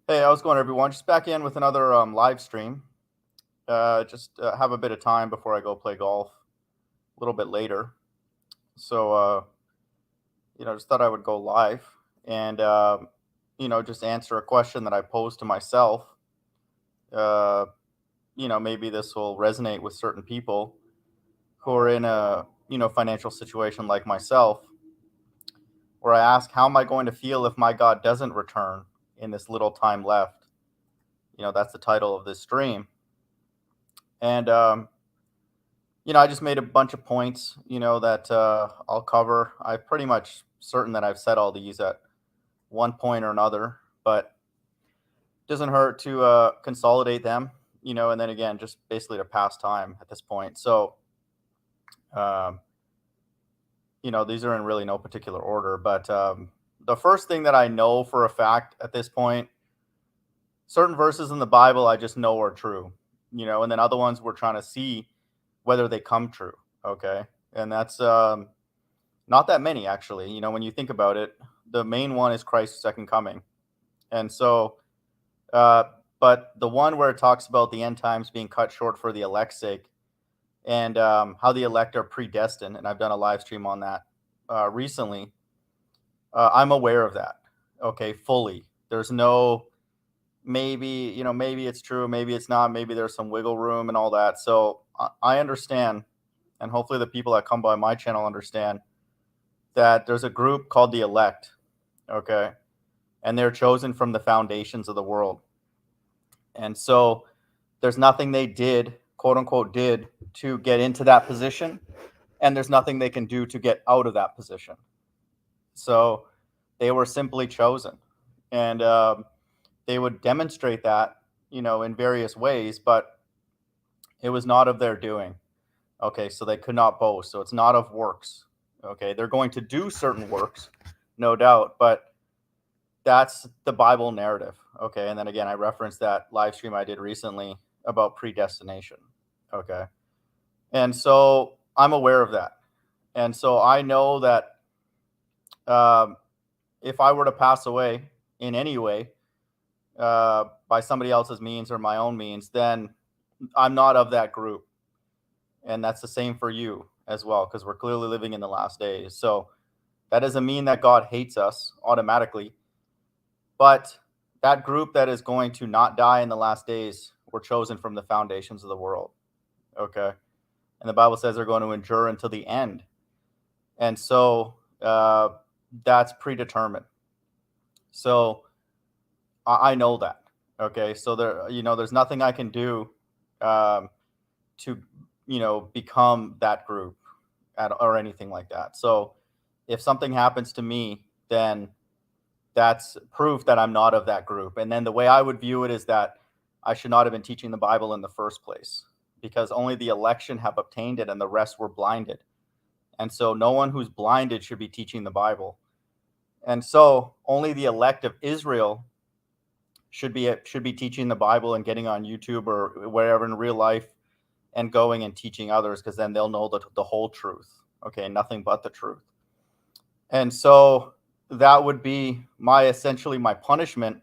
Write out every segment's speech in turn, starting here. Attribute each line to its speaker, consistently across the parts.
Speaker 1: Hey, how's it going, everyone? Just back in with another live stream. Just have a bit of time before I go play golf a little bit later. So, just thought I would go live and, just answer a question that I posed to myself. Uh, maybe this will resonate with certain people who are in a, financial situation like myself, where I ask, how am I going to feel if my God doesn't return in this little time left? That's the title of this stream. And, I just made a bunch of points, that I'll cover. I'm pretty much certain that I've said all these at one point or another, but it doesn't hurt to consolidate them, and then again, just basically to pass time at this point. So, um, these are in really no particular order, but the first thing that I know for a fact at this point, certain verses in the Bible I just know are true, and then other ones we're trying to see whether they come true. Okay. And that's not that many, actually. When you think about it, the main one is Christ's second coming. And so, uh, but the one where it talks about the end times being cut short for the elect's sake and how the elect are predestined, and I've done a live stream on that recently, I'm aware of that. Okay, fully. There's no maybe, maybe it's true, maybe it's not, maybe there's some wiggle room and all that. So I understand, and hopefully the people that come by my channel understand that there's a group called the elect, okay? And they're chosen from the foundations of the world. And so there's nothing they did, quote unquote, did to get into that position. And there's nothing they can do to get out of that position. So they were simply chosen. And they would demonstrate that, in various ways, but it was not of their doing. Okay, so they could not boast. So it's not of works. Okay, they're going to do certain works, no doubt, but that's the Bible narrative. Okay, and then again, I referenced that live stream I did recently about predestination. Okay, and so I'm aware of that, and so I know that um, if I were to pass away in any way by somebody else's means or my own means, then I'm not of that group, and that's the same for you as well, because we're clearly living in the last days. So that doesn't mean that God hates us automatically, but that group that is going to not die in the last days were chosen from the foundations of the world. Okay. And the Bible says they're going to endure until the end. And so that's predetermined. So I know that. Okay. So there's nothing I can do to, become that group or anything like that. So if something happens to me, then that's proof that I'm not of that group. And then the way I would view it is that I should not have been teaching the Bible in the first place, because only the election have obtained it and the rest were blinded. And so no one who's blinded should be teaching the Bible. And so only the elect of Israel should be teaching the Bible and getting on YouTube or wherever in real life and going and teaching others, because then they'll know the whole truth. Okay, nothing but the truth. And so that would be essentially my punishment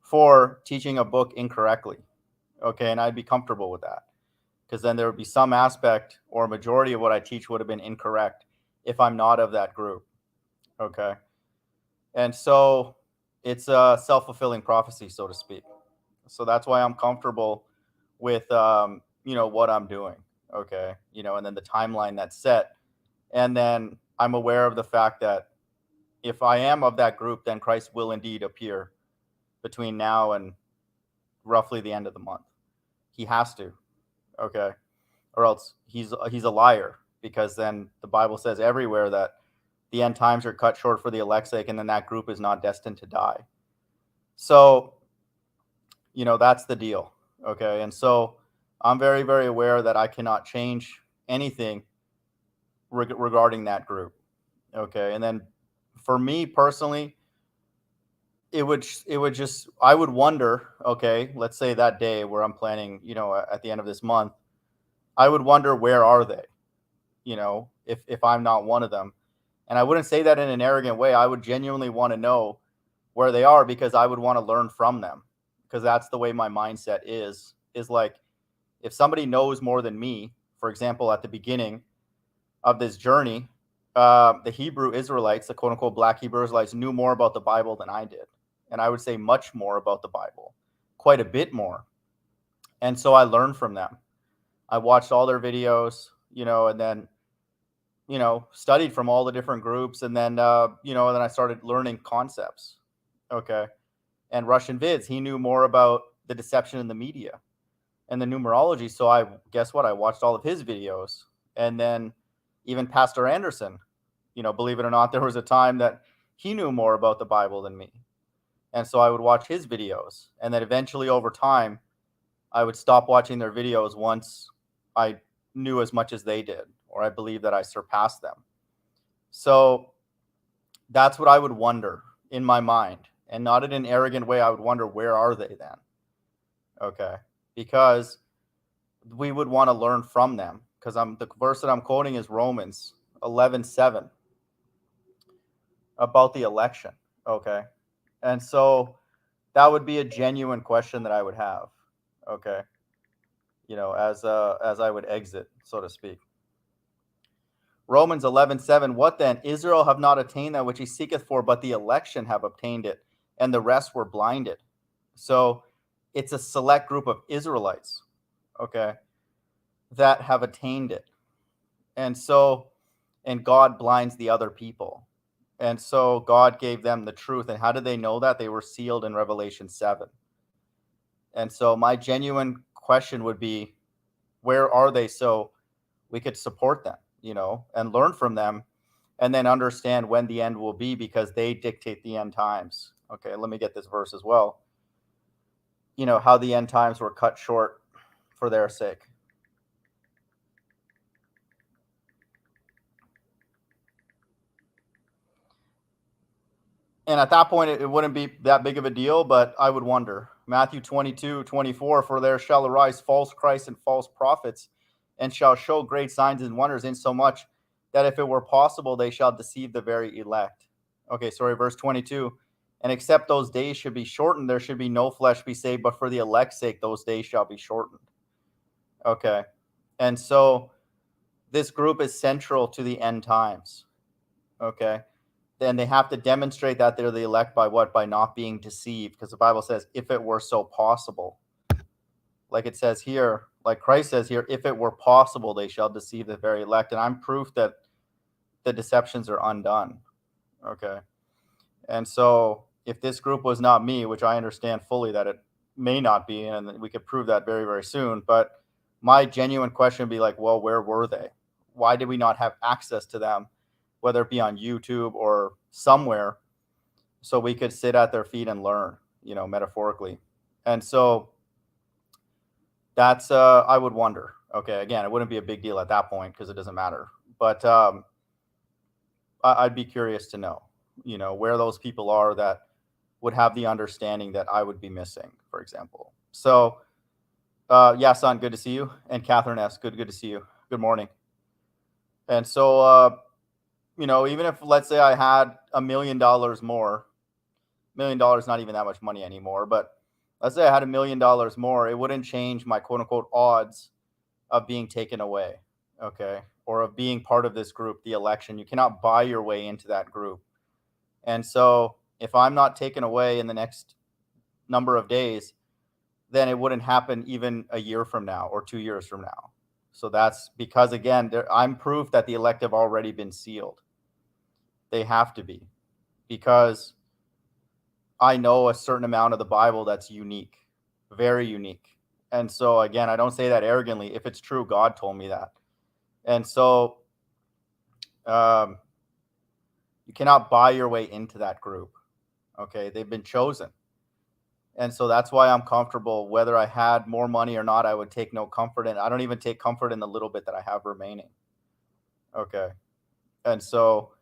Speaker 1: for teaching a book incorrectly. Okay, and I'd be comfortable with that, because then there would be some aspect or a majority of what I teach would have been incorrect if I'm not of that group. Okay, and so it's a self-fulfilling prophecy, so to speak. So that's why I'm comfortable with what I'm doing. Okay, and then the timeline that's set, and then I'm aware of the fact that if I am of that group, then Christ will indeed appear between now and roughly the end of the month. He has to, okay, or else he's a liar, because then the Bible says everywhere that the end times are cut short for the elect's sake, and then that group is not destined to die. So, that's the deal, okay, and so I'm very, very aware that I cannot change anything regarding that group, okay, and then for me personally, it would just, I would wonder, okay, let's say that day where I'm planning, at the end of this month, I would wonder, where are they? If I'm not one of them. And I wouldn't say that in an arrogant way. I would genuinely want to know where they are, because I would want to learn from them. because that's the way my mindset is like, if somebody knows more than me, for example, at the beginning of this journey, the Hebrew Israelites, the quote unquote black Hebrew Israelites, knew more about the Bible than I did. And I would say much more about the Bible, quite a bit more. And so I learned from them. I watched all their videos, and then, studied from all the different groups. And then, then I started learning concepts. Okay. And Russianvids, he knew more about the deception in the media and the numerology. So guess what? I watched all of his videos. And then even Pastor Anderson, believe it or not, there was a time that he knew more about the Bible than me. And so I would watch his videos. And then eventually over time, I would stop watching their videos once I knew as much as they did, or I believe that I surpassed them. So that's what I would wonder in my mind, and not in an arrogant way. I would wonder, where are they then? Okay. Because we would want to learn from them, because the verse that I'm quoting is Romans 11:7 about the election. Okay. And so that would be a genuine question that I would have. Okay. As I would exit, so to speak. Romans 11:7, what then? Israel have not attained that which he seeketh for, but the election have obtained it, and the rest were blinded. So it's a select group of Israelites, okay, that have attained it. And God blinds the other people. And so God gave them the truth. And how did they know that? They were sealed in Revelation 7. And so my genuine question would be, where are they, so we could support them, and learn from them, and then understand when the end will be, because they dictate the end times. Okay, let me get this verse as well. How the end times were cut short for their sake. And at that point, it wouldn't be that big of a deal, but I would wonder. Matthew 22:24, for there shall arise false Christs and false prophets, and shall show great signs and wonders, insomuch that if it were possible, they shall deceive the very elect. Okay, sorry, verse 22. And except those days should be shortened, there should be no flesh be saved, but for the elect's sake, those days shall be shortened. Okay. And so this group is central to the end times. Okay. Then they have to demonstrate that they're the elect by what? By not being deceived. Because the Bible says, if it were so possible. Like it says here, like Christ says here, if it were possible, they shall deceive the very elect. And I'm proof that the deceptions are undone. Okay. And so if this group was not me, which I understand fully that it may not be, and we could prove that very, very soon, but my genuine question would be like, well, where were they? Why did we not have access to them, whether it be on YouTube or somewhere, so we could sit at their feet and learn, metaphorically? And so that's, I would wonder. Okay, again, it wouldn't be a big deal at that point because it doesn't matter. But I'd be curious to know, where those people are that would have the understanding that I would be missing, for example. So, yeah, son, good to see you. And Catherine S., good to see you. Good morning. And so, even if, let's say I had $1 million more, $1 million, not even that much money anymore, but let's say I had $1 million more, it wouldn't change my quote unquote odds of being taken away. Okay. Or of being part of this group, the election. You cannot buy your way into that group. And so if I'm not taken away in the next number of days, then it wouldn't happen even a year from now or 2 years from now. So that's because, again, I'm proof that the elect have already been sealed. They have to be, because I know a certain amount of the Bible that's unique, very unique. And so, again, I don't say that arrogantly. If it's true, God told me that. And so you cannot buy your way into that group. Okay, they've been chosen. And so that's why I'm comfortable. Whether I had more money or not, I would take no comfort in. I don't even take comfort in the little bit that I have remaining. Okay. And so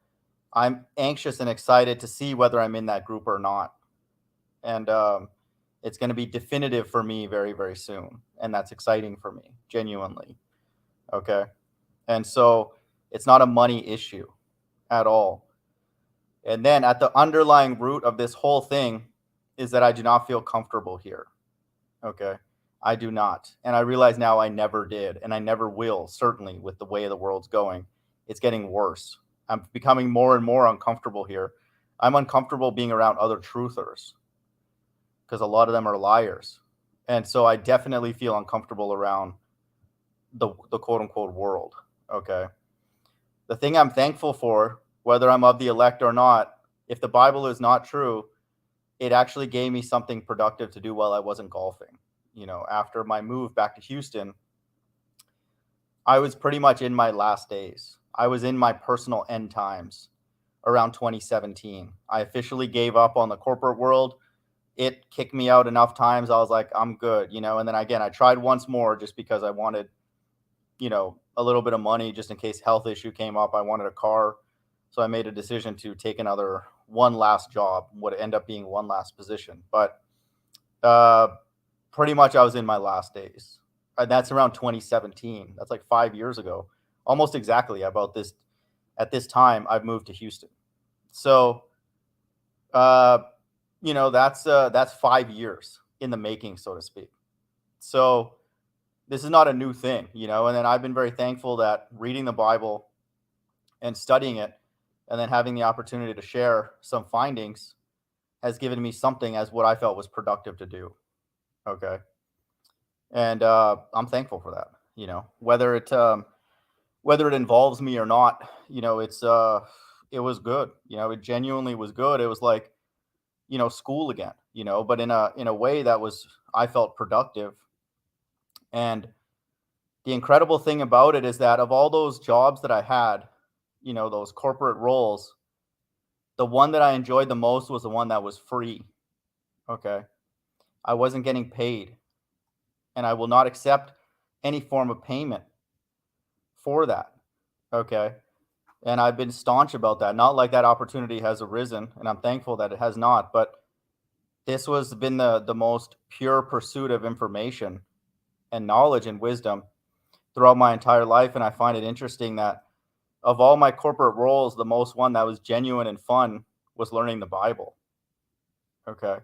Speaker 1: I'm anxious and excited to see whether I'm in that group or not. And it's going to be definitive for me very, very soon. And that's exciting for me, genuinely. Okay. And so it's not a money issue at all. And then at the underlying root of this whole thing is that I do not feel comfortable here. Okay. I do not. And I realize now I never did, and I never will, certainly with the way the world's going. It's getting worse. I'm becoming more and more uncomfortable here. I'm uncomfortable being around other truthers because a lot of them are liars. And so I definitely feel uncomfortable around the quote unquote world. Okay. The thing I'm thankful for, whether I'm of the elect or not, if the Bible is not true, it actually gave me something productive to do while I wasn't golfing. After my move back to Houston, I was pretty much in my last days. I was in my personal end times around 2017. I officially gave up on the corporate world. It kicked me out enough times. I was like, I'm good, and then again, I tried once more just because I wanted, a little bit of money just in case health issue came up. I wanted a car. So I made a decision to take another one last job, would end up being one last position. But uh, pretty much I was in my last days. And that's around 2017. That's like 5 years ago, almost exactly about this. At this time, I've moved to Houston. So, uh, that's 5 years in the making, so to speak. So this is not a new thing, and then I've been very thankful that reading the Bible and studying it and then having the opportunity to share some findings has given me something as what I felt was productive to do. Okay. And I'm thankful for that, whether it involves me or not, it was good. It genuinely was good. It was like, school again, but in a way that was, I felt productive. And the incredible thing about it is that of all those jobs that I had, those corporate roles, the one that I enjoyed the most was the one that was free. Okay. I wasn't getting paid, and I will not accept any form of payment for that. Okay. And I've been staunch about that. Not like that opportunity has arisen, and I'm thankful that it has not, but this was been the most pure pursuit of information and knowledge and wisdom throughout my entire life. And I find it interesting that of all my corporate roles, the most one that was genuine and fun was learning the Bible. Okay.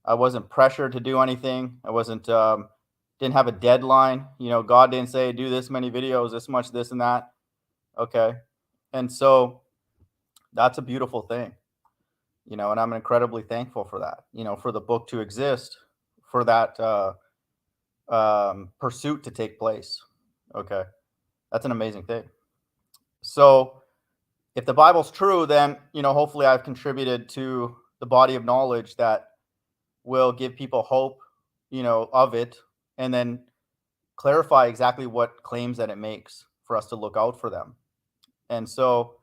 Speaker 1: I wasn't pressured to do anything. I wasn't didn't have a deadline. God didn't say do this many videos, this much, this and that. Okay. And so that's a beautiful thing. And I'm incredibly thankful for that, for the book to exist, for that pursuit to take place. Okay. That's an amazing thing. So if the Bible's true, then, hopefully I've contributed to the body of knowledge that will give people hope, of it, and then clarify exactly what claims that it makes for us to look out for them. And so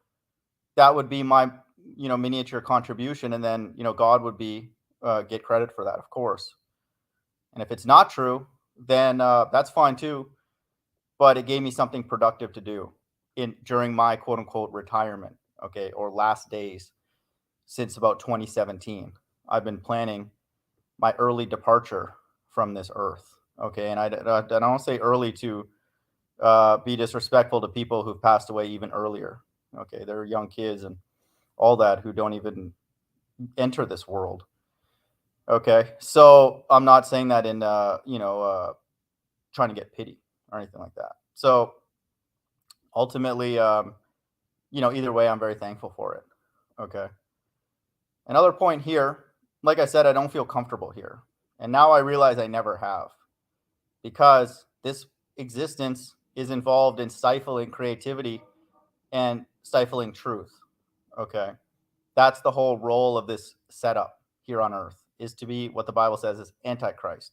Speaker 1: that would be my, miniature contribution. And then, God would be, get credit for that, of course. And if it's not true, then that's fine too. But it gave me something productive to do during my quote unquote retirement, okay, or last days since about 2017. I've been planning my early departure from this earth. Okay. And I don't say early to be disrespectful to people who've passed away even earlier. Okay. There are young kids and all that who don't even enter this world. Okay. So I'm not saying that in, trying to get pity or anything like that. So ultimately, either way, I'm very thankful for it. Okay. Another point here, like I said, I don't feel comfortable here. And now I realize I never have, because this existence is involved in stifling creativity and stifling truth. Okay. That's the whole role of this setup here on earth, is to be what the Bible says is antichrist.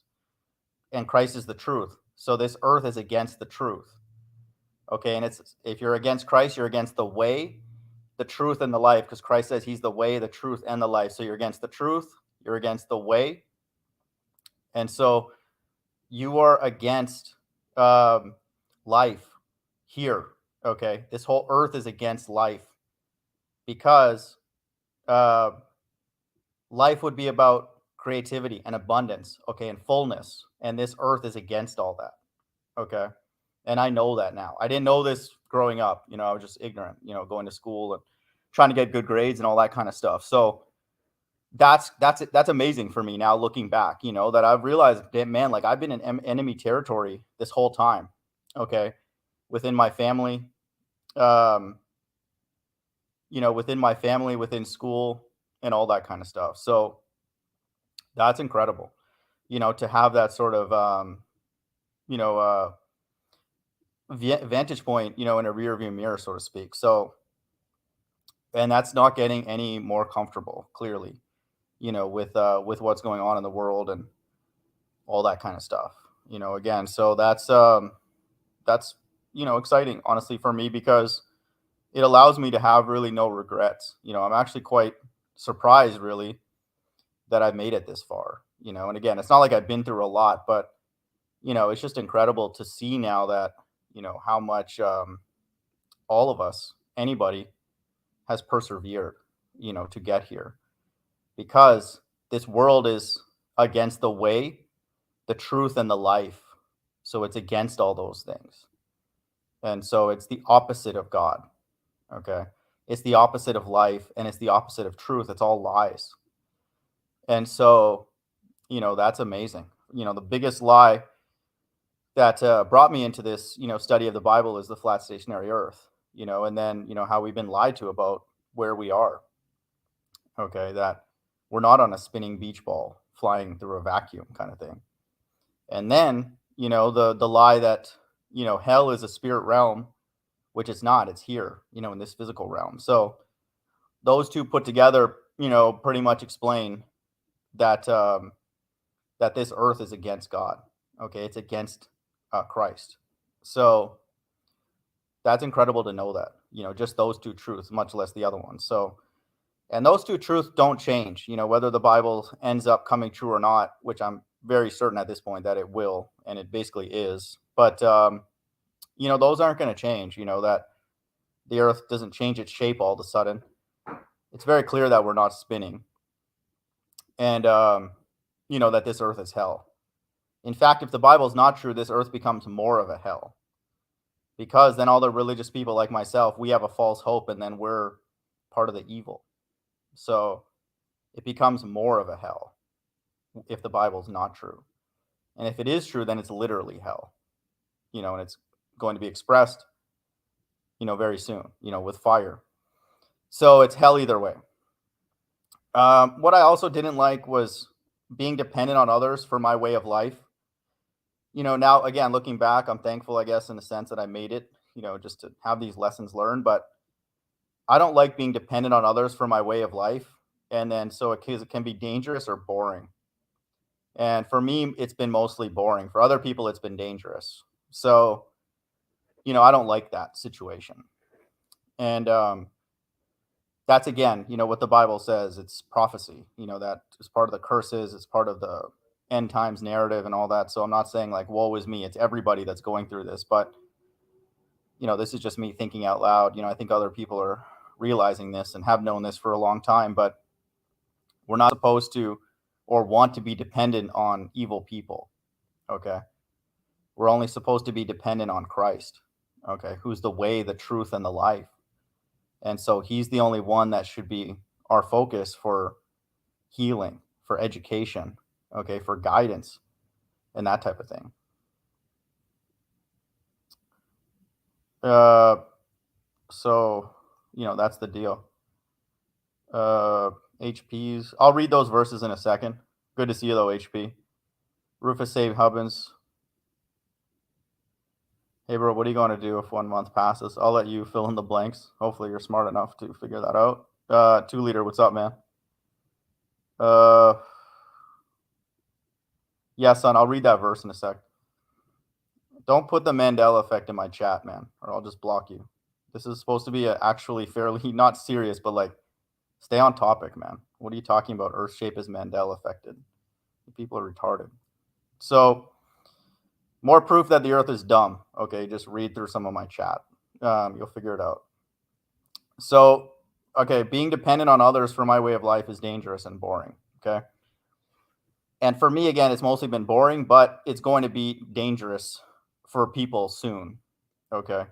Speaker 1: And Christ is the truth. So this earth is against the truth. Okay. And if you're against Christ, you're against the way, the truth, and the life, because Christ says he's the way, the truth, and the life. So you're against the truth, you're against the way. And so you are against life here. Okay. This whole earth is against life, because life would be about creativity and abundance, okay, and fullness. And this earth is against all that. Okay. And I know that now. I didn't know this growing up. I was just ignorant, going to school and trying to get good grades and all that kind of stuff. So that's amazing for me now looking back, that I've realized that, man, like I've been in enemy territory this whole time. Okay. Within my family, um, within my family, within school, and all that kind of stuff. So that's incredible, to have that sort of, you know, uh, vantage point, in a rear view mirror, so to speak. So, and that's not getting any more comfortable, clearly, with what's going on in the world and all that kind of stuff. Again, so that's exciting, honestly, for me, because it allows me to have really no regrets. I'm actually quite surprised, really, that I've made it this far. And again, it's not like I've been through a lot, but it's just incredible to see now that how much all of us, anybody, has persevered, to get here, because this world is against the way, the truth, and the life. So it's against all those things. And so it's the opposite of God. Okay. It's the opposite of life, and it's the opposite of truth. It's all lies. And so, that's amazing. The biggest lie that brought me into this, study of the Bible is the flat stationary earth, and then, how we've been lied to about where we are. Okay. That we're not on a spinning beach ball flying through a vacuum kind of thing. And then, the lie that, hell is a spirit realm, which it's not. It's here, in this physical realm. So those two put together, pretty much explain that that this earth is against God. Okay, it's against Christ. So that's incredible to know that. Just those two truths, much less the other ones. So, and those two truths don't change. Whether the Bible ends up coming true or not, which I'm very certain at this point that it will, and it basically is. But those aren't going to change. That the earth doesn't change its shape all of a sudden. It's very clear that we're not spinning, and that this earth is hell. In fact, if the Bible is not true, this earth becomes more of a hell, because then all the religious people like myself, we have a false hope, and then we're part of the evil. So it becomes more of a hell if the Bible is not true. And if it is true, then it's literally hell, and it's going to be expressed, very soon, with fire. So it's hell either way. What I also didn't like was being dependent on others for my way of life. Now, again, looking back, I'm thankful, I guess, in the sense that I made it, just to have these lessons learned. But I don't like being dependent on others for my way of life. And then so it can be dangerous or boring. And for me, it's been mostly boring. For other people, it's been dangerous. So, I don't like that situation. And that's, again, what the Bible says. It's prophecy, that is part of the curses. It's part of the end times narrative and all that. So I'm not saying like, woe is me. It's everybody that's going through this. But, this is just me thinking out loud. I think other people are realizing this and have known this for a long time. But we're not supposed to or want to be dependent on evil people. Okay. We're only supposed to be dependent on Christ. Okay. Who's the way, the truth, and the life. And so he's the only one that should be our focus for healing, for education, okay, for guidance, and that type of thing. So, that's the deal. HPs. I'll read those verses in a second. Good to see you, though, HP. Rufus Save Hubbins. Hey, bro, what are you going to do if 1 month passes? I'll let you fill in the blanks. Hopefully you're smart enough to figure that out. 2 Liter, what's up, man? Yeah, son, I'll read that verse in a sec. Don't put the Mandela effect in my chat, man, or I'll just block you. This is supposed to be actually fairly, not serious, but like, stay on topic, man. What are you talking about? Earth shape is Mandela affected. People are retarded. So, more proof that the earth is dumb. Okay, just read through some of my chat. You'll figure it out. So, okay, being dependent on others for my way of life is dangerous and boring. Okay. And for me, again, it's mostly been boring, but it's going to be dangerous for people soon. Okay.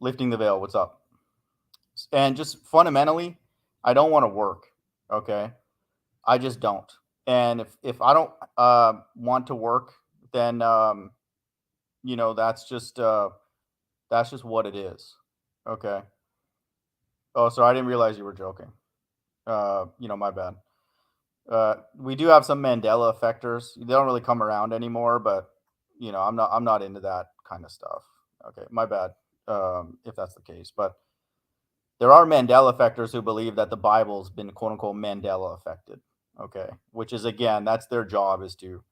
Speaker 1: Lifting the veil, what's up? And just fundamentally, I don't want to work. Okay. I just don't. And if I don't want to work, then you know, that's just what it is. Okay. Oh, sorry, I didn't realize you were joking. You know, my bad. We do have some Mandela effectors. They don't really come around anymore, but you know, I'm not into that kind of stuff. Okay, my bad. If that's the case, but there are Mandela effectors who believe that the Bible's been quote unquote Mandela affected. Okay, which is again, that's their job is to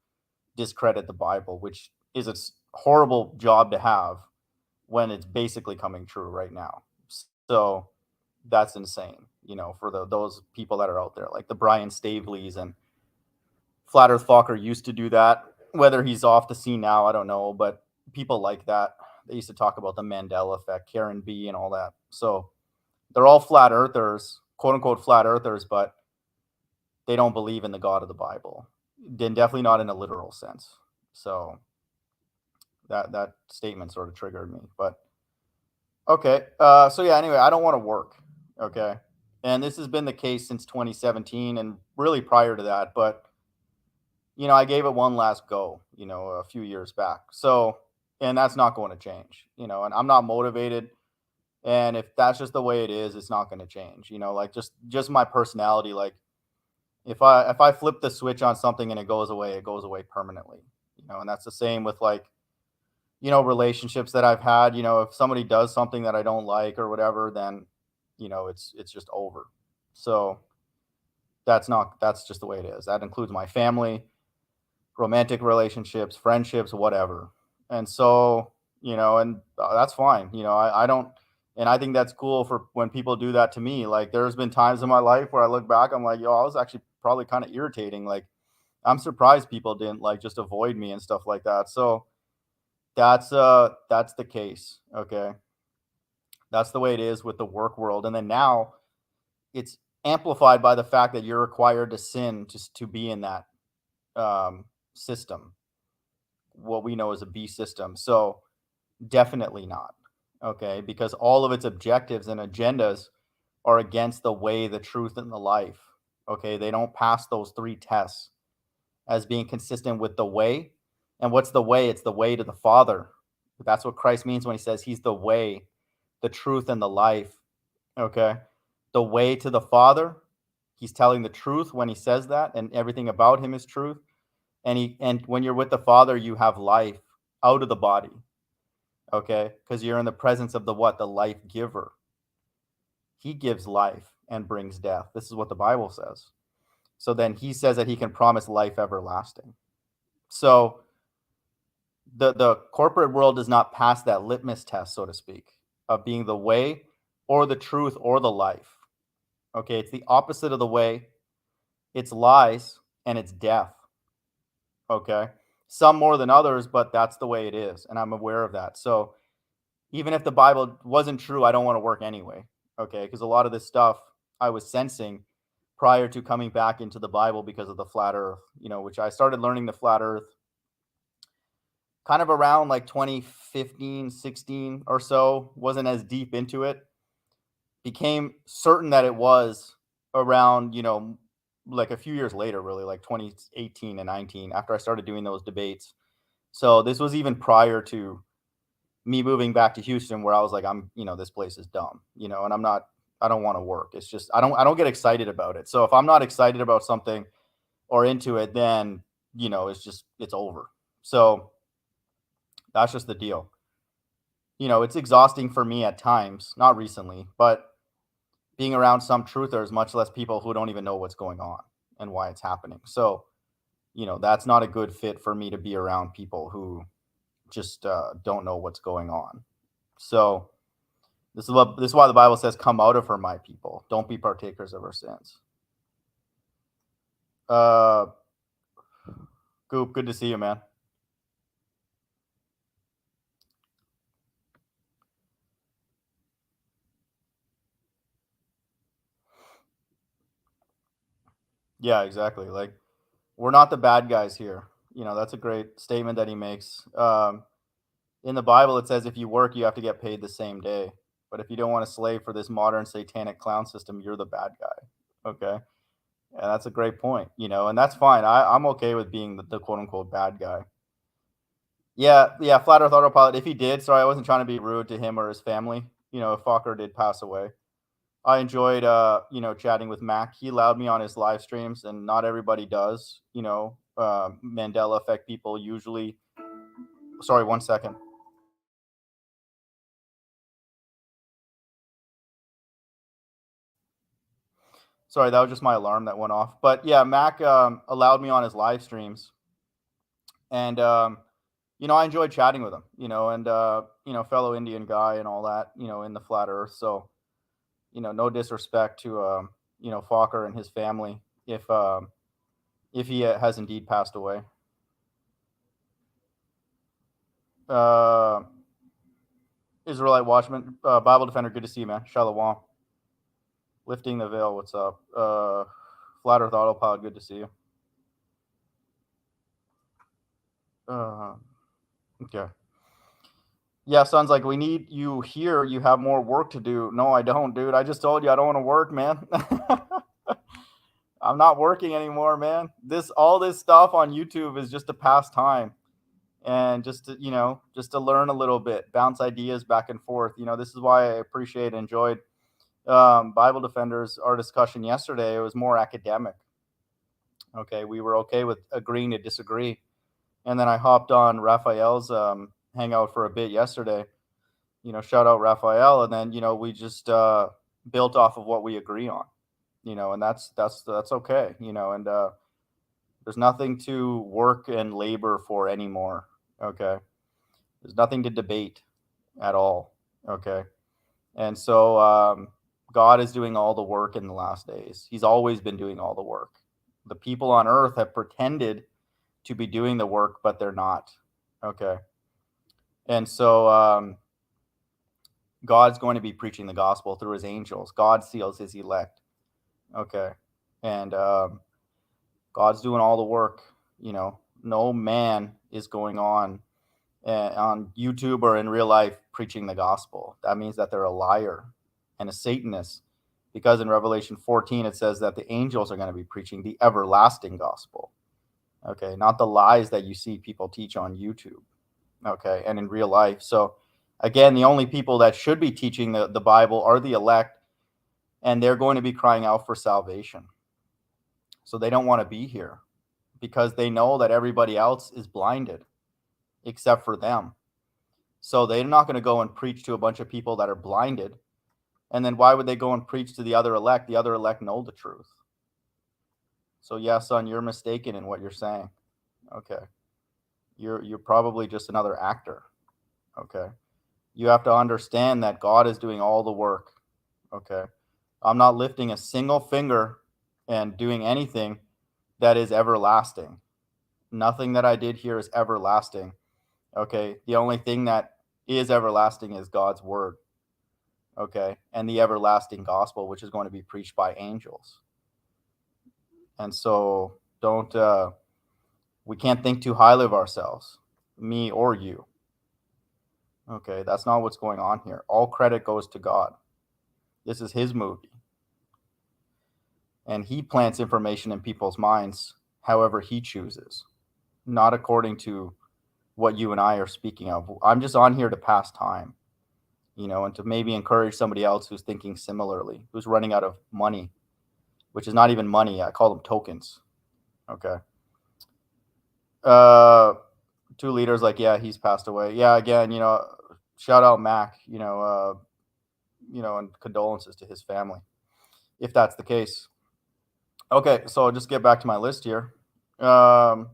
Speaker 1: discredit the Bible, which is a horrible job to have when it's basically coming true right now. So that's insane, you know, for those people that are out there, like the Brian Staveleys and Flat Earth Fokker used to do that. Whether he's off the scene now, I don't know, but people like that. They used to talk about the Mandela effect, Karen B, and all that. So they're all flat earthers, quote unquote flat earthers, but they don't believe in the God of the Bible. Then definitely not in a literal sense. So that statement sort of triggered me. But okay. So yeah, anyway, I don't want to work. Okay. And this has been the case since 2017 and really prior to that. But, you know, I gave it one last go, you know, a few years back. So, and that's not going to change, you know, and I'm not motivated. And if that's just the way it is, it's not going to change, you know, like just my personality. Like if I flip the switch on something and it goes away permanently, you know, and that's the same with like, you know, relationships that I've had, you know, if somebody does something that I don't like or whatever, then, you know, it's just over. So that's just the way it is. That includes my family, romantic relationships, friendships, whatever. And so, you know, and that's fine. You know, I don't, and I think that's cool for when people do that to me. Like there's been times in my life where I look back, I'm like, yo, I was actually probably kind of irritating. Like I'm surprised people didn't like just avoid me and stuff like that. So that's the case. Okay. That's the way it is with the work world. And then now it's amplified by the fact that you're required to sin to be in that system, what we know as a B system. So definitely not. Okay. Because all of its objectives and agendas are against the way, the truth, and the life. Okay. They don't pass those three tests as being consistent with the way. And what's the way? It's the way to the Father. That's what Christ means when he says he's the way, the truth, and the life. Okay. The way to the Father, he's telling the truth when he says that, and everything about him is truth. And when you're with the Father, you have life out of the body. Okay. Because you're in the presence of the what? The life giver. He gives life and brings death. This is what the Bible says. So then he says that he can promise life everlasting. So the corporate world does not pass that litmus test, so to speak, of being the way or the truth or the life. Okay, it's the opposite of the way. It's lies and it's death. Okay, some more than others, but that's the way it is, and I'm aware of that. So even if the Bible wasn't true, I don't want to work anyway. Okay, because a lot of this stuff I was sensing prior to coming back into the Bible because of the flat Earth. You know, which I started learning the flat Earth kind of around like 2015, 16 or so, wasn't as deep into it. Became certain that it was around, you know, like a few years later, really, like 2018 and 19, after I started doing those debates. So this was even prior to me moving back to Houston, where I was like, you know, this place is dumb, you know, and I don't want to work. It's just, I don't get excited about it. So if I'm not excited about something or into it, then, you know, it's over. So that's just the deal. You know, it's exhausting for me at times, not recently, but being around some truthers, much less people who don't even know what's going on and why it's happening. So, you know, that's not a good fit for me to be around people who just don't know what's going on. So, this is why the Bible says, "Come out of her, my people. Don't be partakers of her sins." Uh, Goop, good to see you, man. Yeah, exactly. Like we're not the bad guys here. You know, that's a great statement that he makes. In the Bible, it says if you work, you have to get paid the same day. But if you don't want to slave for this modern satanic clown system, you're the bad guy. Okay. Yeah, that's a great point, and that's fine. I'm okay with being the quote unquote bad guy. Yeah, yeah, Flat Earth Autopilot. If he did, sorry, I wasn't trying to be rude to him or his family. If Fokker did pass away, I enjoyed, chatting with Mac. He allowed me on his live streams, and not everybody does. Mandela effect people usually. Sorry, 1 second. Sorry, that was just my alarm that went off. But yeah, Mac allowed me on his live streams, and I enjoyed chatting with him. And fellow Indian guy and all that. In the flat Earth. So no disrespect to Fokker and his family if he has indeed passed away. Uh, Israelite Watchman, Bible Defender, good to see you, man. Shalom. Lifting the Veil, what's up? Flat Earth Autopilot, good to see you. Okay. Yeah, sounds like we need you here. You have more work to do. No, I don't, dude. I just told you I don't want to work, man. I'm not working anymore, man. All this stuff on YouTube is just a pastime, and just to learn a little bit, bounce ideas back and forth. This is why I appreciate and enjoyed Bible Defenders. Our discussion yesterday, it was more academic. Okay, we were okay with agreeing to disagree, and then I hopped on Raphael's hangout for a bit yesterday. Shout out Raphael, and then we just built off of what we agree on. And that's okay. And there's nothing to work and labor for anymore. Okay, there's nothing to debate at all. Okay, and so God is doing all the work in the last days. He's always been doing all the work. The people on earth have pretended to be doing the work, but they're not. Okay, and so God's going to be preaching the gospel through his angels. God seals his elect. Okay, and God's doing all the work. No man is going on YouTube or in real life preaching the gospel. That means that they're a liar and a Satanist, because in Revelation 14 it says that the angels are going to be preaching the everlasting gospel. Okay, not the lies that you see people teach on YouTube. Okay, and in real life. So again, the only people that should be teaching the Bible are the elect, and they're going to be crying out for salvation. So they don't want to be here because they know that everybody else is blinded except for them. So they're not going to go and preach to a bunch of people that are blinded. And then why would they go and preach to the other elect? The other elect know the truth. So yeah, son, you're mistaken in what you're saying. Okay. You're probably just another actor. Okay. You have to understand that God is doing all the work. Okay. I'm not lifting a single finger and doing anything that is everlasting. Nothing that I did here is everlasting. Okay. The only thing that is everlasting is God's word. Okay. And the everlasting gospel, which is going to be preached by angels. And so we can't think too highly of ourselves, me or you. Okay. That's not what's going on here. All credit goes to God. This is his movie. And he plants information in people's minds however he chooses, not according to what you and I are speaking of. I'm just on here to pass time, and to maybe encourage somebody else who's thinking similarly, who's running out of money, which is not even money. I call them tokens. Okay. Two leaders like, yeah, he's passed away. Yeah, again, shout out Mac, and condolences to his family, if that's the case. Okay, so I'll just get back to my list here. So,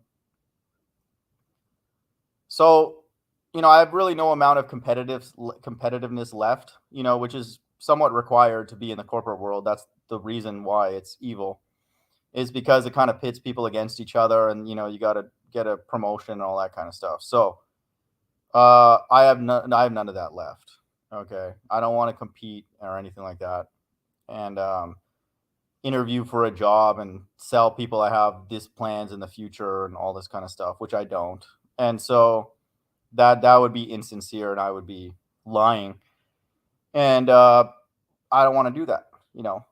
Speaker 1: I have really no amount of competitiveness left, which is somewhat required to be in the corporate world. That's the reason why it's evil, is because it kind of pits people against each other, and you got to get a promotion and all that kind of stuff. So, I have none of that left. Okay, I don't want to compete or anything like that, and interview for a job and sell people I have these plans in the future and all this kind of stuff, which I don't. And so that would be insincere, and I would be lying. And I don't want to do that.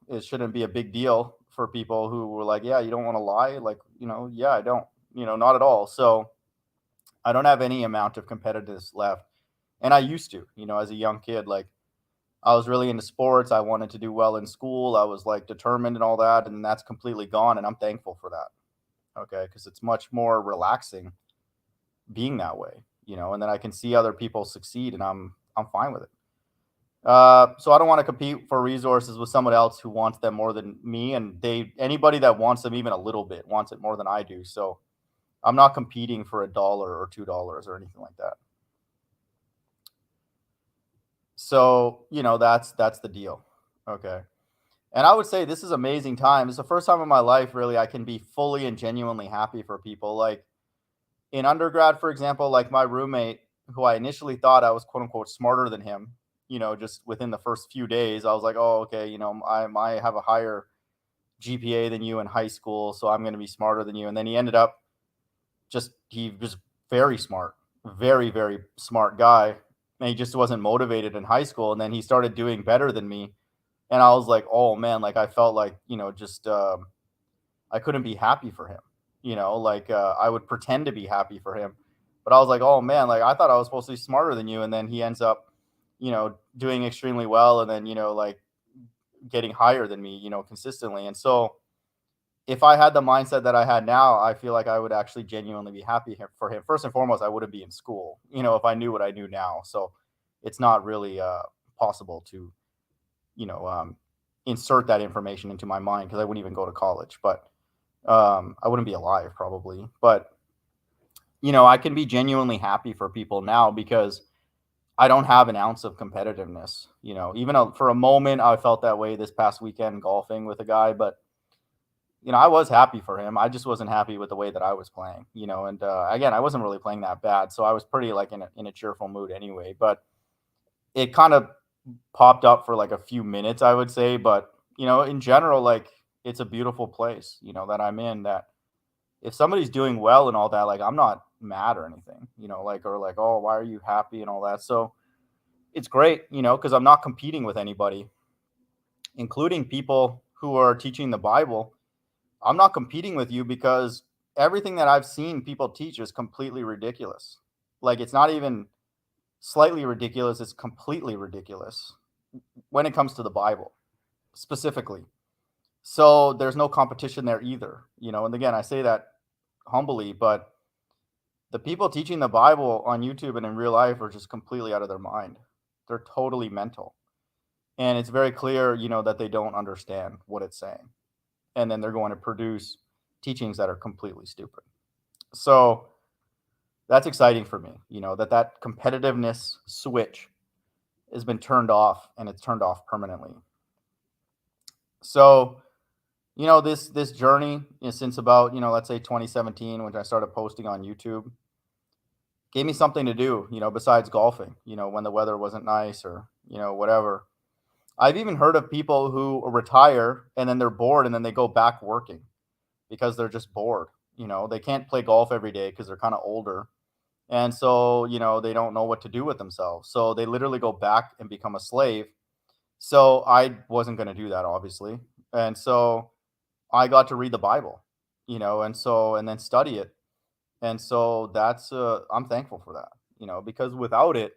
Speaker 1: It shouldn't be a big deal for people who were like, yeah, you don't want to lie. Like, yeah, I don't, not at all. So I don't have any amount of competitiveness left. And I used to, as a young kid, like I was really into sports. I wanted to do well in school. I was like determined and all that. And that's completely gone. And I'm thankful for that. Okay. Because it's much more relaxing being that way, and then I can see other people succeed and I'm fine with it. So I don't want to compete for resources with someone else who wants them more than me. And anybody that wants them even a little bit wants it more than I do. So I'm not competing for $1 or $2 or anything like that. So, that's the deal. Okay. And I would say this is amazing time. It's the first time in my life, really, I can be fully and genuinely happy for people. Like in undergrad, for example, like my roommate, who I initially thought I was quote unquote smarter than him, just within the first few days, I was like, oh, okay, I have a higher GPA than you in high school, so I'm going to be smarter than you. And then he was very smart, very, very smart guy. And he just wasn't motivated in high school. And then he started doing better than me. And I was like, oh man, like I felt like, just I couldn't be happy for him. Like I would pretend to be happy for him. But I was like, oh man, like I thought I was supposed to be smarter than you. And then he ends up, doing extremely well. And then, like getting higher than me, consistently. And so if I had the mindset that I had now, I feel like I would actually genuinely be happy for him. First and foremost, I wouldn't be in school, if I knew what I knew now. So it's not really possible to, you know, um, insert that information into my mind because I wouldn't even go to college. But I wouldn't be alive probably. But I can be genuinely happy for people now because I don't have an ounce of competitiveness. Even for a moment, I felt that way this past weekend golfing with a guy, but I was happy for him. I just wasn't happy with the way that I was playing. And again, I wasn't really playing that bad, so I was pretty like in a cheerful mood anyway. But it kind of popped up for like a few minutes, I would say. But in general, like it's a beautiful place, that I'm in. That if somebody's doing well and all that, like I'm not mad or anything, like or like, oh, why are you happy and all that. So it's great, because I'm not competing with anybody, including people who are teaching the Bible. I'm not competing with you because everything that I've seen people teach is completely ridiculous. Like it's not even slightly ridiculous, it's completely ridiculous when it comes to the Bible specifically. So there's no competition there either, And again, I say that humbly, but the people teaching the Bible on YouTube and in real life are just completely out of their mind. They're totally mental. And it's very clear, that they don't understand what it's saying. And then they're going to produce teachings that are completely stupid. So that's exciting for me, that competitiveness switch has been turned off and it's turned off permanently. So, this journey since about, let's say 2017, when I started posting on YouTube, gave me something to do, besides golfing, when the weather wasn't nice or, whatever. I've even heard of people who retire and then they're bored and then they go back working because they're just bored. They can't play golf every day because they're kind of older. And so, they don't know what to do with themselves. So they literally go back and become a slave. So I wasn't going to do that, obviously. And so I got to read the Bible, and then study it. And so I'm thankful for that, because without it,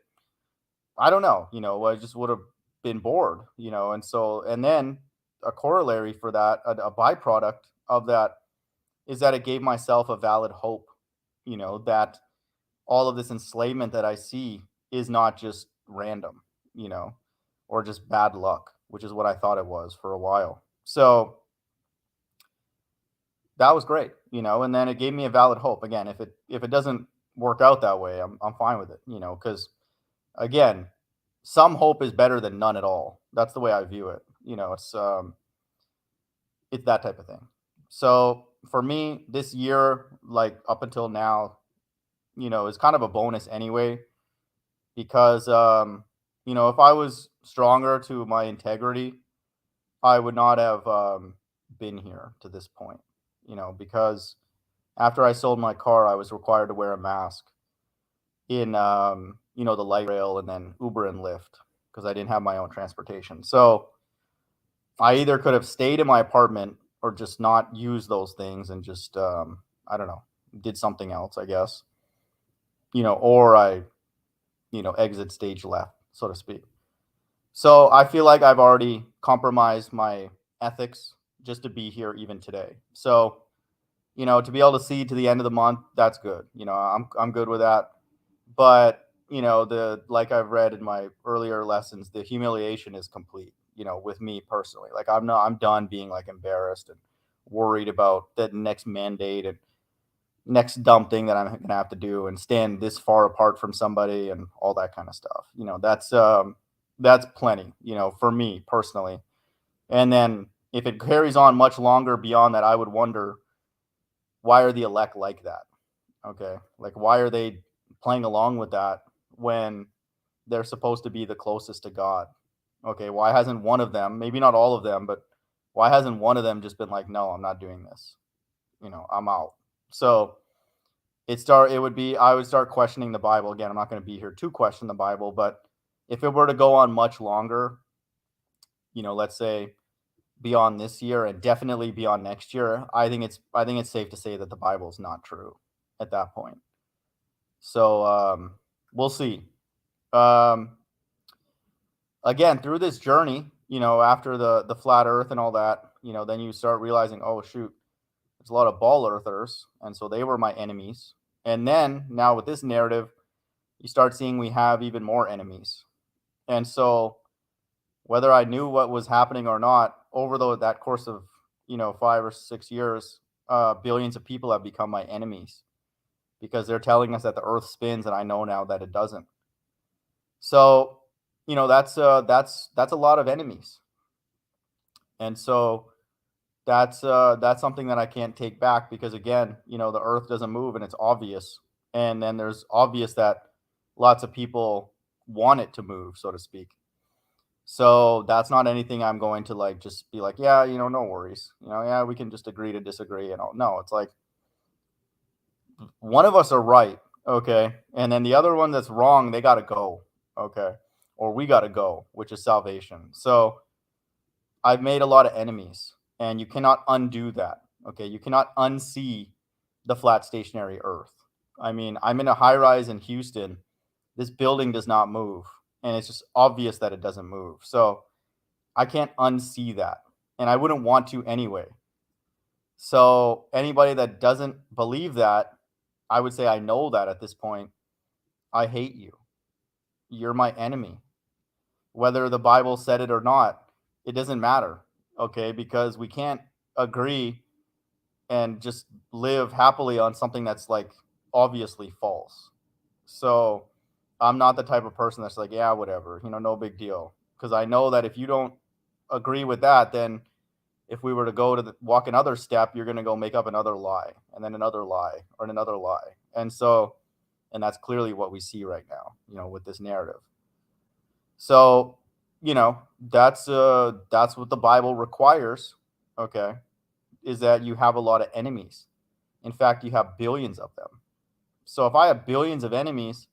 Speaker 1: I don't know, I just would have been bored, and then a corollary for that, a byproduct of that is that it gave myself a valid hope, that all of this enslavement that I see is not just random, you know, or just bad luck, which is what I thought it was for a while. So that was great, and then it gave me a valid hope. Again, if it doesn't work out that way, I'm fine with it, because again, some hope is better than none at all. That's the way I view it. It's that type of thing. So for me, this year, like up until now, is kind of a bonus anyway, because if I was stronger to my integrity, I would not have been here to this point, because after I sold my car, I was required to wear a mask in the light rail and then Uber and Lyft because I didn't have my own transportation. So I either could have stayed in my apartment or just not use those things and just I don't know, did something else, I guess. Or I, exit stage left, so to speak. So I feel like I've already compromised my ethics just to be here even today. So, to be able to see to the end of the month, that's good. I'm good with that. But, the like I've read in my earlier lessons, the humiliation is complete, with me personally. Like I'm done being like embarrassed and worried about the next mandate and next dumb thing that I'm gonna have to do and stand this far apart from somebody and all that kind of stuff. That's plenty, for me personally. And then if it carries on much longer beyond that, I would wonder, why are the elect like that? Okay. Like, why are they playing along with that when they're supposed to be the closest to God? Okay. Why hasn't one of them, maybe not all of them, but why hasn't one of them just been like, no, I'm not doing this? I'm out. So I would start questioning the Bible again. I'm not going to be here to question the Bible, but if it were to go on much longer, let's say beyond this year and definitely beyond next year, I think it's safe to say that the Bible is not true at that point. So we'll see. Um, Again, through this journey, after the flat Earth and all that, then you start realizing, oh shoot, there's a lot of ball earthers, and so they were my enemies. And then now with this narrative, you start seeing we have even more enemies. And so whether I knew what was happening or not, over that course of 5 or 6 years, billions of people have become my enemies because they're telling us that the Earth spins, and I know now that it doesn't. So that's a lot of enemies, and so that's something that I can't take back because again, the Earth doesn't move, and it's obvious, and then there's obvious that lots of people want it to move, so to speak. So that's not anything I'm going to like just be like, yeah, no worries. Yeah, we can just agree to disagree and all. No, it's like one of us are right, okay? And then the other one that's wrong, they got to go, okay? Or we got to go, which is salvation. So I've made a lot of enemies, and you cannot undo that, okay? You cannot unsee the flat stationary Earth. I mean, I'm in a high rise in Houston. This building does not move, and it's just obvious that it doesn't move. So I can't unsee that, and I wouldn't want to anyway. So anybody that doesn't believe that, I would say I know that at this point. I hate you. You're my enemy. Whether the Bible said it or not, it doesn't matter, okay? Because we can't agree and just live happily on something that's like obviously false. So I'm not the type of person that's like, yeah, whatever, no big deal. Because I know that if you don't agree with that, then if we were to go to walk another step, you're going to go make up another lie and then another lie or another lie. And that's clearly what we see right now, with this narrative. So, that's what the Bible requires, okay, is that you have a lot of enemies. In fact, you have billions of them. So if I have billions of enemies,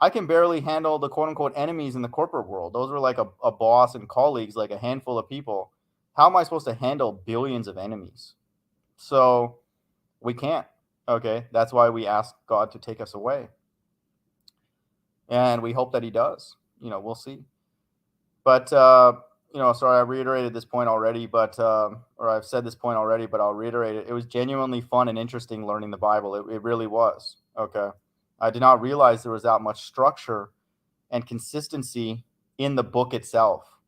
Speaker 1: I can barely handle the quote unquote enemies in the corporate world. Those are like a boss and colleagues, like a handful of people. How am I supposed to handle billions of enemies? So we can't. Okay. That's why we ask God to take us away. And we hope that he does. We'll see. But, sorry, I reiterated this point already, or I've said this point already, but I'll reiterate it. It was genuinely fun and interesting learning the Bible. It really was. Okay. I did not realize there was that much structure and consistency in the book itself,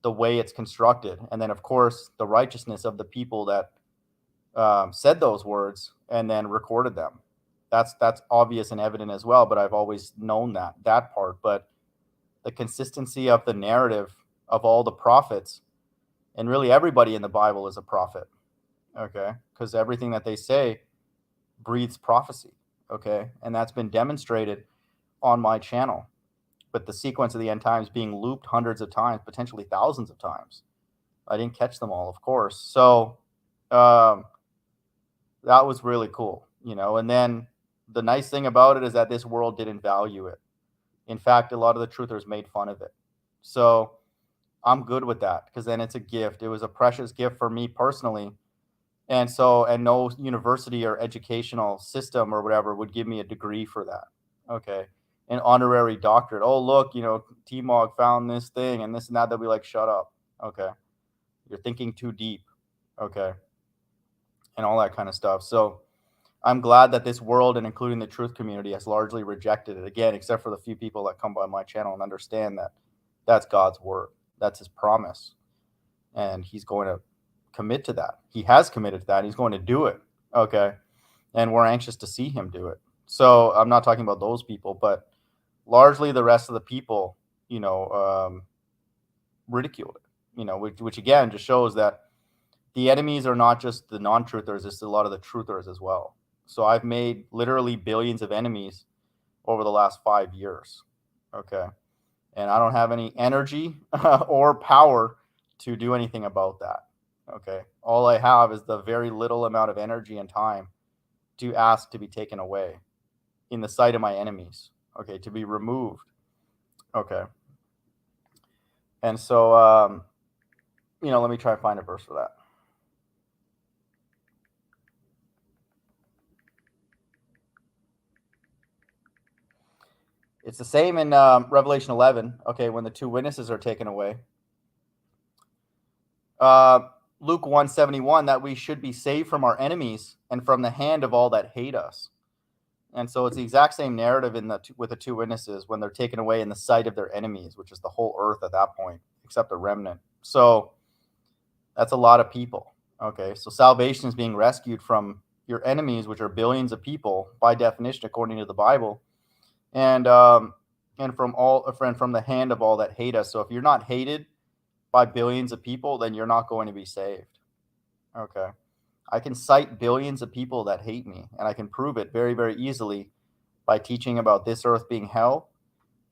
Speaker 1: the way it's constructed. And then, of course, the righteousness of the people that said those words and then recorded them. That's obvious and evident as well, but I've always known that part. But the consistency of the narrative of all the prophets, and really everybody in the Bible is a prophet, okay? Because everything that they say breathes prophecy, okay? And that's been demonstrated on my channel. But the sequence of the end times being looped hundreds of times, potentially thousands of times. I didn't catch them all, of course. So that was really cool, And then the nice thing about it is that this world didn't value it. In fact, a lot of the truthers made fun of it. So I'm good with that because then it's a gift. It was a precious gift for me personally. And so, and no university or educational system or whatever would give me a degree for that. Okay. An honorary doctorate. Oh, look, TMoG found this thing and this and that. They'll be like, shut up. Okay. You're thinking too deep. Okay. And all that kind of stuff. So I'm glad that this world and including the truth community has largely rejected it again, except for the few people that come by my channel and understand that that's God's word. That's his promise. And he's going to commit to that. He has committed to that. He's going to do it. Okay. And we're anxious to see him do it. So I'm not talking about those people, but largely the rest of the people, ridiculed it, which again just shows that the enemies are not just the non-truthers, it's a lot of the truthers as well. So I've made literally billions of enemies over the last 5 years. Okay. And I don't have any energy or power to do anything about that. Okay. All I have is the very little amount of energy and time to ask to be taken away in the sight of my enemies. Okay. To be removed. Okay. And so, let me try and find a verse for that. It's the same in Revelation 11, okay, when the two witnesses are taken away. Luke 171, that we should be saved from our enemies and from the hand of all that hate us. And so it's the exact same narrative with the two witnesses when they're taken away in the sight of their enemies, which is the whole earth at that point, except a remnant. So that's a lot of people. Okay, so salvation is being rescued from your enemies, which are billions of people by definition, according to the Bible. And from the hand of all that hate us. So if you're not hated by billions of people, then you're not going to be saved. Okay. I can cite billions of people that hate me, and I can prove it very, very easily by teaching about this earth being hell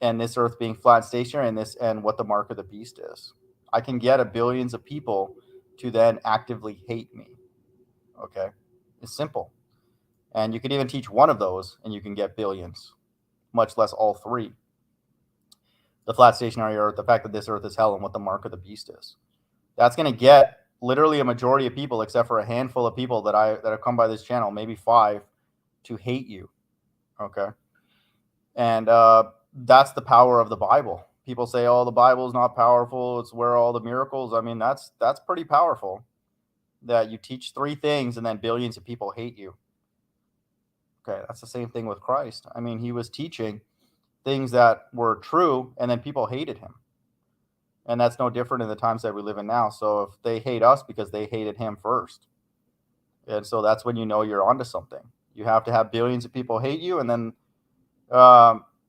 Speaker 1: and this earth being flat and stationary and what the mark of the beast is. I can get billions of people to then actively hate me. Okay. It's simple. And you can even teach one of those and you can get billions, much less all three. The flat stationary earth, the fact that this earth is hell, and what the mark of the beast is. That's going to get literally a majority of people, except for a handful of people that have come by this channel, maybe 5, to hate you. Okay. And that's the power of the Bible. People say, oh, the Bible is not powerful. It's where all the miracles. I mean, that's pretty powerful that you teach 3 things and then billions of people hate you. Okay. That's the same thing with Christ. I mean, he was teaching things that were true and then people hated him. And that's no different in the times that we live in now. So if they hate us because they hated him first, and so that's when you know you're onto something. You have to have billions of people hate you, and then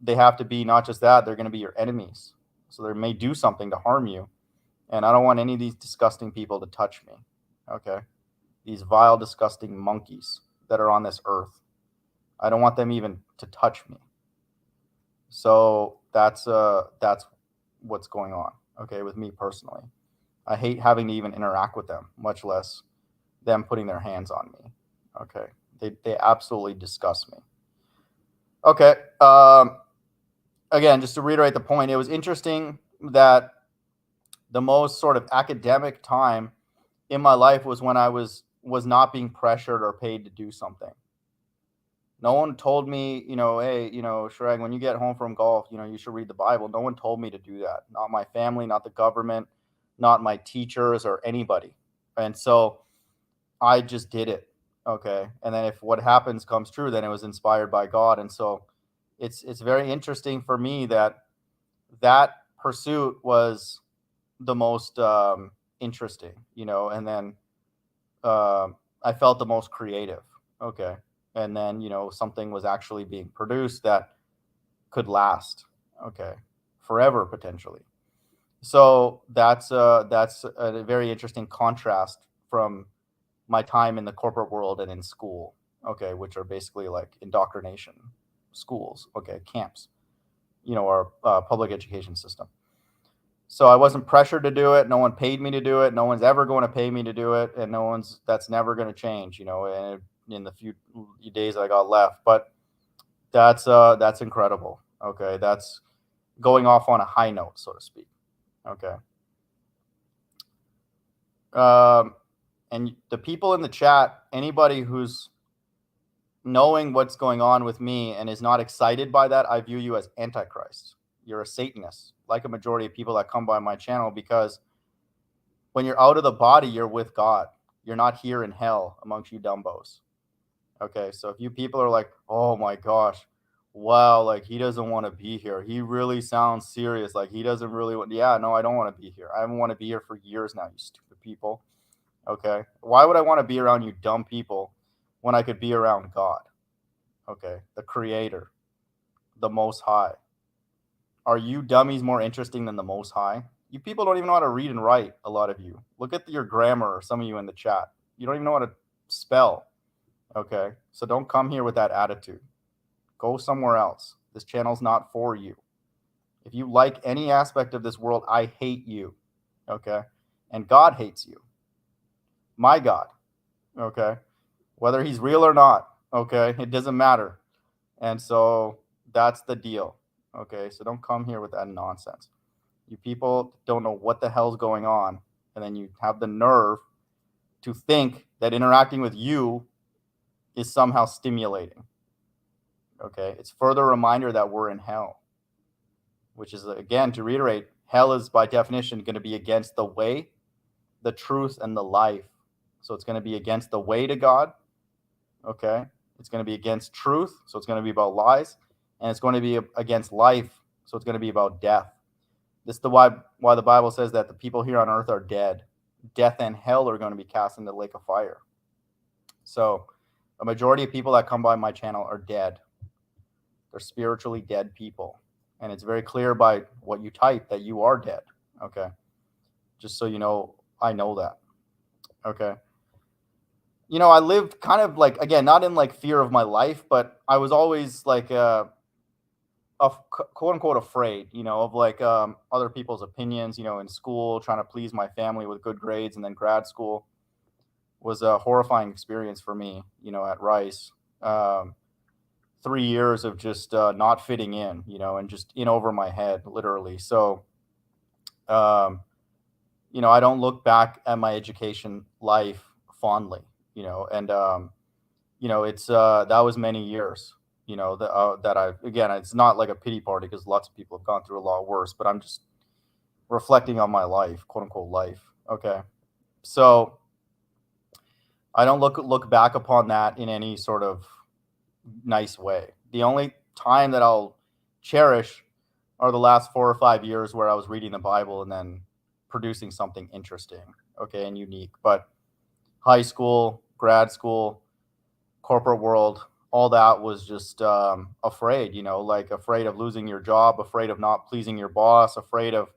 Speaker 1: they have to be not just that, they're going to be your enemies. So they may do something to harm you. And I don't want any of these disgusting people to touch me. Okay. These vile, disgusting monkeys that are on this earth. I don't want them even to touch me. So that's what's going on. Okay. With me personally, I hate having to even interact with them, much less them putting their hands on me. Okay. They absolutely disgust me. Okay. Again, just to reiterate the point, it was interesting that the most sort of academic time in my life was when I was not being pressured or paid to do something. No one told me, hey, Shrag, when you get home from golf, you should read the Bible. No one told me to do that. Not my family, not the government, not my teachers or anybody. And so I just did it. Okay. And then if what happens comes true, then it was inspired by God. And so it's very interesting for me that pursuit was the most interesting, and then I felt the most creative. Okay. And then, something was actually being produced that could last. Okay. Forever, potentially. So that's a very interesting contrast from my time in the corporate world and in school. Okay. Which are basically like indoctrination schools. Okay. Camps, our public education system. So I wasn't pressured to do it. No one paid me to do it. No one's ever going to pay me to do it. And that's never going to change, in the few days I got left. But that's incredible. Okay. That's going off on a high note, so to speak. Okay. And the people in the chat, anybody who's knowing what's going on with me and is not excited by that, I view you as Antichrist. You're a Satanist, like a majority of people that come by my channel, because when you're out of the body, you're with God. You're not here in hell amongst you dumbos. Okay, so if you people are like, oh my gosh, wow, like he doesn't want to be here. He really sounds serious. Like he doesn't really want, yeah, no, I don't want to be here. I haven't want to be here for years now, you stupid people. Okay, why would I want to be around you dumb people when I could be around God? Okay, the creator, the most high. Are you dummies more interesting than the most high? You people don't even know how to read and write, a lot of you. Look at your grammar, or some of you in the chat. You don't even know how to spell. Okay, so don't come here with that attitude. Go somewhere else. This channel's not for you. If you like any aspect of this world, I hate you. Okay, and God hates you. My God. Okay, whether he's real or not. Okay, it doesn't matter. And so that's the deal. Okay, so don't come here with that nonsense. You people don't know what the hell's going on, and then you have the nerve to think that interacting with you is somehow stimulating. Okay, it's further reminder that we're in hell, which is, again, to reiterate, hell is by definition going to be against the way, the truth, and the life. So it's going to be against the way to God. Okay, it's going to be against truth, so it's going to be about lies, and it's going to be against life, so it's going to be about death. This is why the Bible says that the people here on earth are dead. Death and hell are going to be cast into the lake of fire. So a majority of people that come by my channel are dead. They're spiritually dead people. And it's very clear by what you type that you are dead. Okay. Just so you know, I know that. Okay. You know, I lived kind of like, again, not in like fear of my life, but I was always like quote unquote afraid, you know, of like other people's opinions, you know, in school, trying to please my family with good grades. And then grad school was a horrifying experience for me, you know, at Rice. 3 years of just not fitting in, you know, and just in over my head, literally. So, um, you know, I don't look back at my education life fondly, you know, and, you know, it's that was many years, you know, that I, again, it's not like a pity party because lots of people have gone through a lot worse, but I'm just reflecting on my life, quote unquote life. Okay. So I don't look back upon that in any sort of nice way. The only time that I'll cherish are the last 4 or 5 years where I was reading the Bible and then producing something interesting, okay, and unique. But high school, grad school, corporate world, all that was just afraid, you know, like afraid of losing your job, afraid of not pleasing your boss, afraid of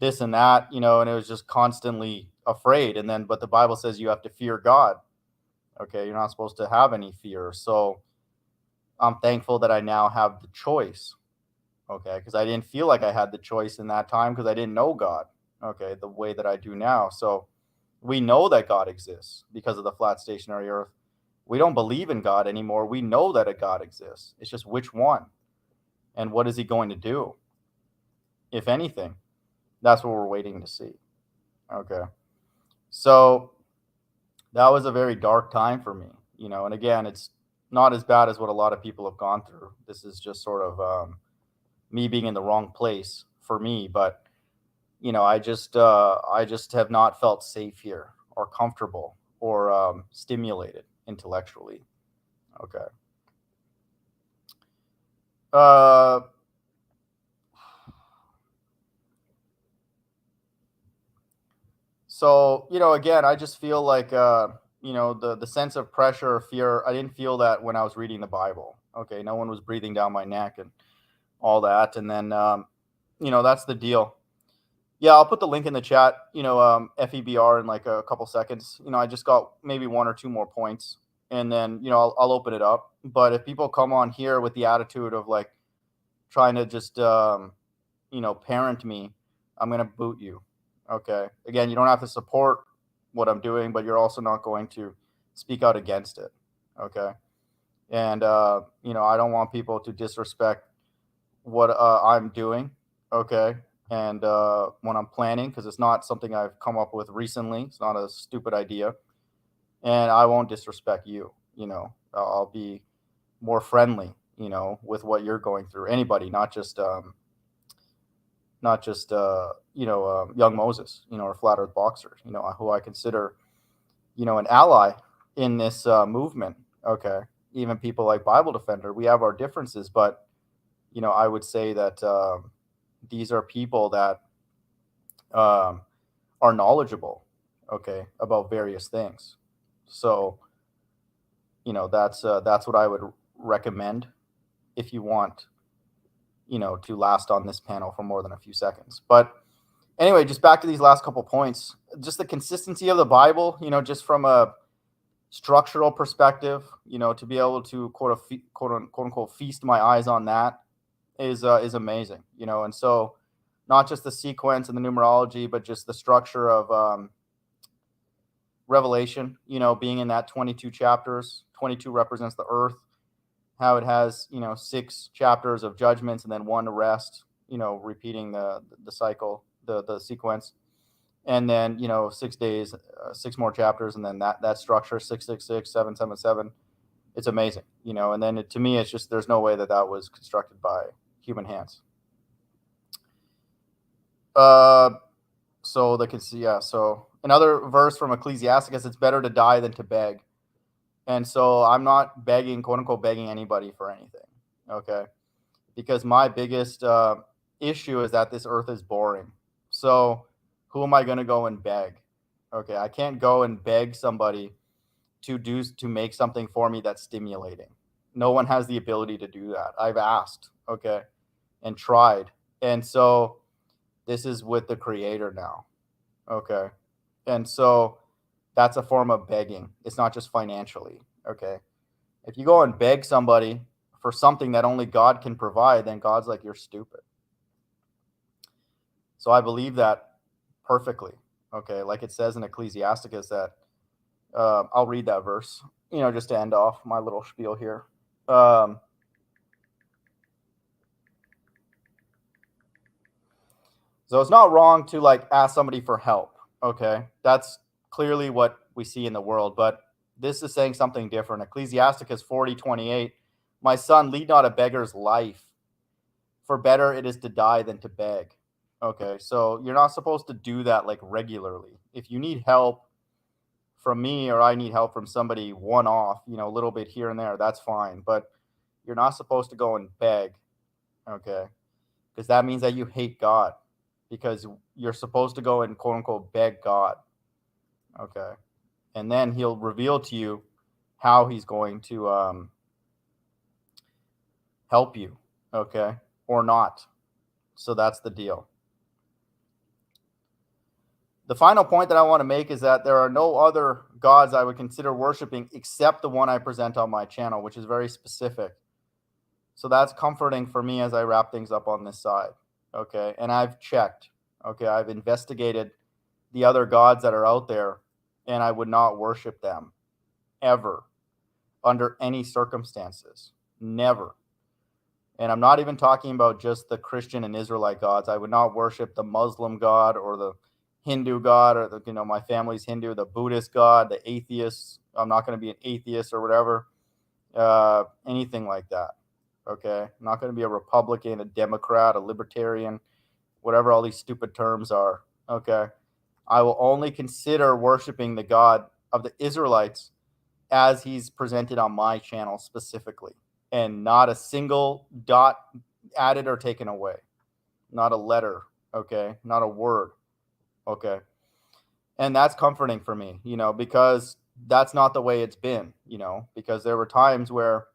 Speaker 1: this and that, you know, and it was just constantly afraid. And then, but the Bible says you have to fear God. Okay, you're not supposed to have any fear. So I'm thankful that I now have the choice. Okay, because I didn't feel like I had the choice in that time because I didn't know God. Okay, the way that I do now. So we know that God exists because of the flat stationary earth. We don't believe in God anymore. We know that a God exists. It's just which one and what is he going to do? If anything, that's what we're waiting to see. Okay. So that was a very dark time for me, you know, and again, it's not as bad as what a lot of people have gone through. This is just sort of me being in the wrong place for me, but you know, I just have not felt safe here or comfortable or stimulated intellectually. Okay. Uh, so you know, again, I just feel like you know, the sense of pressure or fear. I didn't feel that when I was reading the Bible. Okay, no one was breathing down my neck and all that, and then you know, that's the deal. Yeah, I'll put the link in the chat, you know, FEBR in like a couple seconds. You know, I just got maybe one or two more points and then, you know, I'll open it up. But if people come on here with the attitude of like trying to just, you know, parent me, I'm going to boot you. Okay. Again, you don't have to support what I'm doing, but you're also not going to speak out against it. Okay. And, you know, I don't want people to disrespect what I'm doing. Okay. and when I'm planning, because it's not something I've come up with recently. It's not a stupid idea, and I won't disrespect you. I'll be more friendly, with what you're going through. Anybody, not just young Moses, or Flat Earth Boxer, who I consider, an ally in this movement. Okay, even people like Bible Defender, we have our differences, but I would say that these are people that um, are knowledgeable, okay, about various things. So that's what I would recommend if you want, to last on this panel for more than a few seconds. But anyway, just back to these last couple points. Just the consistency of the Bible, just from a structural perspective, to be able to quote unquote feast my eyes on that is amazing, and so not just the sequence and the numerology, but just the structure of Revelation, being in that 22 chapters. 22 represents the earth, how it has, 6 chapters of judgments and then one to rest, repeating the cycle, the sequence. And then, 6 days, 6 more chapters, and then that structure, 666, 777. It's amazing, and then to me, it's just, there's no way that was constructed by human hands. So another verse from Ecclesiasticus: it's better to die than to beg. And so I'm not begging, quote unquote, begging anybody for anything. Okay. Because my biggest issue is that this earth is boring. So who am I going to go and beg? Okay. I can't go and beg somebody to make something for me that's stimulating. No one has the ability to do that. I've asked, okay, and tried. And so this is with the Creator now. Okay. And so that's a form of begging. It's not just financially. Okay. If you go and beg somebody for something that only God can provide, then God's like, you're stupid. So I believe that perfectly. Okay. Like it says in Ecclesiasticus that, I'll read that verse, just to end off my little spiel here. So it's not wrong to ask somebody for help. Okay. That's clearly what we see in the world, but this is saying something different. Ecclesiasticus 40:28, my son, lead not a beggar's life, for better it is to die than to beg. Okay. So you're not supposed to do that regularly. If you need help from me, or I need help from somebody one off, a little bit here and there, that's fine. But you're not supposed to go and beg. Okay. Because that means that you hate God, because you're supposed to go and quote unquote beg God. Okay. And then he'll reveal to you how he's going to help you. Okay. Or not. So that's the deal. The final point that I want to make is that there are no other gods I would consider worshiping except the one I present on my channel, which is very specific. So that's comforting for me as I wrap things up on this side. Okay. And I've checked. Okay. I've investigated the other gods that are out there, and I would not worship them ever, under any circumstances. Never. And I'm not even talking about just the Christian and Israelite gods. I would not worship the Muslim god or the Hindu god, or my family's Hindu, the Buddhist god, the atheists. I'm not going to be an atheist or whatever, anything like that. Okay. I'm not going to be a Republican, a Democrat, a Libertarian, whatever all these stupid terms are. Okay. I will only consider worshiping the God of the Israelites as he's presented on my channel specifically, and not a single dot added or taken away. Not a letter. Okay. Not a word. Okay. And that's comforting for me, because that's not the way it's been, because there were times where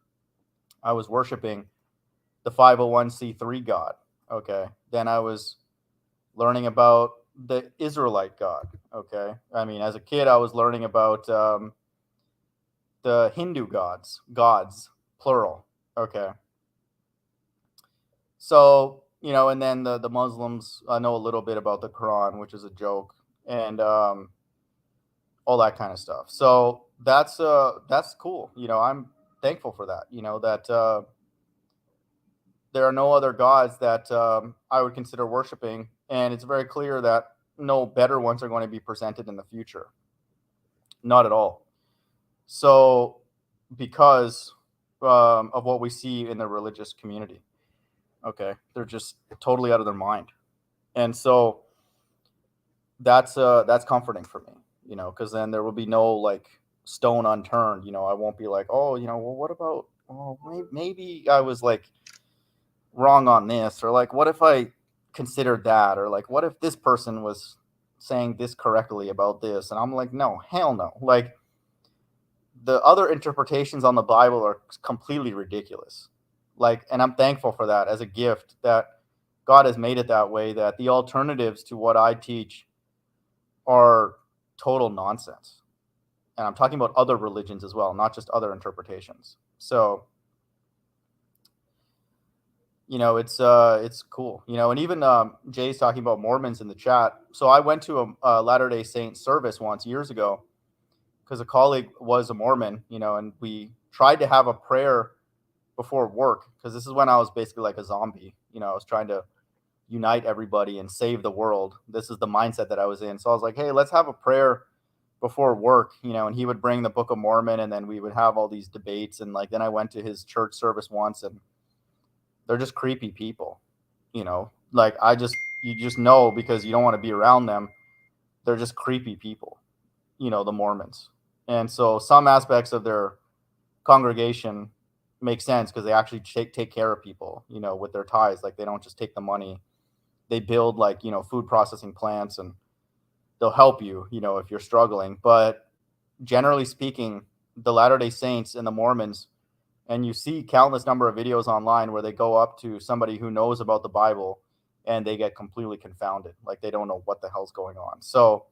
Speaker 1: I was worshiping the 501c3 God. Okay. Then I was learning about the Israelite God. Okay. I mean, as a kid, I was learning about the Hindu gods, plural. Okay. So, and then the Muslims, I know a little bit about the Quran, which is a joke, and all that kind of stuff. So that's cool. I'm thankful for that, that there are no other gods that I would consider worshiping And it's very clear that no better ones are going to be presented in the future. Not at all. So, because of what we see in the religious community, okay, they're just totally out of their mind. And so that's comforting for me, because then there will be no like stone unturned. I won't be like, oh, well, what about, oh, maybe I was like wrong on this, or like, what if I considered that, or like, what if this person was saying this correctly about this, and I'm like, no, hell no. Like, the other interpretations on the Bible are completely ridiculous. Like, and I'm thankful for that as a gift that God has made it that way, that the alternatives to what I teach are total nonsense. And I'm talking about other religions as well, not just other interpretations. So, it's cool. And even Jay's talking about Mormons in the chat. So I went to a Latter-day Saint service once years ago because a colleague was a Mormon, and we tried to have a prayer before work, because this is when I was basically like a zombie. I was trying to unite everybody and save the world. This is the mindset that I was in. So I was like, hey, let's have a prayer before work, and he would bring the Book of Mormon, and then we would have all these debates. And like, then I went to his church service once, and they're just creepy people, like you just know, because you don't want to be around them. They're just creepy people, the Mormons. And so some aspects of their congregation make sense because they actually take care of people, with their tithes. Like, they don't just take the money. They build like, food processing plants, and they'll help you, if you're struggling. But generally speaking, the Latter-day Saints and the Mormons, and you see countless number of videos online where they go up to somebody who knows about the Bible and they get completely confounded. Like, they don't know what the hell's going on. So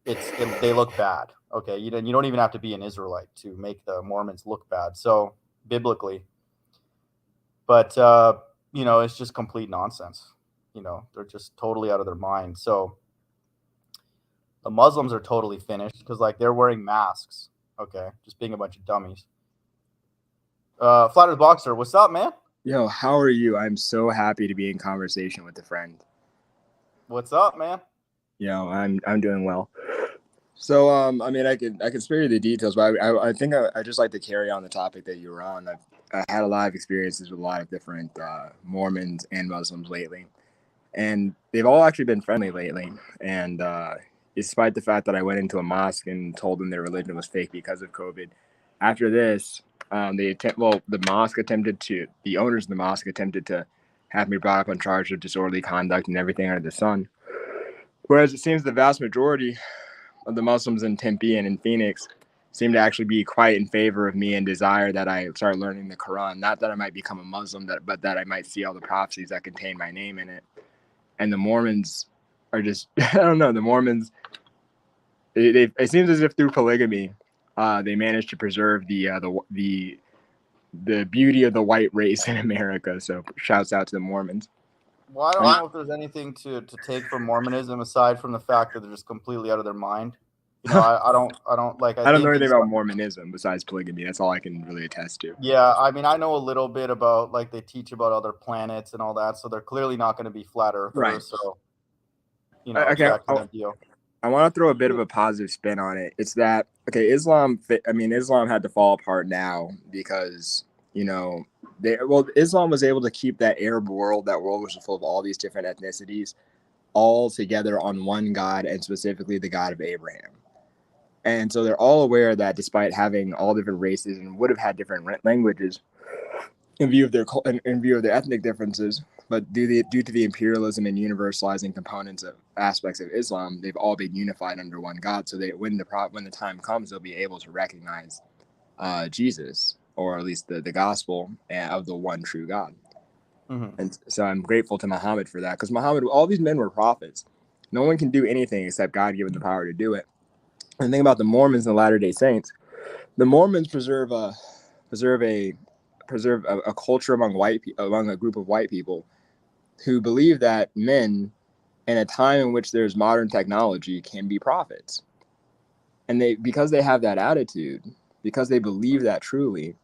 Speaker 1: they look bad. Okay. You don't even have to be an Israelite to make the Mormons look bad. So biblically, but it's just complete nonsense. They're just totally out of their mind. So the Muslims are totally finished because like they're wearing masks. Okay. Just being a bunch of dummies. Flattered Boxer, what's up, man?
Speaker 2: Yo, how are you? I'm so happy to be in conversation with a friend.
Speaker 1: What's up, man?
Speaker 2: I'm doing well. So I mean, I could spare you the details, but I think I just like to carry on the topic that you were on. I had a lot of experiences with a lot of different Mormons and Muslims lately, and they've all actually been friendly lately. And despite the fact that I went into a mosque and told them their religion was fake because of COVID, after this, the owners of the mosque attempted to have me brought up on charge of disorderly conduct and everything under the sun. Whereas it seems the vast majority of the Muslims in Tempe and in Phoenix seem to actually be quite in favor of me and desire that I start learning the Quran. Not that I might become a Muslim, but that I might see all the prophecies that contain my name in it. And the Mormons are just, I don't know, the Mormons, it seems as if through polygamy, they managed to preserve the beauty of the white race in America. So shouts out to the Mormons.
Speaker 1: Well, I don't know if there's anything to take from Mormonism aside from the fact that they're just completely out of their mind. I don't like.
Speaker 2: I don't know anything about Mormonism besides polygamy. That's all I can really attest to.
Speaker 1: Yeah, I mean, I know a little bit about like they teach about other planets and all that, so they're clearly not going to be flat earthers.
Speaker 2: Right.
Speaker 1: So,
Speaker 2: okay,
Speaker 1: that kind of deal.
Speaker 2: I want to throw a bit of a positive spin on it. It's that Islam had to fall apart now because Islam was able to keep that Arab world, that world which was full of all these different ethnicities, all together on one God, and specifically the God of Abraham. And so they're all aware that despite having all different races and would have had different languages in view of their ethnic differences, but due to the imperialism and universalizing components of aspects of Islam, they've all been unified under one God. So when the time comes, they'll be able to recognize Jesus, or at least the gospel of the one true God. Mm-hmm. And so I'm grateful to Muhammad for that, because all these men were prophets. No one can do anything except God given the power to do it. And the thing about the Mormons and the Latter-day Saints, the Mormons preserve a culture among a group of white people who believe that men, in a time in which there's modern technology, can be prophets. And because they have that attitude, because they believe that truly,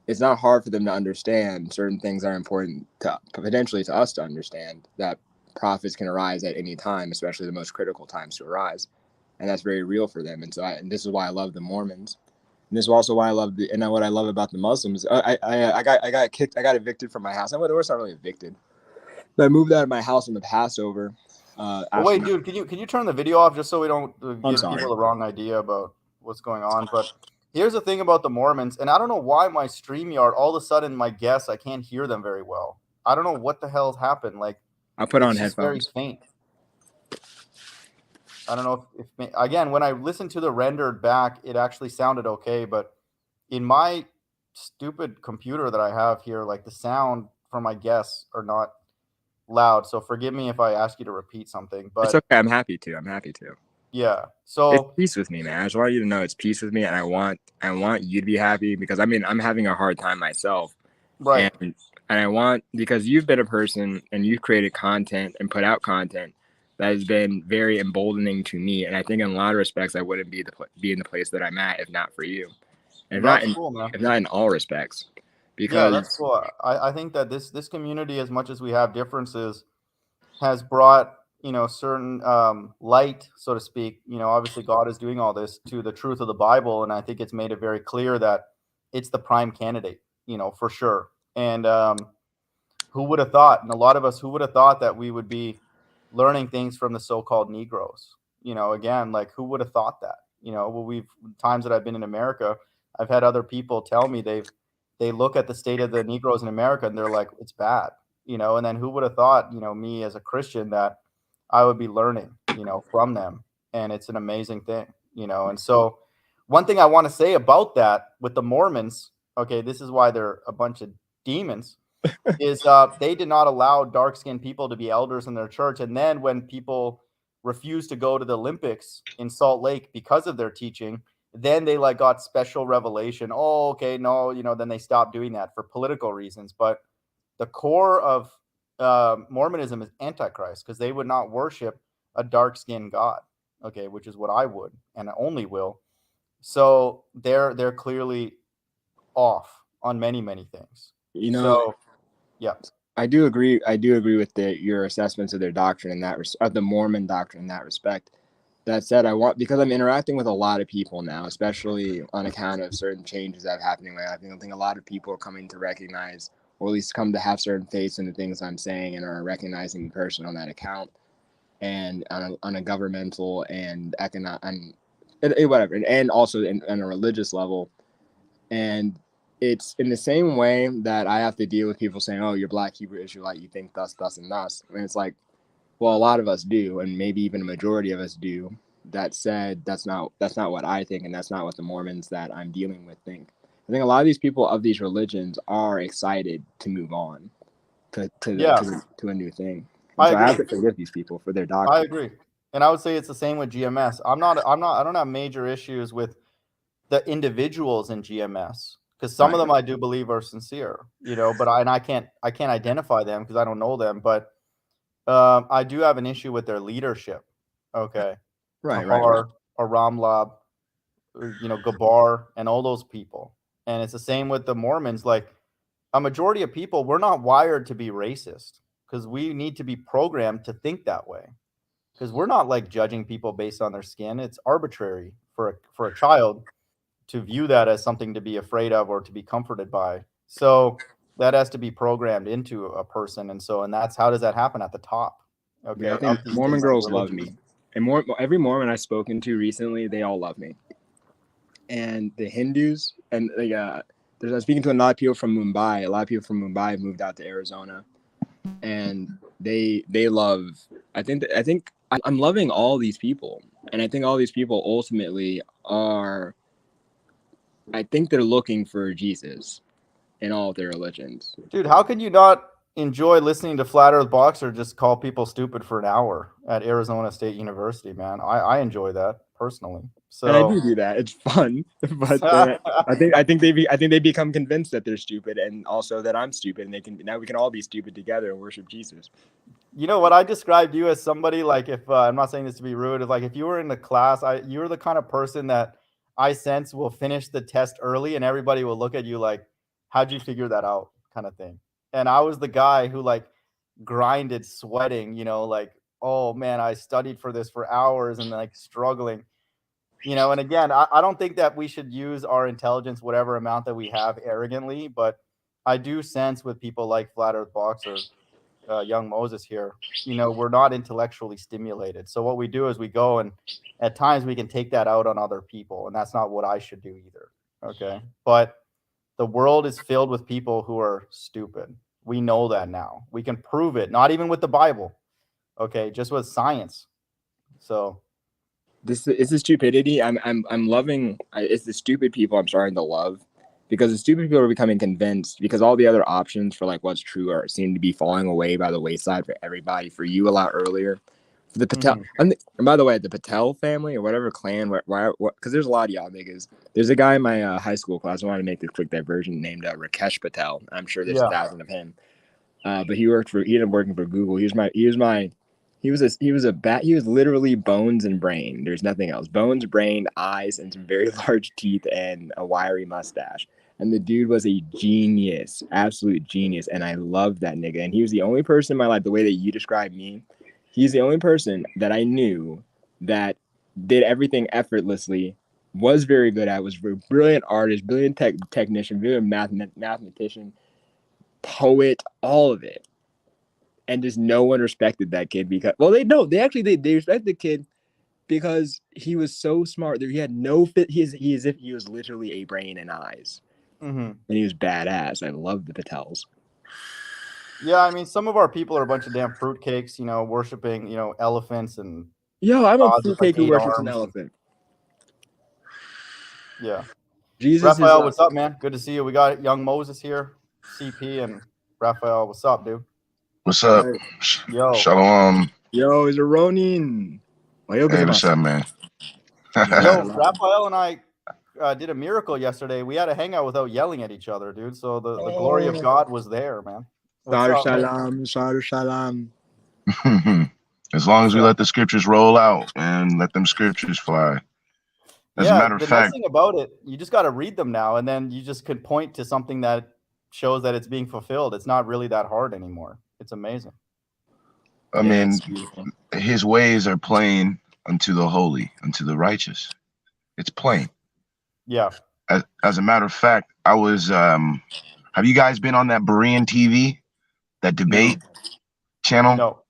Speaker 2: it's not hard for them to understand certain things that are important potentially to us to understand, that prophets can arise at any time, especially the most critical times to arise, and that's very real for them. And this is why I love the Mormons. And this is also why I love what I love about the Muslims. I got evicted from my house. Well, it's not really evicted, but I moved out of my house on the Passover.
Speaker 1: But wait, dude, can you turn the video off just so we don't give
Speaker 2: sorry.
Speaker 1: people the wrong idea about what's going on? But here's the thing about the Mormons, and I don't know why my StreamYard, all of a sudden, my guests, I can't hear them very well. I don't know what the hell's happened. Like,
Speaker 2: I'll put on
Speaker 1: it's just very
Speaker 2: headphones.
Speaker 1: faint. I don't know if again, when I listened to the rendered back, it actually sounded okay, but in my stupid computer that I have here, like the sound from my guests are not loud. So forgive me if I ask you to repeat something, but
Speaker 2: It's okay. I'm happy to.
Speaker 1: yeah.
Speaker 2: It's
Speaker 1: So
Speaker 2: peace with me, man. I just want you to know it's peace with me, and I want you to be happy, because I'm having a hard time myself,
Speaker 1: right.
Speaker 2: and I want, because you've been a person and you've created content and put out content that has been very emboldening to me, and I think in a lot of respects I wouldn't be in the place that I'm at if not for you, and
Speaker 1: That's cool, man.
Speaker 2: if not in all respects,
Speaker 1: Yeah, that's
Speaker 2: because
Speaker 1: cool. I think that this community, as much as we have differences, has brought, certain light, so to speak. Obviously God is doing all this to the truth of the Bible, and I think it's made it very clear that it's the prime candidate, for sure. And who would have thought? And a lot of us, who would have thought that we would be learning things from the so-called Negroes? Again, like, who would have thought that? Well, we've times that I've been in America, I've had other people tell me they look at the state of the Negroes in America and they're like, it's bad. And then who would have thought, me as a Christian, that I would be learning, from them. And it's an amazing thing, And so one thing I want to say about that with the Mormons, okay, this is why they're a bunch of demons, is they did not allow dark-skinned people to be elders in their church. And then when people refused to go to the Olympics in Salt Lake because of their teaching, then they like got special revelation. Oh, okay, no, then they stopped doing that for political reasons. But the core of Mormonism is Antichrist, because they would not worship a dark-skinned God, okay, which is what I would and I only will. So they're clearly off on many, many things. So yeah.
Speaker 2: I do agree with your assessments of their doctrine in that of the Mormon doctrine in that respect. That said, because I'm interacting with a lot of people now, especially on account of certain changes that are happening in my life. I think a lot of people are coming to recognize, or at least come to have certain faith in the things I'm saying, and are recognizing the person on that account, and on a governmental and economic and whatever, and also on a religious level. And it's in the same way that I have to deal with people saying, "Oh, you're Black Hebrew Israelite, you think thus, thus, and thus." I mean, it's like, well, a lot of us do, and maybe even a majority of us do. That said, that's not what I think, and that's not what the Mormons that I'm dealing with think. I think a lot of these people of these religions are excited to move on to a new thing, and
Speaker 1: I
Speaker 2: so I have
Speaker 1: agree.
Speaker 2: to forgive these people for their
Speaker 1: I
Speaker 2: doctrine.
Speaker 1: agree. And I would say it's the same with GMS. I don't have major issues with the individuals in GMS, because some of
Speaker 2: Right,
Speaker 1: them I do believe are sincere, but I can't identify them because I don't know them. But I do have an issue with their leadership. Okay.
Speaker 2: right.
Speaker 1: Tahar, Aramlab, Gabar, and all those people. And it's the same with the Mormons. Like, a majority of people, we're not wired to be racist, because we need to be programmed to think that way. Because we're not like judging people based on their skin. It's arbitrary for a child to view that as something to be afraid of or to be comforted by. So that has to be programmed into a person. And that's how does that happen at the top?
Speaker 2: Yeah, I
Speaker 1: Okay,
Speaker 2: think
Speaker 1: of these
Speaker 2: Mormon girls love
Speaker 1: religions.
Speaker 2: me, and every Mormon I've spoken to recently, they all love me. And the Hindus, and I'm speaking to a lot of people from Mumbai. A lot of people from Mumbai have moved out to Arizona, and they love. I'm loving all these people, and I think all these people ultimately are. I think they're looking for Jesus in all of their religions.
Speaker 1: Dude, how can you not enjoy listening to Flat Earth Boxer just call people stupid for an hour at Arizona State University, man? I enjoy that personally.
Speaker 2: And I
Speaker 1: So
Speaker 2: do that. It's fun, but I think they become convinced that they're stupid, and also that I'm stupid, and we can all be stupid together and worship Jesus.
Speaker 1: you know what, I described you as somebody like, if I'm not saying this to be rude, like if you were in the class, you're the kind of person that I sense will finish the test early and everybody will look at you like, how'd you figure that out, kind of thing. And I was the guy who, like, grinded, sweating, like, oh man, I studied for this for hours and like struggling. And again, I don't think that we should use our intelligence, whatever amount that we have, arrogantly, but I do sense with people like Flat Earth Boxer, young Moses here, we're not intellectually stimulated. So what we do is we go, and at times we can take that out on other people, and that's not what I should do either. Okay. But the world is filled with people who are stupid. We know that now. We can prove it, not even with the Bible. Okay, just with science. So
Speaker 2: This is the stupidity. I'm loving. It's the stupid people I'm starting to love, because the stupid people are becoming convinced, because all the other options for like what's true are seem to be falling away by the wayside for everybody. For you a lot earlier, for the Patel. And by the way, the Patel family or whatever clan, because there's a lot of y'all niggas. There's a guy in my high school class. I want to make this quick diversion, named Rakesh Patel. I'm sure there's 1,000 of him. But he ended up working for Google. He was literally bones and brain. There's nothing else. Bones, brain, eyes, and some very large teeth and a wiry mustache. And the dude was a genius, absolute genius. And I loved that nigga. And he was the only person in my life, the way that you described me, he's the only person that I knew that did everything effortlessly, was very good at, was a brilliant artist, brilliant technician, brilliant mathematician, poet, all of it. And just no one respected that kid because, well, they respect the kid because he was so smart. He had no fit. He as if he was literally a brain and eyes, and he was badass. I love the Patels.
Speaker 1: Yeah, I mean, some of our people are a bunch of damn fruitcakes, worshiping, elephants and.
Speaker 2: Yo, I'm a fruitcake who worships an elephant.
Speaker 1: Yeah.
Speaker 2: Jesus
Speaker 1: Raphael, what's up, man? Good to see you. We got young Moses here, CP, and Raphael. What's up, dude?
Speaker 3: What's up?
Speaker 1: Yo.
Speaker 3: Shalom.
Speaker 2: Yo, is a Ronin.
Speaker 3: Hey, what's up, man?
Speaker 1: Yo, Raphael and I did a miracle yesterday. We had a hangout without yelling at each other, dude. So the glory of God was there, man.
Speaker 2: Shalom.
Speaker 3: As long as we let the scriptures roll out and let them scriptures fly. As a matter of fact,
Speaker 1: nice thing about it, you just got to read them now, and then you just can point to something that shows that it's being fulfilled. It's not really that hard anymore. It's amazing.
Speaker 3: I mean, his ways are plain unto the holy, unto the righteous. It's plain.
Speaker 1: Yeah.
Speaker 3: As a matter of fact, I was, have you guys been on that Berean TV, that debate channel?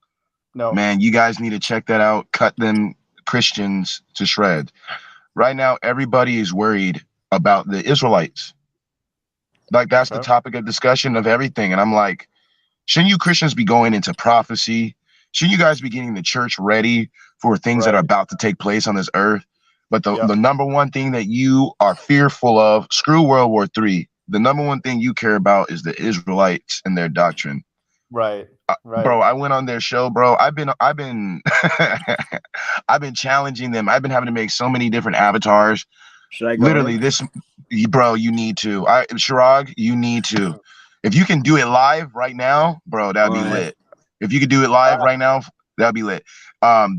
Speaker 1: No.
Speaker 3: Man, you guys need to check that out. Cut them Christians to shreds. Right now, everybody is worried about the Israelites. Like, that's the topic of discussion of everything. And I'm like, shouldn't you Christians be going into prophecy? Shouldn't you guys be getting the church ready for things that are about to take place on this earth? But the number one thing that you are fearful of, screw World War III, the number one thing you care about is the Israelites and their doctrine.
Speaker 1: Right.
Speaker 3: Bro, I went on their show, bro. I've been I've been challenging them. I've been having to make so many different avatars.
Speaker 2: Should I go
Speaker 3: literally in? Bro, you need to. Charag, you need to. If you can do it live right now, bro, that'd be lit. If you could do it live right now, that'd be lit.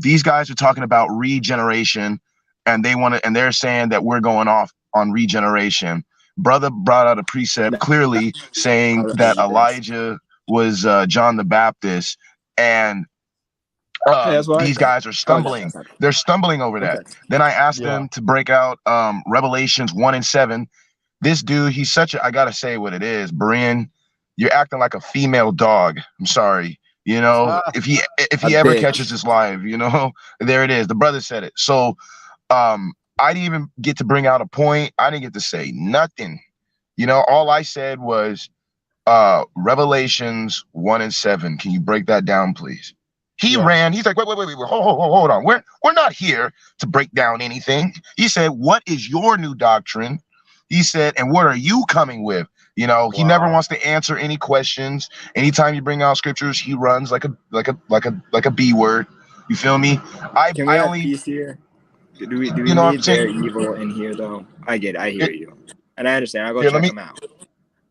Speaker 3: These guys are talking about regeneration, and they're saying that we're going off on regeneration. Brother brought out a precept clearly saying that Elijah was John the Baptist, and these guys are stumbling. They're stumbling over that. Then I asked them to break out Revelations 1 and 7. This dude, he's such a, I gotta say what it is, Berean, you're acting like a female dog. I'm sorry. If he ever catches this live, there it is. The brother said it. So I didn't even get to bring out a point. I didn't get to say nothing. All I said was Revelations 1 and 7. Can you break that down, please? He ran. He's like, wait, hold on. We're not here to break down anything. He said, what is your new doctrine? He said, and what are you coming with? He never wants to answer any questions. Anytime you bring out scriptures, he runs like a B word. You feel me?
Speaker 2: Can we have peace here? Do we need their evil in here though? I get it. I hear you. And I understand. I'll go check them out.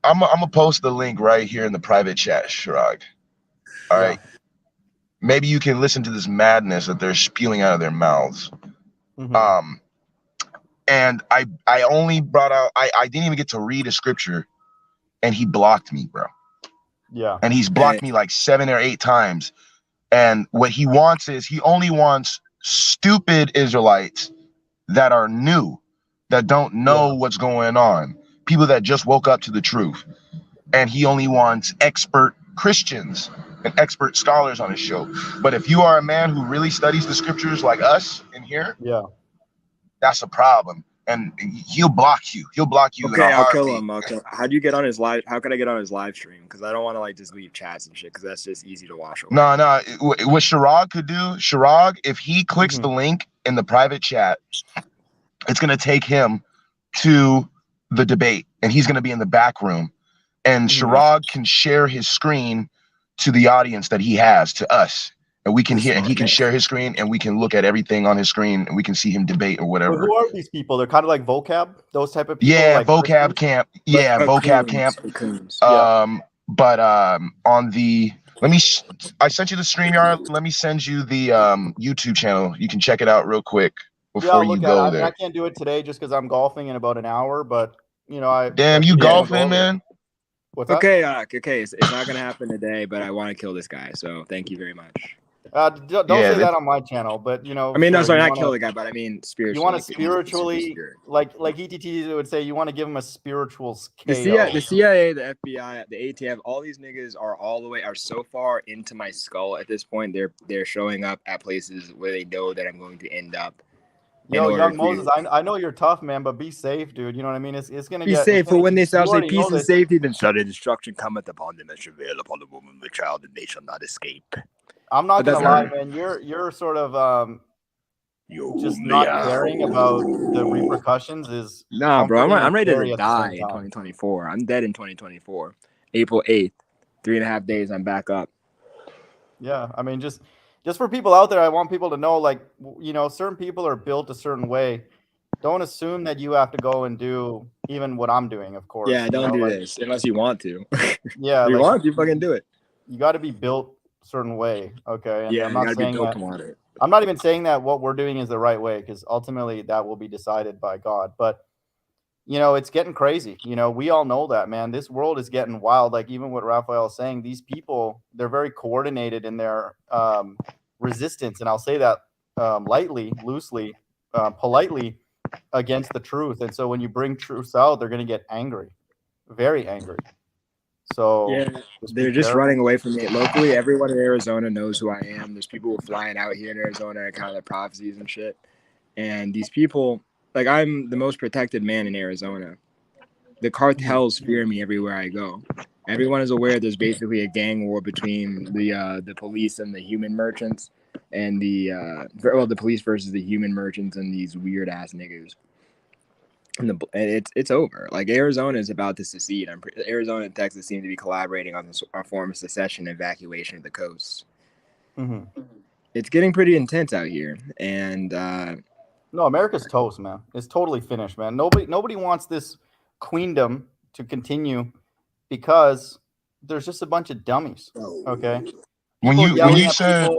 Speaker 3: I'm gonna post the link right here in the private chat, Charag. All right. Maybe you can listen to this madness that they're spewing out of their mouths. And I only brought out, I didn't even get to read a scripture, and he blocked me, bro.
Speaker 1: Yeah.
Speaker 3: And he's blocked me like 7 or 8 times. And what he wants is he only wants stupid Israelites that are new, that don't know what's going on, people that just woke up to the truth. And he only wants expert Christians and expert scholars on his show. But if you are a man who really studies the scriptures like us in here, that's a problem. And he'll block you. He'll block you in a
Speaker 2: Okay, I'll kill
Speaker 3: heartbeat.
Speaker 2: him. How do you get on his live? How can I get on his live stream? Because I don't want to like just leave chats and shit. Because that's just easy to wash away.
Speaker 3: No. What Charag could do, Charag, if he clicks the link in the private chat, it's gonna take him to the debate, and he's gonna be in the back room. And Charag can share his screen to the audience that he has, to us. And we can hear, and he can share his screen, and we can look at everything on his screen, and we can see him debate or whatever.
Speaker 1: But who are these people? They're kind of like vocab, those type of people.
Speaker 3: Yeah,
Speaker 1: like
Speaker 3: vocab camp. Yeah, vocab camp. But on the, I sent you the StreamYard. Let me send you the YouTube channel. You can check it out real quick before you go there.
Speaker 1: I can't do it today just because I'm golfing in about an hour. But you know,
Speaker 3: Damn, you golfing, man.
Speaker 2: What's that? Okay, it's not gonna happen today, but I want to kill this guy. So thank you very much.
Speaker 1: Don't say that on my channel, but you know.
Speaker 2: I mean, no, sorry, not kill the guy, but I mean spiritually.
Speaker 1: You want to spiritually, like ETT would say, you want to give him a spiritual scale.
Speaker 2: The CIA, the FBI, the ATF, all these niggas are so far into my skull at this point. They're showing up at places where they know that I'm going to end up.
Speaker 1: Yo, young Moses, I know you're tough, man, but be safe, dude. You know what I mean? It's gonna
Speaker 2: be safe. For when they shall say peace and safety, then sudden destruction cometh upon them, and travail upon the woman with the child, and they shall not escape.
Speaker 1: I'm not gonna lie, man. You're sort of just not caring about the repercussions. Is
Speaker 2: nah, bro. I'm ready to die in 2024. I'm dead in 2024. April 8th, 3.5 days. I'm back up.
Speaker 1: Yeah, I mean, just for people out there, I want people to know, like, you know, certain people are built a certain way. Don't assume that you have to go and do even what I'm doing, of course.
Speaker 2: Yeah, don't do this unless you want to.
Speaker 1: Yeah,
Speaker 2: if you want, you fucking do it.
Speaker 1: You got to be built a certain way, okay? And
Speaker 2: yeah,
Speaker 1: I'm not saying that. I'm not even saying that what we're doing is the right way, because ultimately that will be decided by God. But you know, it's getting crazy. You know, we all know that, man. This world is getting wild. Like even what Raphael is saying, these people, they're very coordinated in their resistance. And I'll say that lightly, loosely, politely against the truth. And so when you bring truth out, they're going to get angry, very angry. So
Speaker 2: yeah, they're just running away from me. Locally, everyone in Arizona knows who I am. There's people flying out here in Arizona and kind of the prophecies and shit. And these people, like, I'm the most protected man in Arizona. The cartels fear me everywhere I go. Everyone is aware there's basically a gang war between the police and the human merchants, and the police versus the human merchants and these weird ass niggas. And it's over. Like Arizona is about to secede. Arizona and Texas seem to be collaborating on a form of secession and evacuation of the coast. Mm-hmm. It's getting pretty intense out here, and
Speaker 1: no, America's toast, man. It's totally finished, man. Nobody wants this queendom to continue because there's just a bunch of dummies. Okay.
Speaker 3: When you said,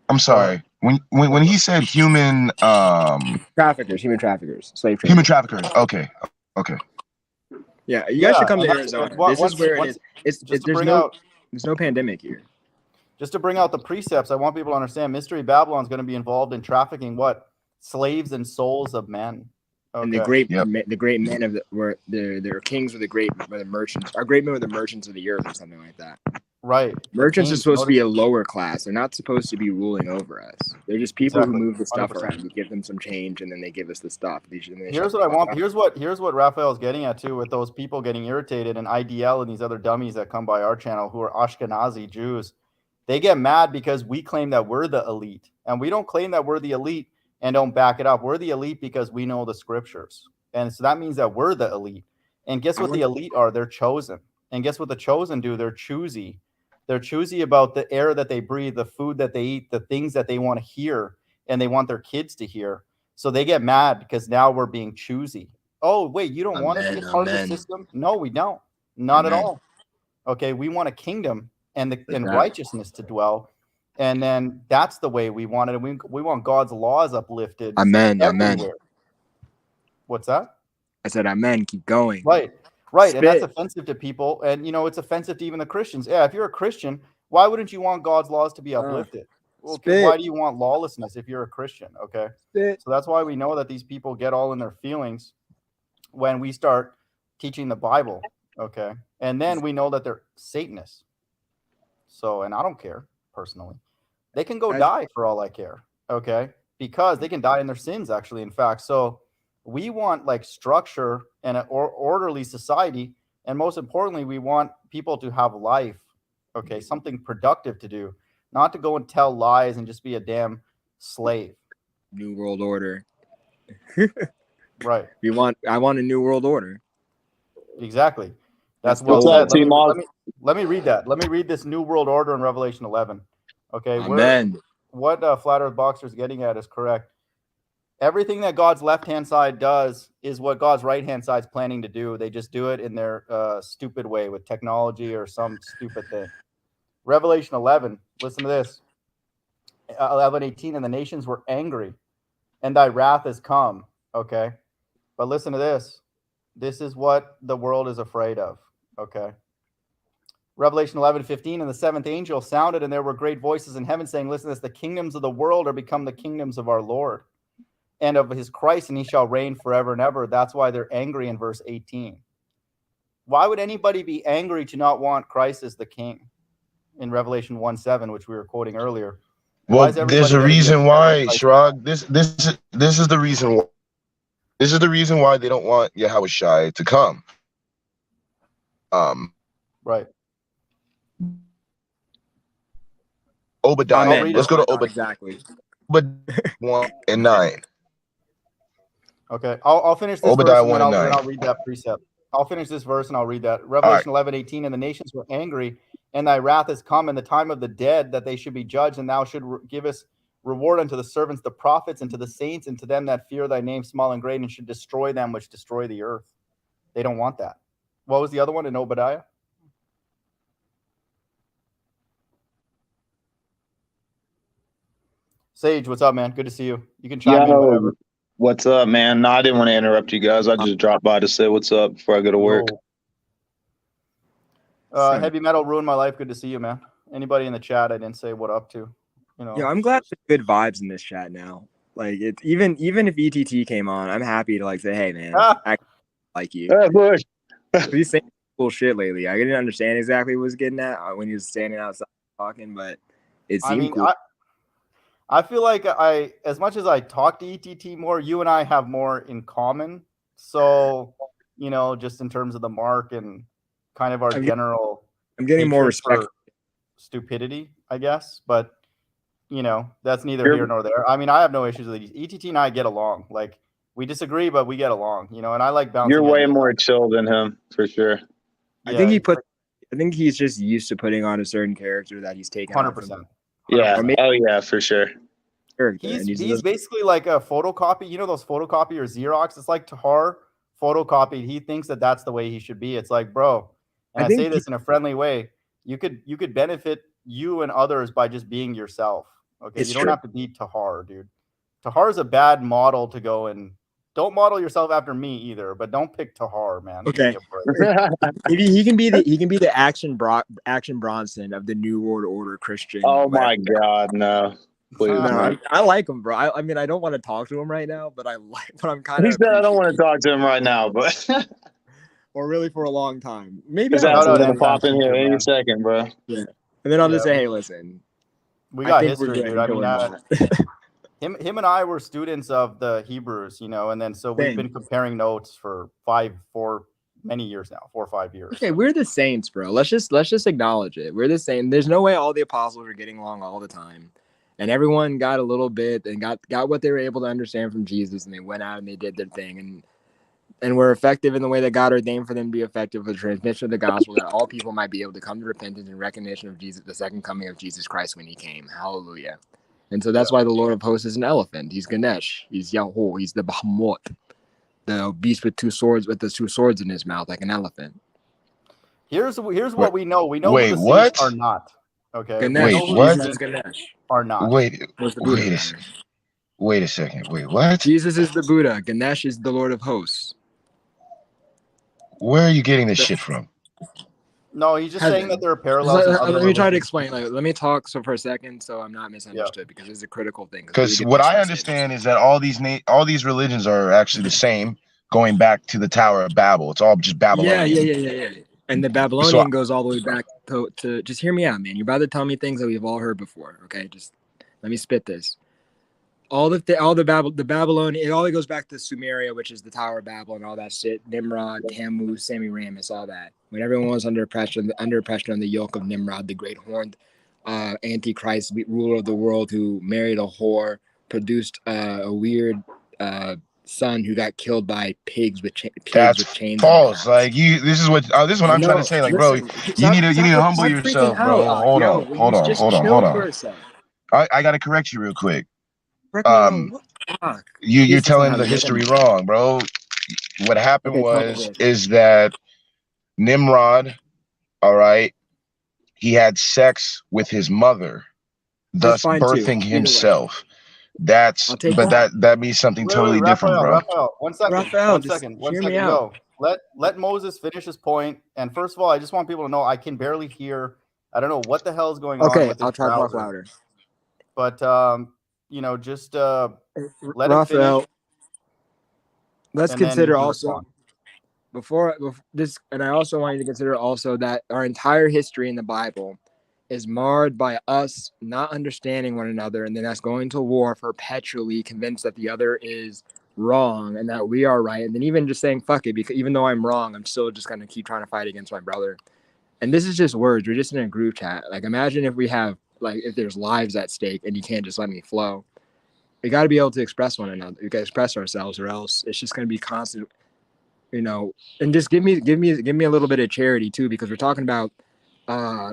Speaker 3: I'm sorry. When he said human
Speaker 2: traffickers, slave traffickers.
Speaker 3: Human traffickers. Okay.
Speaker 2: Yeah, you guys should come to Arizona. This is where it is. There's no pandemic here.
Speaker 1: Just to bring out the precepts, I want people to understand Mystery Babylon is going to be involved in trafficking slaves and souls of men. Okay.
Speaker 2: And the great men were kings were the merchants. Our great men were the merchants of the earth or something like that.
Speaker 1: Right.
Speaker 2: Merchants are supposed to be a lower class. They're not supposed to be ruling over us. They're just people who move the stuff 100%. Around. We give them some change, and then they give us the stuff.
Speaker 1: Here's what I want. Here's what Raphael's getting at too, with those people getting irritated, and IDL and these other dummies that come by our channel who are Ashkenazi Jews. They get mad because we claim that we're the elite, and we don't claim that we're the elite and don't back it up. We're the elite because we know the scriptures, and so that means that we're the elite. And guess what the elite are? They're chosen. And guess what the chosen do? They're choosy. They're choosy about the air that they breathe, the food that they eat, the things that they want to hear, and they want their kids to hear. So they get mad because now we're being choosy. Oh, wait, you don't want us to be part of the system? No, we don't. Not at all. Okay, we want a kingdom and righteousness to dwell. And then that's the way we want it. We want God's laws uplifted.
Speaker 2: Amen.
Speaker 1: Everywhere. What's that?
Speaker 2: I said, amen. Keep going.
Speaker 1: Right. Right, and that's
Speaker 2: Spit.
Speaker 1: offensive to people, and it's offensive to even the Christians. Yeah, if you're a Christian, why wouldn't you want God's laws to be uplifted? Well, why
Speaker 2: Spit.
Speaker 1: do you want lawlessness if you're a Christian? Okay,
Speaker 2: Spit.
Speaker 1: so that's why we know that these people get all in their feelings when we start teaching the Bible. Okay, and then we know that they're Satanists. So, and I don't care personally. They can go die for all I care. Okay, because they can die in their sins. Actually, in fact, so we want like structure and an orderly society, and most importantly, we want people to have life. Okay, something productive to do, not to go and tell lies and just be a damn slave.
Speaker 2: New World Order.
Speaker 1: Right.
Speaker 2: I want a New World Order.
Speaker 1: Exactly. That's well said. Let me read that. Let me read this New World Order in Revelation 11. Okay.
Speaker 2: Amen.
Speaker 1: What Flat Earth Boxer is getting at is correct. Everything that God's left-hand side does is what God's right-hand side is planning to do. They just do it in their stupid way with technology or some stupid thing. Revelation 11, listen to this. 11:18, and the nations were angry, and thy wrath is come. Okay. But listen to this. This is what the world is afraid of. Okay. Revelation 11:15, and the seventh angel sounded, and there were great voices in heaven saying, listen to this, the kingdoms of the world are become the kingdoms of our Lord and of his Christ, and he shall reign forever and ever. That's why they're angry in verse 18. Why would anybody be angry to not want Christ as the king in Revelation 1:7, which we were quoting earlier?
Speaker 3: Well, there's a reason why, Shrug. This is the reason why. This is the reason why they don't want Yahushua to come.
Speaker 1: Right.
Speaker 3: Obadiah. Let's go to Obadiah.
Speaker 2: Exactly.
Speaker 3: But 1 and 9.
Speaker 1: Okay, I'll finish this
Speaker 3: Obadiah
Speaker 1: verse and
Speaker 3: 1
Speaker 1: then
Speaker 3: and 9.
Speaker 1: I'll read that precept. I'll finish this verse and I'll read that. Revelation 11:18, and the nations were angry, and thy wrath is come in the time of the dead, that they should be judged, and thou should give us reward unto the servants, the prophets, and to the saints, and to them that fear thy name, small and great, and should destroy them which destroy the earth. They don't want that. What was the other one in Obadiah? Sage, what's up, man? Good to see you. You can chime in whatever.
Speaker 4: What's up, man? No, I didn't want to interrupt you guys. I just dropped by to say what's up before I go to work.
Speaker 1: Heavy Metal ruined my life. Good to see you, man. Anybody in the chat I didn't say what up to.
Speaker 2: Yeah, I'm glad there's good vibes in this chat now. Like, it's even if ETT came on, I'm happy to like say, hey, man, I like you. He's saying cool shit lately. I didn't understand exactly what he was getting at when he was standing outside talking, but it seemed cool.
Speaker 1: I feel like as much as I talk to ETT more, you and I have more in common. So, just in terms of the mark and kind of our general.
Speaker 2: I'm getting more respect.
Speaker 1: Stupidity, I guess, but that's neither here nor there. I mean, I have no issues with these. ETT and I get along. Like, we disagree, but we get along. And I like bouncing.
Speaker 4: You're way more chill than him, for sure.
Speaker 2: I think he's just used to putting on a certain character that he's taken.
Speaker 1: 100%.
Speaker 4: Yeah. Oh yeah, for sure.
Speaker 1: He's basically like a photocopy. Those photocopy or Xerox. It's like Tahar photocopied. He thinks that that's the way he should be. It's like, bro, and I say this in a friendly way. You could benefit you and others by just being yourself. Okay, you don't have to be Tahar, dude. Tahar is a bad model to go and don't model yourself after me either. But don't pick Tahar, man.
Speaker 2: Okay, maybe he can be the action Bronson of the New World Order Christian.
Speaker 4: Oh my God, no. Please,
Speaker 2: no, I like him, bro. I mean, I don't want to talk to him right now, but I'm kind of.
Speaker 4: He said I don't want to talk to him right now, but
Speaker 2: or really for a long time. Maybe
Speaker 4: I'm gonna pop in here any second, bro.
Speaker 2: Yeah, and then I'll just say, hey, listen,
Speaker 1: we got history, dude. I mean, him and I were students of the Hebrews, and then so we've been comparing notes for many years now, 4 or 5 years.
Speaker 2: Okay, we're the saints, bro. Let's just acknowledge it. We're the saints. There's no way all the apostles are getting along all the time. And everyone got a little bit and got what they were able to understand from Jesus, and they went out and they did their thing and were effective in the way that God ordained for them to be effective for the transmission of the gospel, that all people might be able to come to repentance and recognition of Jesus, the second coming of Jesus Christ when he came. Hallelujah. And so that's why the Lord of hosts is an elephant. He's Ganesh. He's Yahweh. He's the Bahamut, the beast with the 2 swords in his mouth, like an elephant.
Speaker 1: Here's what we know. We know
Speaker 3: wait,
Speaker 1: who the
Speaker 3: what?
Speaker 1: saints are not. Okay.
Speaker 2: Ganesh.
Speaker 3: Wait, what?
Speaker 2: Jesus is Ganesh.
Speaker 3: Are not. Wait a second. Wait, what?
Speaker 2: Jesus is the Buddha. Ganesh is the Lord of hosts.
Speaker 3: Where are you getting this shit from?
Speaker 1: No, he's just saying that there are
Speaker 2: Just
Speaker 1: parallels in other
Speaker 2: let me try to
Speaker 1: religions.
Speaker 2: explain. Like, let me talk for a second, so I'm not misunderstood, because it's a critical thing.
Speaker 3: Because what I understand is that all these religions are actually the same, going back to the Tower of Babel. It's all just Babylonian.
Speaker 2: Yeah. And the Babylonian goes all the way back to just hear me out, man. You're about to tell me things that we've all heard before. Okay, just let me spit this. The Babylonian, it all goes back to Sumeria, which is the Tower of Babel and all that shit. Nimrod, Tammuz, Semiramis, all that. When everyone was under oppression on the yoke of Nimrod, the great horned Antichrist, ruler of the world, who married a whore, produced a weird son who got killed by pigs with chains.
Speaker 3: False. Like this is what I'm trying to say. Like,
Speaker 2: listen,
Speaker 3: bro, you need to humble yourself, bro. Hold on. I gotta correct you real quick. You're telling the history wrong, bro. What happened is that Nimrod, all right, he had sex with his mother, thus birthing himself. That means something totally different, bro.
Speaker 1: Raphael, one second. Yo, let Moses finish his point. And first of all, I just want people to know I can barely hear. I don't know what the hell is going on with this.
Speaker 2: I'll try to talk louder.
Speaker 1: But just let him finish.
Speaker 2: Let's consider also before this, and I also want you to consider also that our entire history in the Bible is marred by us not understanding one another, and then us going to war perpetually, convinced that the other is wrong and that we are right, and then even just saying fuck it, because even though I'm wrong, I'm still just gonna keep trying to fight against my brother. And this is just words. We're just in a group chat. Like, imagine if we have, like, if there's lives at stake and you can't just let me flow. We got to be able to express one another. We got to express ourselves, or else it's just going to be constant, and just give me a little bit of charity too, because we're talking about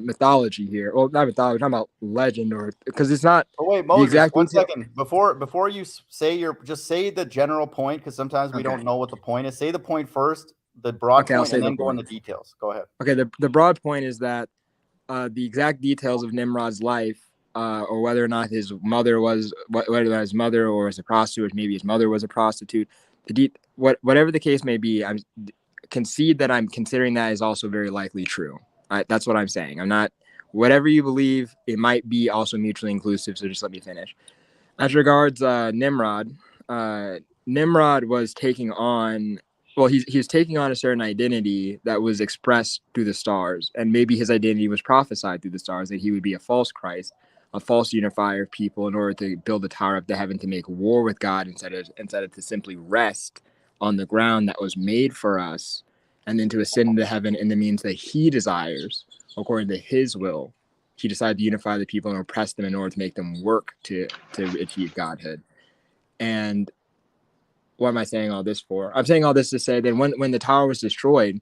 Speaker 2: mythology here. Well, not mythology, we're talking about legend, or because it's not.
Speaker 1: Oh wait, Moses, one second. Before you say just say the general point, because sometimes we don't know what the point is. Say the point first, the broad point, and then go into details. Go ahead.
Speaker 2: Okay, the broad point is that the exact details of Nimrod's life, or whether or not his mother was a prostitute, maybe his mother was a prostitute, whatever the case may be, I concede that I'm considering that is also very likely true. That's what I'm saying. I'm not, whatever you believe, it might be also mutually inclusive. So just let me finish. As regards Nimrod, Nimrod was taking on. Well, he's taking on a certain identity that was expressed through the stars, and maybe his identity was prophesied through the stars, that he would be a false Christ, a false unifier of people, in order to build the tower up to heaven, to make war with God instead of to simply rest on the ground that was made for us, and then to ascend to heaven in the means that he desires, according to his will. He decided to unify the people and oppress them in order to make them work to achieve Godhood. And what am I saying all this for? I'm saying all this to say that when the tower was destroyed,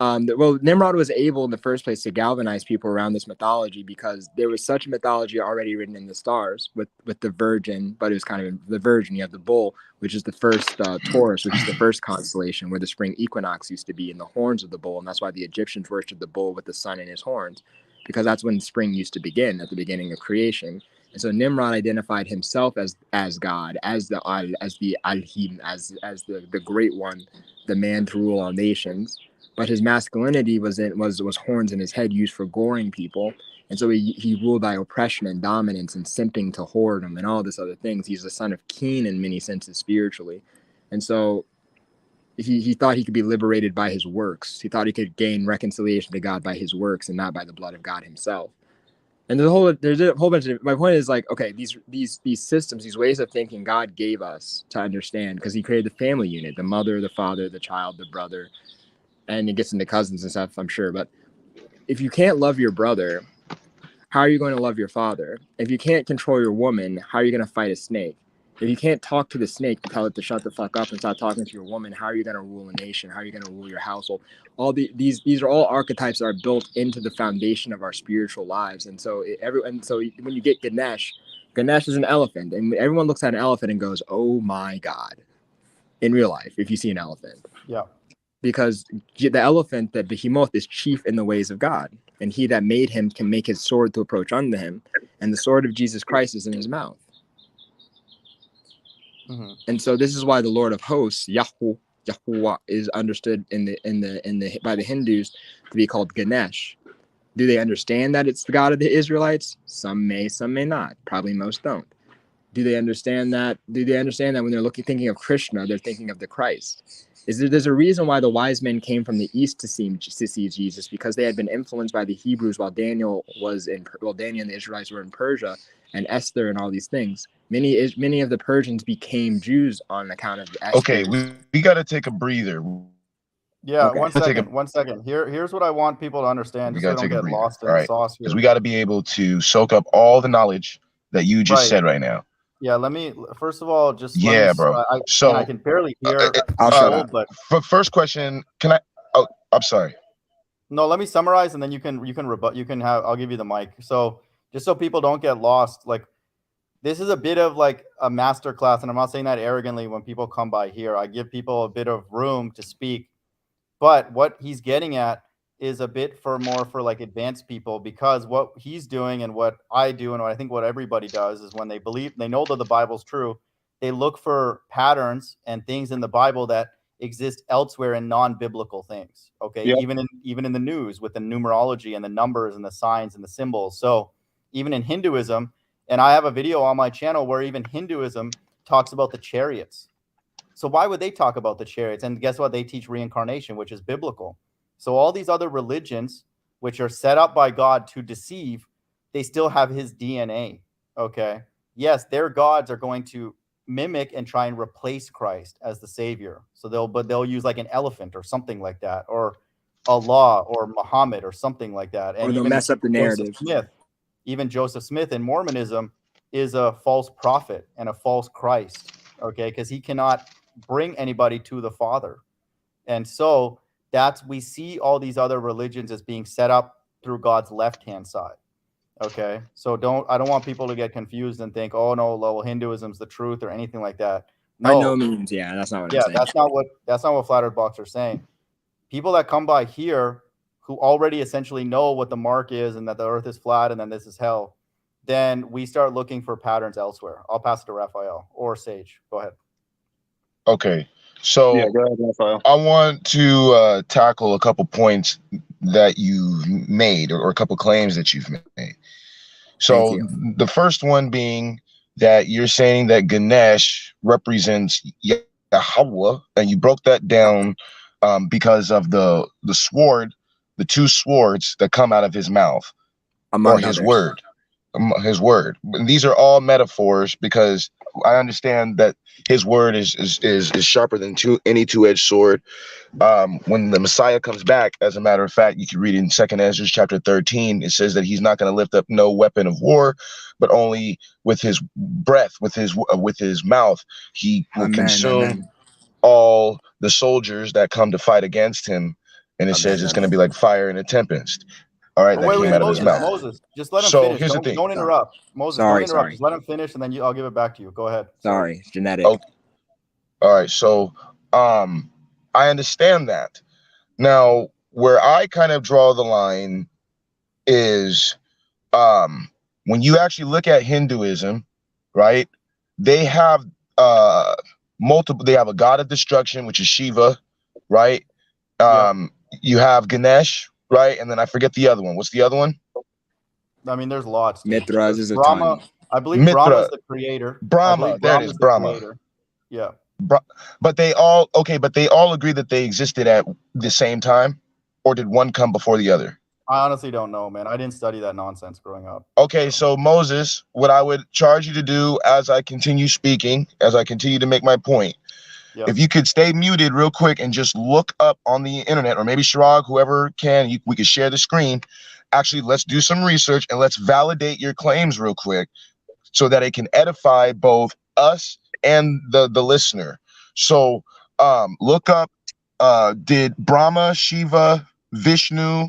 Speaker 2: Nimrod was able in the first place to galvanize people around this mythology, because there was such a mythology already written in the stars with the virgin, but it was kind of the virgin. You have the bull, which is the first Taurus, which is the first constellation where the spring equinox used to be, in the horns of the bull. And that's why the Egyptians worshipped the bull with the sun in his horns, because that's when spring used to begin, at the beginning of creation. And so Nimrod identified himself as God, as the Alhim, as the great one, the man to rule all nations. But his masculinity was horns in his head, used for goring people. And so he ruled by oppression and dominance and simping to whoredom and all this other things. He's the son of Cain in many senses spiritually. And so he thought he could be liberated by his works. He thought he could gain reconciliation to God by his works and not by the blood of God himself. And there's a whole bunch of, my point is, like, okay, these systems, these ways of thinking God gave us to understand, because he created the family unit, the mother, the father, the child, the brother, and it gets into cousins and stuff, I'm sure. But if you can't love your brother, how are you going to love your father? If you can't control your woman, how are you going to fight a snake? If you can't talk to the snake and tell it to shut the fuck up and stop talking to your woman, how are you going to rule a nation? How are you going to rule your household? These are all archetypes that are built into the foundation of our spiritual lives. And so when you get Ganesh is an elephant, and everyone looks at an elephant and goes, "Oh my God!" In real life, if you see an elephant,
Speaker 1: yeah,
Speaker 2: because the elephant, the behemoth, is chief in the ways of God, and he that made him can make his sword to approach unto him, and the sword of Jesus Christ is in his mouth. Mm-hmm. And so this is why the Lord of hosts, Yahweh, Yahuwah is understood by the Hindus to be called Ganesh. Do they understand that it's the God of the Israelites? Some may, some may not. Probably most don't. Do they understand that? Do they understand that when they're thinking of Krishna, they're thinking of the Christ? There's a reason why the wise men came from the east to see Jesus, because they had been influenced by the Hebrews while Daniel and the Israelites were in Persia, and Esther and all these things. Many of the Persians became Jews on account of Esther.
Speaker 3: Okay, we got to take a breather.
Speaker 1: Yeah,
Speaker 2: Okay.
Speaker 1: 1 second. 1 second. Here's what I want people to understand,
Speaker 3: We
Speaker 1: just so
Speaker 3: got
Speaker 1: they
Speaker 3: to
Speaker 1: don't
Speaker 3: take a
Speaker 1: get
Speaker 3: breather.
Speaker 1: lost in
Speaker 3: All
Speaker 1: the
Speaker 3: right,
Speaker 1: sauce here.
Speaker 3: because we got to be able to soak up all the knowledge that you just said right now.
Speaker 1: Yeah, let me first of all just
Speaker 3: Yeah,
Speaker 1: let me,
Speaker 3: bro.
Speaker 1: and I can barely hear
Speaker 2: I'll shut up.
Speaker 1: but
Speaker 3: for first question, can I? Oh, I'm sorry.
Speaker 1: no, let me summarize, and then you can rebut. I'll give you the mic. So just so people don't get lost, like this is a bit of like a master class, and I'm not saying that arrogantly. When people come by here, I give people a bit of room to speak. But what he's getting at is a bit more for like advanced people, because what he's doing and what I do and what I think what everybody does is when they know that the Bible's true, they look for patterns and things in the Bible that exist elsewhere in non-biblical things. Okay.
Speaker 4: Yep.
Speaker 1: Even in the news with the numerology and the numbers and the signs and the symbols. So even in Hinduism, and I have a video on my channel where even Hinduism talks about the chariots. So why would they talk about the chariots? And guess what? They teach reincarnation, which is biblical. So all these other religions, which are set up by God to deceive, they still have his DNA. Okay. Yes, their gods are going to mimic and try and replace Christ as the savior. So they'll use like an elephant or something like that, or Allah or Muhammad or something like that. And
Speaker 2: Or they'll
Speaker 1: even
Speaker 2: mess up the narrative.
Speaker 1: Even Joseph Smith in Mormonism is a false prophet and a false Christ. Okay. Because he cannot bring anybody to the Father. And so we see all these other religions as being set up through God's left-hand side. Okay. So I don't want people to get confused and think, oh no, well, Hinduism's the truth or anything like that. No.
Speaker 2: By no means, yeah, that's not what I'm saying.
Speaker 1: That's not what Flat Earth Box are saying. People that come by here who already essentially know what the mark is and that the earth is flat and then this is hell, then we start looking for patterns elsewhere. I'll pass it to Raphael or Sage. Go ahead.
Speaker 3: Okay. So
Speaker 4: Yeah, go ahead, Raphael.
Speaker 3: I want to tackle a couple points that you made, or a couple claims that you've made. So the first one being that you're saying that Ganesh represents Yahweh, and you broke that down because of the sword, the two swords that come out of his mouth, or his word. His word. These are all metaphors, because I understand that his word is sharper than any two-edged sword. When the Messiah comes back, as a matter of fact, you can read in 2 Ezra chapter 13, it says that he's not going to lift up no weapon of war, but only with his breath, with his mouth, he will consume all the soldiers that come to fight against him. And it says it's going to be like fire in a tempest. All right, that came out of his mouth.
Speaker 1: Moses, just let him finish.
Speaker 3: Here's the thing.
Speaker 1: Don't interrupt. Moses, don't interrupt. Just let him finish, and then I'll give it back to you. Go ahead.
Speaker 2: Sorry, it's genetic.
Speaker 3: Okay. All right, so I understand that. Now, where I kind of draw the line is when you actually look at Hinduism, right? They have multiple. They have a god of destruction, which is Shiva, right? You have Ganesh, right? And then I forget the other one. What's the other one?
Speaker 1: I mean, there's lots.
Speaker 2: Mithra is a
Speaker 1: Brahma. I believe Brahma is the creator.
Speaker 3: Brahma. There it is. Brahma.
Speaker 1: Yeah.
Speaker 3: But they all agree that they existed at the same time, or did one come before the other?
Speaker 1: I honestly don't know, man. I didn't study that nonsense growing up.
Speaker 3: Okay, so Moses, what I would charge you to do as I continue speaking, as I continue to make my point, if you could stay muted real quick and just look up on the internet, or maybe Chirag, whoever can, we could share the screen. Actually, let's do some research and let's validate your claims real quick so that it can edify both us and the listener. So look up, did Brahma, Shiva, Vishnu,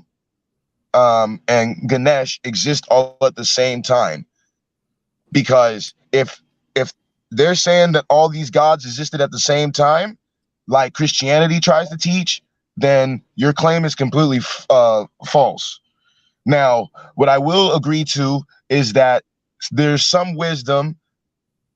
Speaker 3: and Ganesh exist all at the same time? Because if they're saying that all these gods existed at the same time, like Christianity tries to teach, then your claim is completely false. Now, what I will agree to is that there's some wisdom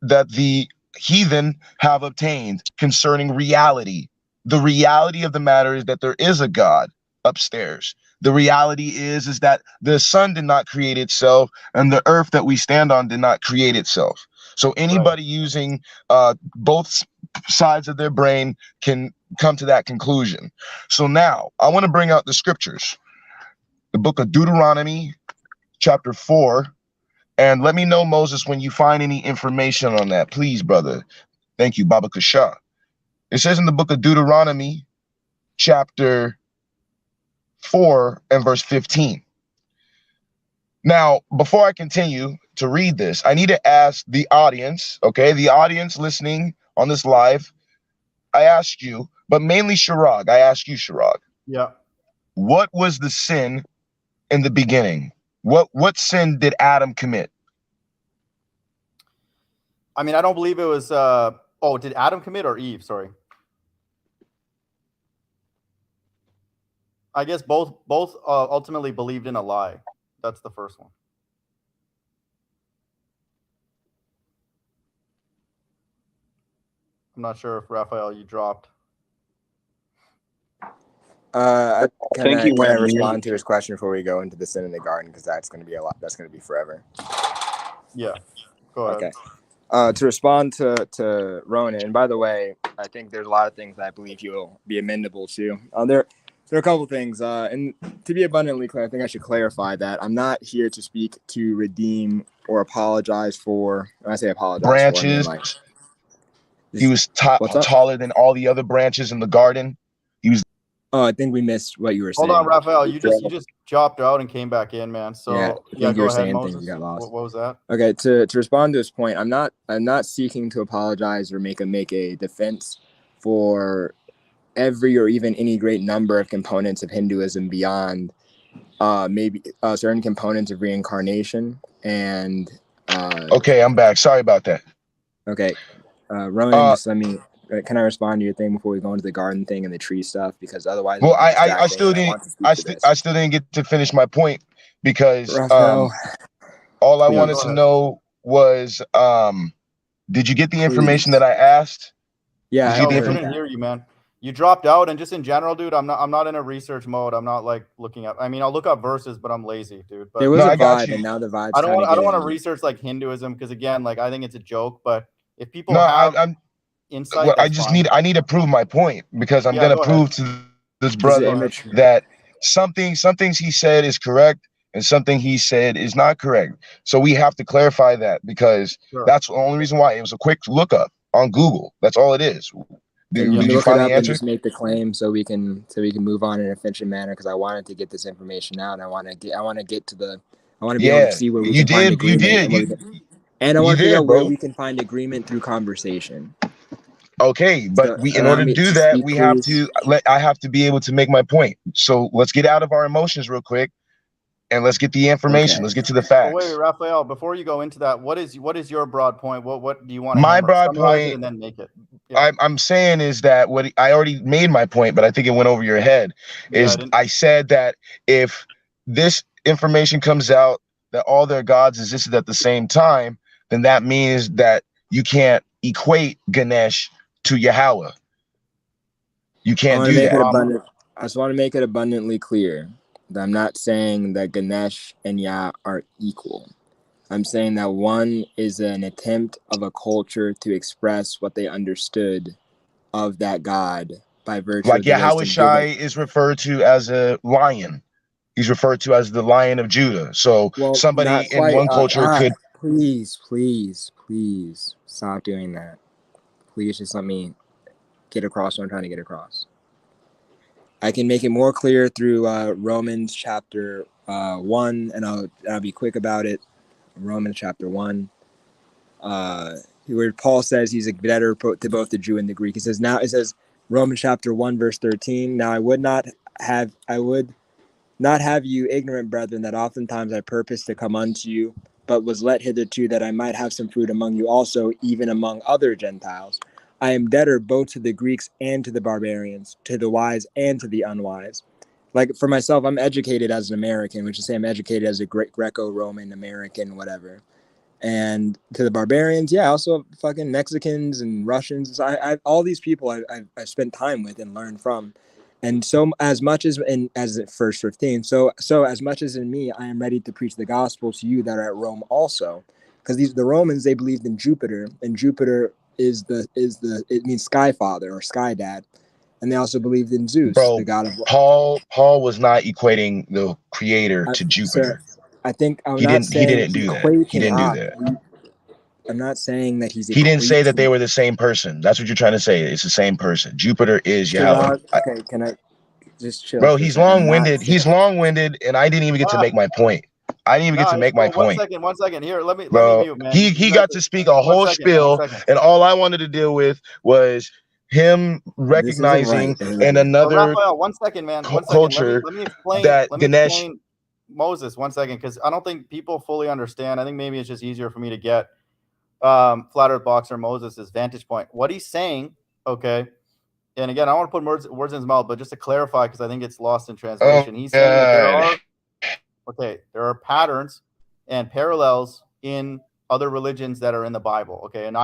Speaker 3: that the heathen have obtained concerning reality. the reality of the matter is that there is a God upstairs. The reality is that the sun did not create itself, and the earth that we stand on did not create itself. So anybody using both sides of their brain can come to that conclusion. So now I want to bring out the scriptures, the book of Deuteronomy, chapter 4. And let me know, Moses, when you find any information on that, please, brother. Thank you, Baba Kasha. It says in the book of Deuteronomy, chapter 4 and verse 15. Now, before I continue to read this, I need to ask the audience, okay, the audience listening on this live, I asked you, but mainly Charag, I asked you, Charag.
Speaker 1: Yeah.
Speaker 3: What was the sin in the beginning? What sin did Adam commit?
Speaker 1: I mean, I don't believe it was, did Adam commit or Eve? Sorry. I guess both ultimately believed in a lie. That's the first one. I'm not sure if Raphael, you dropped.
Speaker 2: Can
Speaker 4: think
Speaker 2: I
Speaker 4: he went
Speaker 2: respond to his question before we go into the sin in the garden? Because that's going to be a lot. That's going to be forever.
Speaker 1: Yeah. Go ahead.
Speaker 2: Okay. To respond to Ronan, and by the way, I think there's a lot of things that I believe you'll be amenable to. There are a couple things, and to be abundantly clear, I think I should clarify that I'm not here to speak to redeem or apologize for. When I say apologize,
Speaker 3: branches.
Speaker 2: For, I mean,
Speaker 3: he was taller than all the other branches in the garden. He was.
Speaker 2: Oh, I think we missed what you were saying.
Speaker 1: Hold on, Raphael. You just dropped out and came back in, man. So
Speaker 2: yeah,
Speaker 1: go ahead,
Speaker 2: saying
Speaker 1: Moses.
Speaker 2: Things you got lost.
Speaker 1: What was that?
Speaker 2: Okay, to respond to his point, I'm not seeking to apologize or make a defense for every or even any great number of components of Hinduism beyond maybe certain components of reincarnation and
Speaker 3: okay, I'm back. Sorry about that.
Speaker 2: Okay, Ronan, just let me. Can I respond to your thing before we go into the garden thing and the tree stuff? Because otherwise,
Speaker 3: well, I still didn't get to finish my point because all I wanted to know was did you get the information that I asked?
Speaker 2: Yeah,
Speaker 1: I didn't hear you, man. You dropped out, and just in general, dude, I'm not in a research mode. I'm not like looking up. I mean, I'll look up verses, but I'm lazy, dude. But
Speaker 2: there was a vibe, and now the vibe.
Speaker 1: I don't want to research like Hinduism because again, like I think it's a joke. But if people
Speaker 3: I'm
Speaker 1: insight,
Speaker 3: well, I need to prove my point because I'm gonna prove to this brother that some things he said is correct and something he said is not correct. So we have to clarify that because that's the only reason why. It was a quick look up on Google. That's all it is. Did you find the answer?
Speaker 2: Just make the claim so we can move on in an efficient manner because I wanted to get this information out and I want to be able to see where we can find agreement. And I want to figure out where we can find agreement through conversation.
Speaker 3: Okay, but in order to do that, I have to be able to make my point. So let's get out of our emotions real quick, and let's get the information. Okay. Let's get to the facts.
Speaker 1: Wait, Raphael, before you go into that, what is your broad point? What do you want to
Speaker 3: my broad point?
Speaker 1: And then make it. Yeah.
Speaker 3: I'm saying is that what I already made my point, but I think it went over your head. I said that if this information comes out that all their gods existed at the same time, then that means that you can't equate Ganesh to Yahweh. You can't do that.
Speaker 2: I just want to make it abundantly clear that I'm not saying that Ganesh and Yah are equal. I'm saying that one is an attempt of a culture to express what they understood of that god by virtue
Speaker 3: of Yahweh Shai is referred to as a lion. He's referred to as the Lion of Judah. So somebody in one culture could
Speaker 2: please stop doing that. Please just let me get across what I'm trying to get across. I can make it more clear through Romans chapter 1, and I'll be quick about it. Romans chapter 1, where Paul says he's a debtor to both the Jew and the Greek. He says Romans chapter 1 verse 13. Now I would not have you ignorant, brethren, that oftentimes I purposed to come unto you, but was let hitherto that I might have some fruit among you also, even among other Gentiles. I am debtor both to the Greeks and to the barbarians, to the wise and to the unwise. Like for myself, I'm educated as an American, which is to say I'm educated as a Greco-Roman American, whatever. And to the barbarians, yeah, also fucking Mexicans and Russians. So I all these people I've spent time with and learned from. And so as much as as at first 15, so as much as in me, I am ready to preach the gospel to you that are at Rome also. Because the Romans, they believed in Jupiter, and Jupiter is it means sky father or sky dad. And they also believed in Zeus,
Speaker 3: Bro,
Speaker 2: the god of
Speaker 3: Paul was not equating the creator to Jupiter.
Speaker 2: Sir, I think I'm
Speaker 3: He
Speaker 2: not saying
Speaker 3: didn't do that. He
Speaker 2: equating.
Speaker 3: didn't do that.
Speaker 2: I'm not saying that he's
Speaker 3: He didn't say that they
Speaker 2: equating.
Speaker 3: were the same person. That's what you're trying to say. It's the same person. Jupiter is Yahweh.
Speaker 2: Okay, can I just chill
Speaker 3: Bro,
Speaker 2: for a
Speaker 3: he's
Speaker 2: second? I'm not
Speaker 3: long-winded. He's long-winded, and I didn't even get to
Speaker 1: Ah,
Speaker 3: make my point. I didn't even get
Speaker 1: no,
Speaker 3: to
Speaker 1: it's
Speaker 3: make my
Speaker 1: cool. One
Speaker 3: point,
Speaker 1: second, 1 second. Here, let me
Speaker 3: bro.
Speaker 1: mute, man.
Speaker 3: He got to speak a
Speaker 1: One
Speaker 3: whole
Speaker 1: second, one
Speaker 3: spiel,
Speaker 1: second.
Speaker 3: and all I wanted to deal with was him
Speaker 2: This isn't right.
Speaker 3: recognizing in
Speaker 1: But
Speaker 3: another
Speaker 1: Raphael, 1 second, man. 1 second.
Speaker 3: culture
Speaker 1: Let me explain.
Speaker 3: that
Speaker 1: Let me
Speaker 3: Ganesh.
Speaker 1: explain Moses 1 second, because I don't think people fully understand. I think maybe it's just easier for me to get Flat Earth Boxer Moses' vantage point. What he's saying, okay. And again, I want to put words in his mouth, but just to clarify, because I think it's lost in translation.
Speaker 3: Oh
Speaker 1: He's saying that
Speaker 3: God.
Speaker 1: there are patterns and parallels in other religions that are in the Bible. Okay. And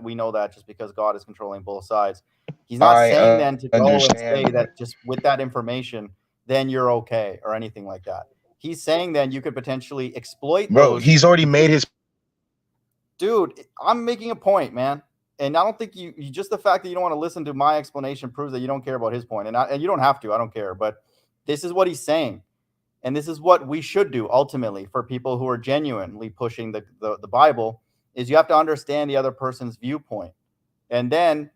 Speaker 1: we know that just because God is controlling both sides. He's not saying then to go and say that just with that information, then you're okay or anything like that. He's saying then you could potentially exploit
Speaker 3: Bro,
Speaker 1: those.
Speaker 3: he's already made his.
Speaker 1: Dude, I'm making a point, man. And I don't think you just the fact that you don't want to listen to my explanation proves that you don't care about his point. And you don't have to. I don't care. But this is what he's saying. And this is what we should do ultimately for people who are genuinely pushing the Bible, is you have to understand the other person's viewpoint and then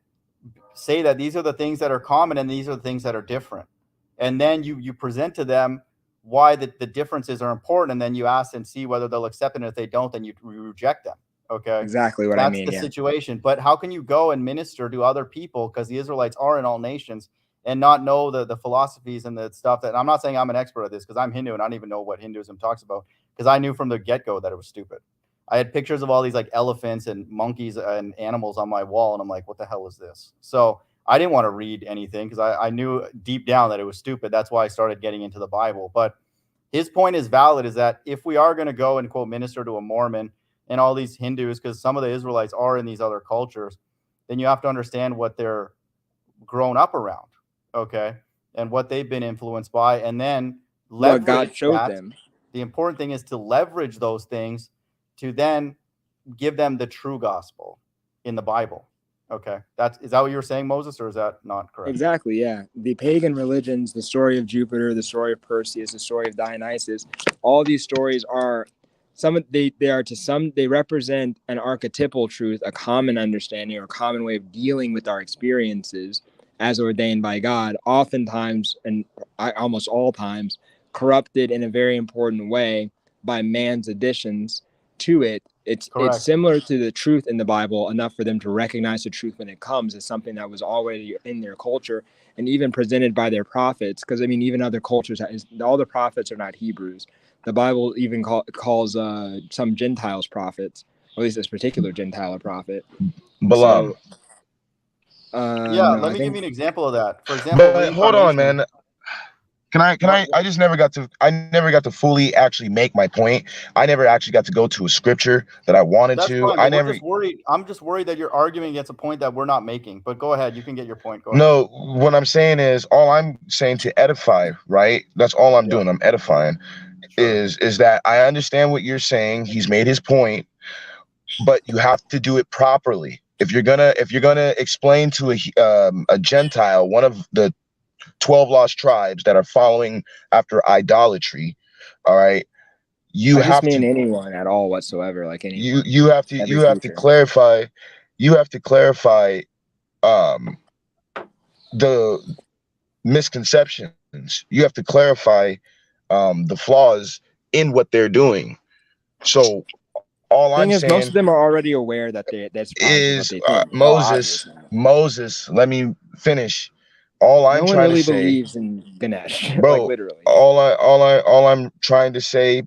Speaker 1: say that these are the things that are common and these are the things that are different. And then you present to them why the differences are important. And then you ask and see whether they'll accept it. And if they don't, then you reject them. Okay.
Speaker 2: Exactly what
Speaker 1: That's
Speaker 2: I mean.
Speaker 1: the situation. But how can you go and minister to other people, because the Israelites are in all nations, and not know the philosophies and the stuff that I'm not saying I'm an expert at this, because I'm Hindu and I don't even know what Hinduism talks about, because I knew from the get-go that it was stupid. I had pictures of all these like elephants and monkeys and animals on my wall, and I'm like, what the hell is this? So I didn't want to read anything because I knew deep down that it was stupid. That's why I started getting into the Bible. But his point is valid, is that if we are going to go and quote minister to a Mormon and all these Hindus, because some of the Israelites are in these other cultures, then you have to understand what they're grown up around, okay, and what they've been influenced by, and then leverage
Speaker 2: what God showed
Speaker 1: that.
Speaker 2: them.
Speaker 1: The important thing is to leverage those things to then give them the true gospel in the Bible. Okay, is that what you were saying, Moses, or is that not correct?
Speaker 2: Exactly, yeah. The pagan religions, the story of Jupiter, the story of Perseus, the story of Dionysus, all these stories are they represent an archetypal truth, a common understanding or a common way of dealing with our experiences as ordained by God, oftentimes and almost all times corrupted in a very important way by man's additions to it. It's similar to the truth in the Bible, enough for them to recognize the truth when it comes as something that was already in their culture and even presented by their prophets. Because I mean, even other cultures, all the prophets are not Hebrews. The Bible even calls some Gentiles prophets, or at least this particular Gentile a prophet.
Speaker 3: Balaam.
Speaker 1: Let me give you an example of that. For example,
Speaker 3: but hold on, man. Can I I just never got to fully actually make my point. I never actually got to go to a scripture that I wanted to.
Speaker 1: Fine, I'm just worried that you're arguing against a point that we're not making. But go ahead, you can get your point. Go ahead.
Speaker 3: No, what I'm saying is, all I'm saying to edify, right? That's all I'm doing. I'm edifying. Sure. Is that I understand what you're saying. He's made his point, but you have to do it properly. If you're gonna explain to a Gentile, one of the 12 lost tribes that are following after idolatry, all right, you have to
Speaker 2: anyone at all whatsoever, like anyone.
Speaker 3: You have to clarify the misconceptions. You have to clarify the flaws in what they're doing. So all I'm saying,
Speaker 2: most of them are already aware that that's
Speaker 3: Moses. Let me finish. All I'm trying to say,
Speaker 2: believes in Ganesh,
Speaker 3: bro.
Speaker 2: Like literally,
Speaker 3: all I'm trying to say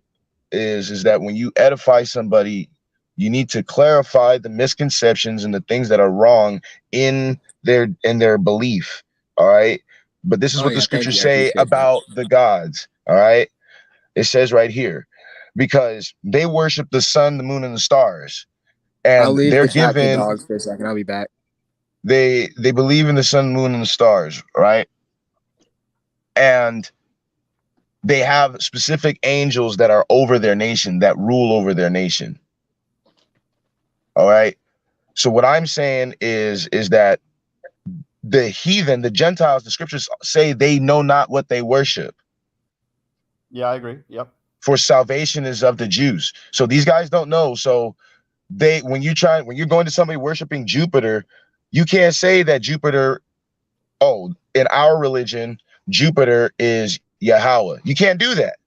Speaker 3: is that when you edify somebody, you need to clarify the misconceptions and the things that are wrong in their belief. All right. But this is what the scriptures say about the gods. All right. It says right here, because they worship the sun, the moon, and the stars,
Speaker 2: I'll
Speaker 3: and
Speaker 2: leave
Speaker 3: they're
Speaker 2: the chat to
Speaker 3: given.
Speaker 2: dogs for a second. I'll be back.
Speaker 3: They believe in the sun, moon, and the stars, right? And they have specific angels that are over their nation, that rule over their nation. All right. So what I'm saying is that the heathen, the Gentiles, the scriptures say they know not what they worship.
Speaker 1: Yeah, I agree. Yep.
Speaker 3: For salvation is of the Jews. So these guys don't know. So when you're going to somebody worshiping Jupiter, you can't say that Jupiter, oh, in our religion, Jupiter is Yahweh. You can't do that.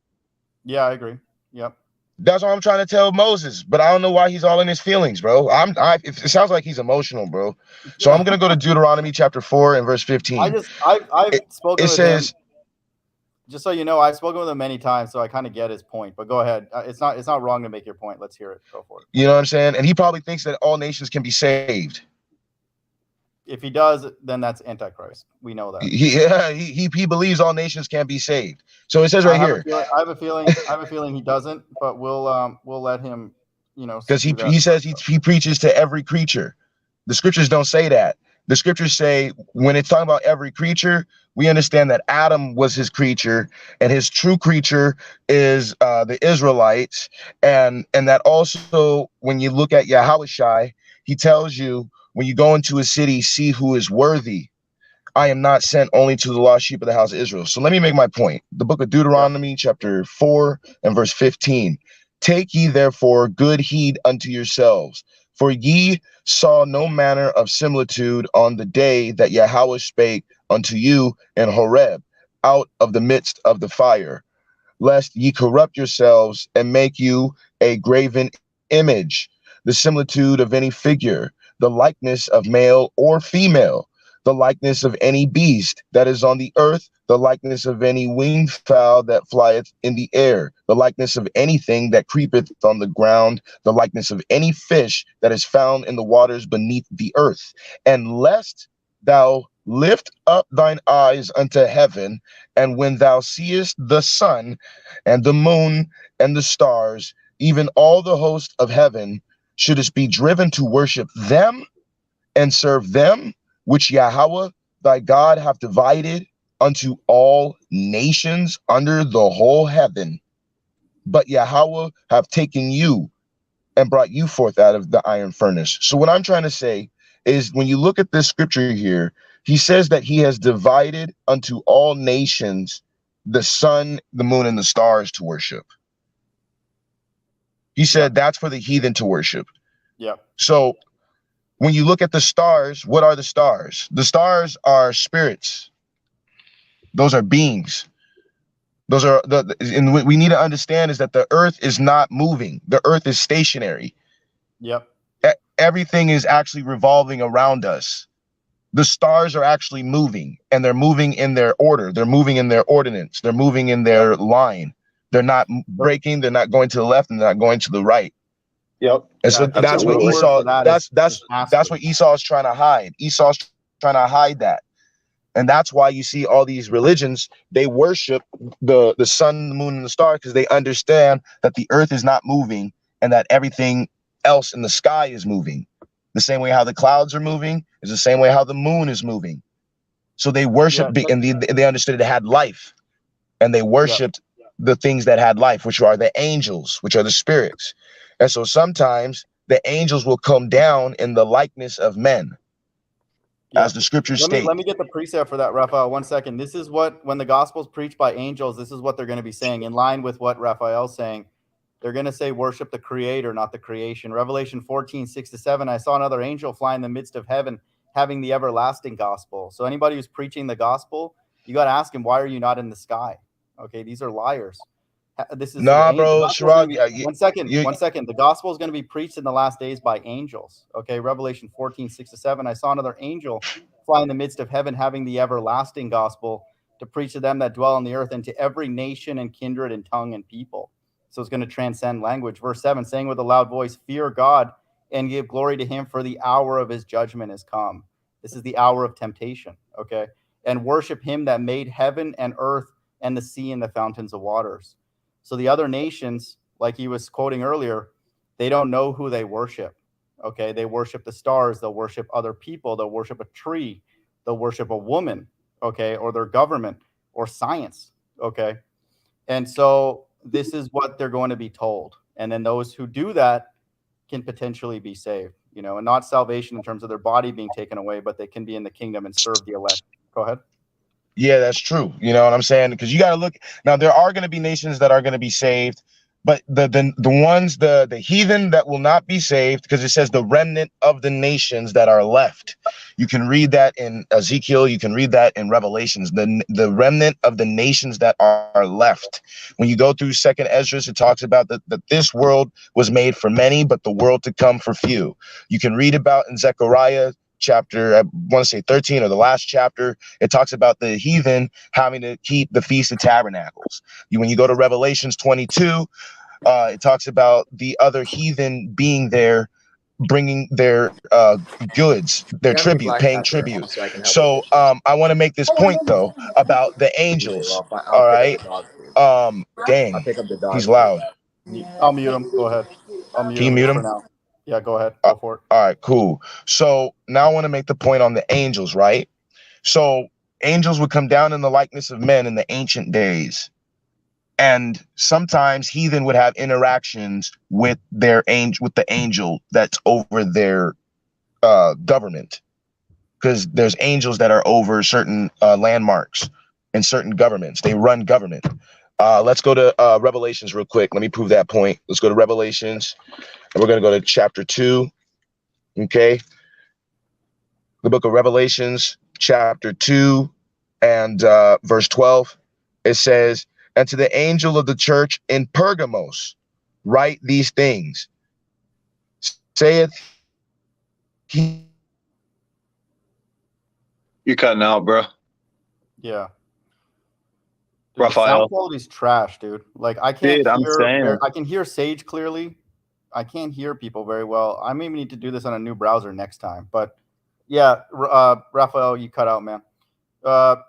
Speaker 1: Yeah, I agree. Yep.
Speaker 3: That's what I'm trying to tell Moses, but I don't know why he's all in his feelings, bro. It sounds like he's emotional, bro. So I'm gonna go to Deuteronomy chapter 4 and verse 15.
Speaker 1: I've spoken with him.
Speaker 3: Says,
Speaker 1: just so you know, I've spoken with him many times, so I kind of get his point. But go ahead. It's not wrong to make your point. Let's hear it. Go for it.
Speaker 3: You know what I'm saying? And he probably thinks that all nations can be saved.
Speaker 1: If he does, then that's Antichrist. We know that.
Speaker 3: He believes all nations can be saved. So it says right here.
Speaker 1: I have a feeling he doesn't, but we'll let him,
Speaker 3: because he says he preaches to every creature. The scriptures don't say that. The scriptures say when it's talking about every creature, we understand that Adam was his creature, and his true creature is the Israelites, and that also when you look at Yahushai, he tells you when you go into a city, see who is worthy. I am not sent only to the lost sheep of the house of Israel. So let me make my point. The book of Deuteronomy, chapter 4 and verse 15. Take ye therefore good heed unto yourselves, for ye saw no manner of similitude on the day that Yahweh spake unto you in Horeb, out of the midst of the fire, lest ye corrupt yourselves and make you a graven image, the similitude of any figure, the likeness of male or female, the likeness of any beast that is on the earth, the likeness of any winged fowl that flieth in the air, the likeness of anything that creepeth on the ground, the likeness of any fish that is found in the waters beneath the earth. And lest thou lift up thine eyes unto heaven, and when thou seest the sun and the moon and the stars, even all the host of heaven, shouldest be driven to worship them and serve them, which Yahweh thy God hath divided unto all nations under the whole heaven. But Yahweh hath taken you and brought you forth out of the iron furnace. So what I'm trying to say is when you look at this scripture here, he says that he has divided unto all nations the sun, the moon, and the stars to worship. He said that's for the heathen to worship.
Speaker 1: Yeah.
Speaker 3: So when you look at the stars, what are the stars? The stars are spirits. Those are beings. Those are and what we need to understand is that the earth is not moving. The earth is stationary.
Speaker 1: Yep.
Speaker 3: Everything is actually revolving around us. The stars are actually moving, and they're moving in their order. They're moving in their ordinance. They're moving in their line. They're not breaking. They're not going to the left, and they're not going to the right.
Speaker 4: Yep.
Speaker 3: And so that's what Esau. That's what Esau is trying to hide. Esau's trying to hide that, and that's why you see all these religions. They worship the sun, the moon, and the stars because they understand that the earth is not moving and that everything else in the sky is moving. The same way how the clouds are moving is the same way how the moon is moving. So they worship, and they understood it had life, and they worshipped the things that had life, which are the angels, which are the spirits. And so sometimes the angels will come down in the likeness of men, as the scriptures state.
Speaker 1: Let me get the precept for that, Raphael. 1 second. This is what, when the gospel is preached by angels, this is what they're going to be saying, in line with what Raphael's saying. They're going to say, worship the creator, not the creation. Revelation 14:6-7, I saw another angel fly in the midst of heaven, having the everlasting gospel. So anybody who's preaching the gospel, you got to ask him, why are you not in the sky? Okay, these are liars. This is
Speaker 3: bro. Charag,
Speaker 1: 1 second. 1 second. The gospel is going to be preached in the last days by angels. Okay, Revelation 14:6-7, I saw another angel fly in the midst of heaven, having the everlasting gospel to preach to them that dwell on the earth, and to every nation and kindred and tongue and people. So it's going to transcend language. Verse 7, saying with a loud voice, fear God and give glory to him, for the hour of his judgment is come. This is the hour of temptation. Okay, and worship him that made heaven and earth and the sea and the fountains of waters. So the other nations like he was quoting earlier, they don't know who they worship. Okay, they worship the stars, they'll worship other people, they'll worship a tree, they'll worship a woman, okay, or their government or science, okay. And so this is what they're going to be told. And then those who do that can potentially be saved, you know, and not salvation in terms of their body being taken away, but they can be in the kingdom and serve the elect. Go ahead.
Speaker 3: Yeah, that's true. You know what I'm saying? Because you got to look now. There are going to be nations that are going to be saved, but the ones the heathen that will not be saved, because it says the remnant of the nations that are left. You can read that in Ezekiel. You can read that in Revelations. The remnant of the nations that are left. When you go through Second Esdras, it talks about that this world was made for many, but the world to come for few. You can read about in Zechariah chapter, I want to say 13, or the last chapter, it talks about the heathen having to keep the Feast of Tabernacles. When you go to Revelations 22, it talks about the other heathen being there, bringing their goods, their tribute, paying tribute. So I want to make this point though about the angels. All right. Dang,
Speaker 2: I'll pick up the dog.
Speaker 3: he's loud.
Speaker 1: I'll mute him. Go ahead. I'll mute
Speaker 3: Can you
Speaker 1: him
Speaker 3: mute
Speaker 1: for
Speaker 3: him?
Speaker 1: now. Yeah, go ahead. Go for it.
Speaker 3: All right, cool. So now I want to make the point on the angels, right? So angels would come down in the likeness of men in the ancient days. And sometimes heathen would have interactions with their with the angel that's over their government. Because there's angels that are over certain landmarks and certain governments. They run government. Let's go to Revelations real quick. Let me prove that point. Let's go to Revelations. And we're going to go to chapter 2. Okay. The book of Revelations, chapter 2 and verse 12. It says, and to the angel of the church in Pergamos, write these things. Saith he.
Speaker 4: You're cutting out, bro.
Speaker 1: Yeah. Dude, the
Speaker 4: Raphael.
Speaker 1: sound quality's trash, dude. Like I can't
Speaker 4: Dude, I'm saying.
Speaker 1: hear. I can hear Sage clearly. I can't hear people very well. I may need to do this on a new browser next time. But yeah, Raphael, you cut out, man.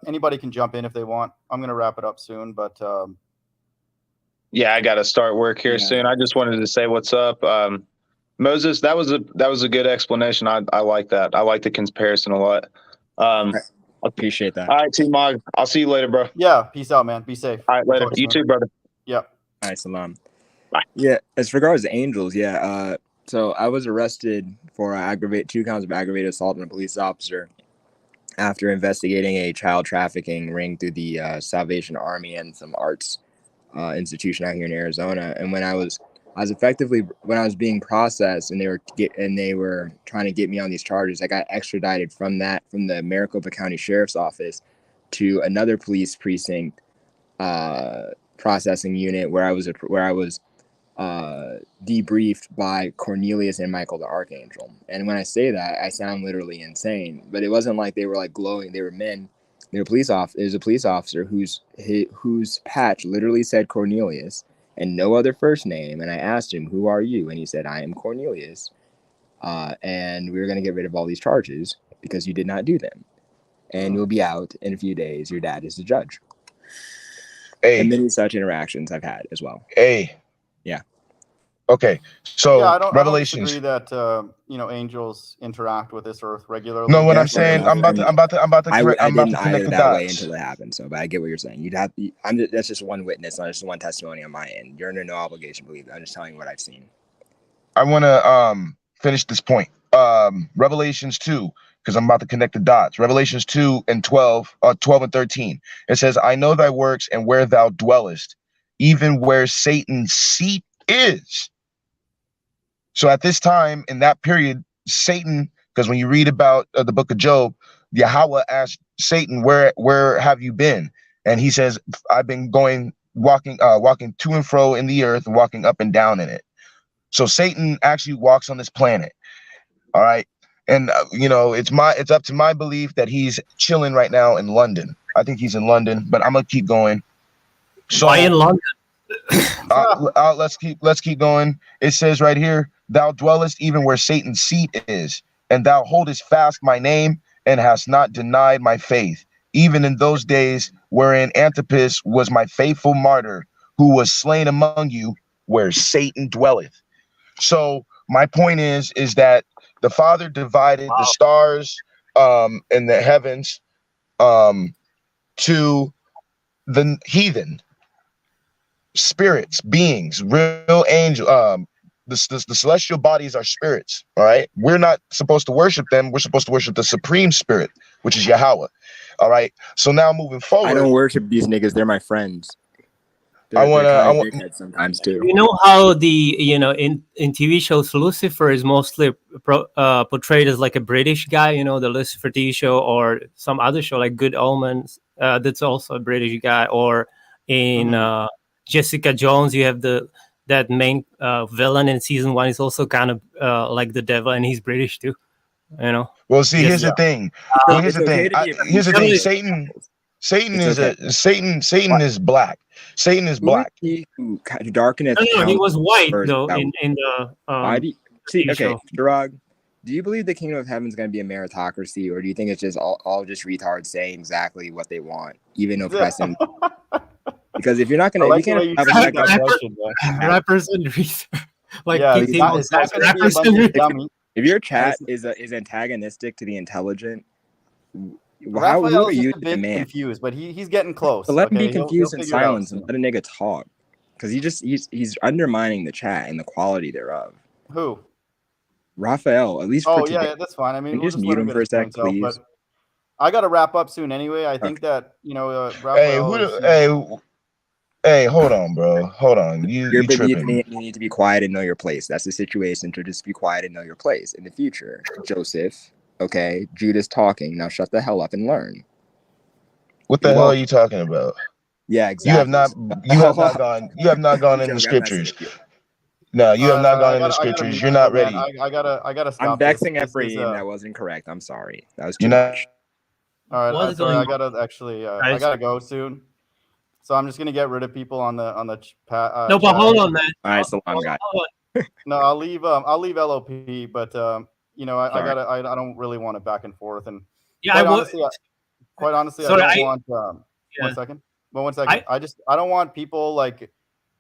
Speaker 1: Anybody can jump in if they want. I'm gonna wrap it up soon, but
Speaker 4: Yeah, I got to start work here soon. I just wanted to say what's up. Moses, that was a good explanation. I like that. I like the comparison a lot.
Speaker 2: I appreciate that.
Speaker 4: All right, TMoG. I'll see you later, bro.
Speaker 1: yeah, peace out, man. Be safe.
Speaker 4: All right, later. You too, brother.
Speaker 1: Yeah.
Speaker 2: All right, salam.
Speaker 4: Bye.
Speaker 2: Yeah, as regards to angels, so I was arrested for 2 counts of aggravated assault on a police officer after investigating a child trafficking ring through the Salvation Army and some arts institution out here in Arizona. And when I was being processed and they were trying to get me on these charges, I got extradited from the Maricopa County Sheriff's Office to another police precinct processing unit where I was debriefed by Cornelius and Michael the Archangel. And when I say that, I sound literally insane, but it wasn't like they were like glowing. They were men. They were there's a police officer whose patch literally said Cornelius and no other first name. And I asked him, "Who are you?" And he said, "I am Cornelius. And we were going to get rid of all these charges because you did not do them. And you'll be out in a few days. Your dad is the judge." And many such interactions I've had as well. Yeah.
Speaker 3: Okay. So
Speaker 1: yeah, I don't
Speaker 3: Revelations.
Speaker 1: disagree that angels interact with this earth regularly.
Speaker 3: No, what I'm saying, I'm about to connect the dots.
Speaker 2: Way until it happened. So, but I get what you're saying. That's just one witness, not just one testimony on my end. You're under no obligation to believe it. I'm just telling you what I've seen.
Speaker 3: I want to finish this point. Revelations 2, because I'm about to connect the dots. Revelations 2 and 12 and 13. It says, I know thy works and where thou dwellest, even where Satan's seat is. So at this time, in that period, Satan, because when you read about the book of Job, Yahweh asked Satan, where have you been? And he says, I've been walking to and fro in the earth and walking up and down in it. So Satan actually walks on this planet. All right. And, it's up to my belief that he's chilling right now in London. I think he's in London, but I'm going to keep going. So,
Speaker 5: why in London?
Speaker 3: Let's keep going. It says right here, thou dwellest even where Satan's seat is, and thou holdest fast my name and hast not denied my faith, even in those days wherein Antipas was my faithful martyr, who was slain among you, where Satan dwelleth. So my point is that the Father divided the stars in the heavens to the heathen spirits, beings, real angel. The celestial bodies are spirits. All right, we're not supposed to worship them. We're supposed to worship the supreme spirit, which is Yahweh. All right. So now moving forward,
Speaker 2: I don't worship these niggas. They're my friends.
Speaker 3: I want
Speaker 2: dickheads sometimes too.
Speaker 5: You know how the in TV shows Lucifer is mostly portrayed as like a British guy. You know, the Lucifer TV show, or some other show like Good Omens. That's also a British guy. Or in Jessica Jones, you have that main villain in season 1 is also kind of like the devil, and he's British too. You know.
Speaker 3: Well, see, here's the thing. Here's the thing. Satan is black. Satan is black.
Speaker 2: Who darkeneth
Speaker 5: No, he was white though in the.
Speaker 2: Why do you see? Okay, Chirag, do you believe the kingdom of heaven is going to be a meritocracy, or do you think it's just all just retards saying exactly what they want, even oppressing? Because if you're not going to,
Speaker 1: like
Speaker 2: you can't have a
Speaker 5: rappers and research. Like,
Speaker 1: yeah, it's not going to be a bunch of dummies.
Speaker 2: If your chat is antagonistic to the intelligent,
Speaker 1: how are
Speaker 2: you
Speaker 1: a bit confused? But he's getting close.
Speaker 2: So let him be confused in silence and let a nigga talk, because he's undermining the chat and the quality thereof.
Speaker 1: Who?
Speaker 2: Raphael, at least.
Speaker 1: Oh yeah, that's fine. I mean,
Speaker 2: we'll just mute him for a sec, please.
Speaker 1: But I got to wrap up soon anyway. I think that Raphael.
Speaker 3: Hey, hold on, bro. Hold on. You tripping.
Speaker 2: You need to be quiet and know your place. That's the situation. To just be quiet and know your place in the future. Joseph, okay, Judas talking. Now shut the hell up and learn.
Speaker 3: What the hell are you talking about?
Speaker 2: Yeah, exactly.
Speaker 3: You have not gone in the scriptures. No, you have not gone in the scriptures. You're not ready.
Speaker 1: I gotta stop.
Speaker 2: I'm vexing Ephraim. That was incorrect. I'm sorry. That was too much.
Speaker 1: All right, sorry. I gotta go soon. So I'm just gonna get rid of people on the
Speaker 5: no, but hold on, man.
Speaker 2: All right, so I'm got.
Speaker 1: No, I'll leave LOP, but I don't really want it back and forth. And
Speaker 5: yeah,
Speaker 1: quite honestly,
Speaker 5: sorry,
Speaker 1: I don't want. 1 second. But 1 second. I don't want people like.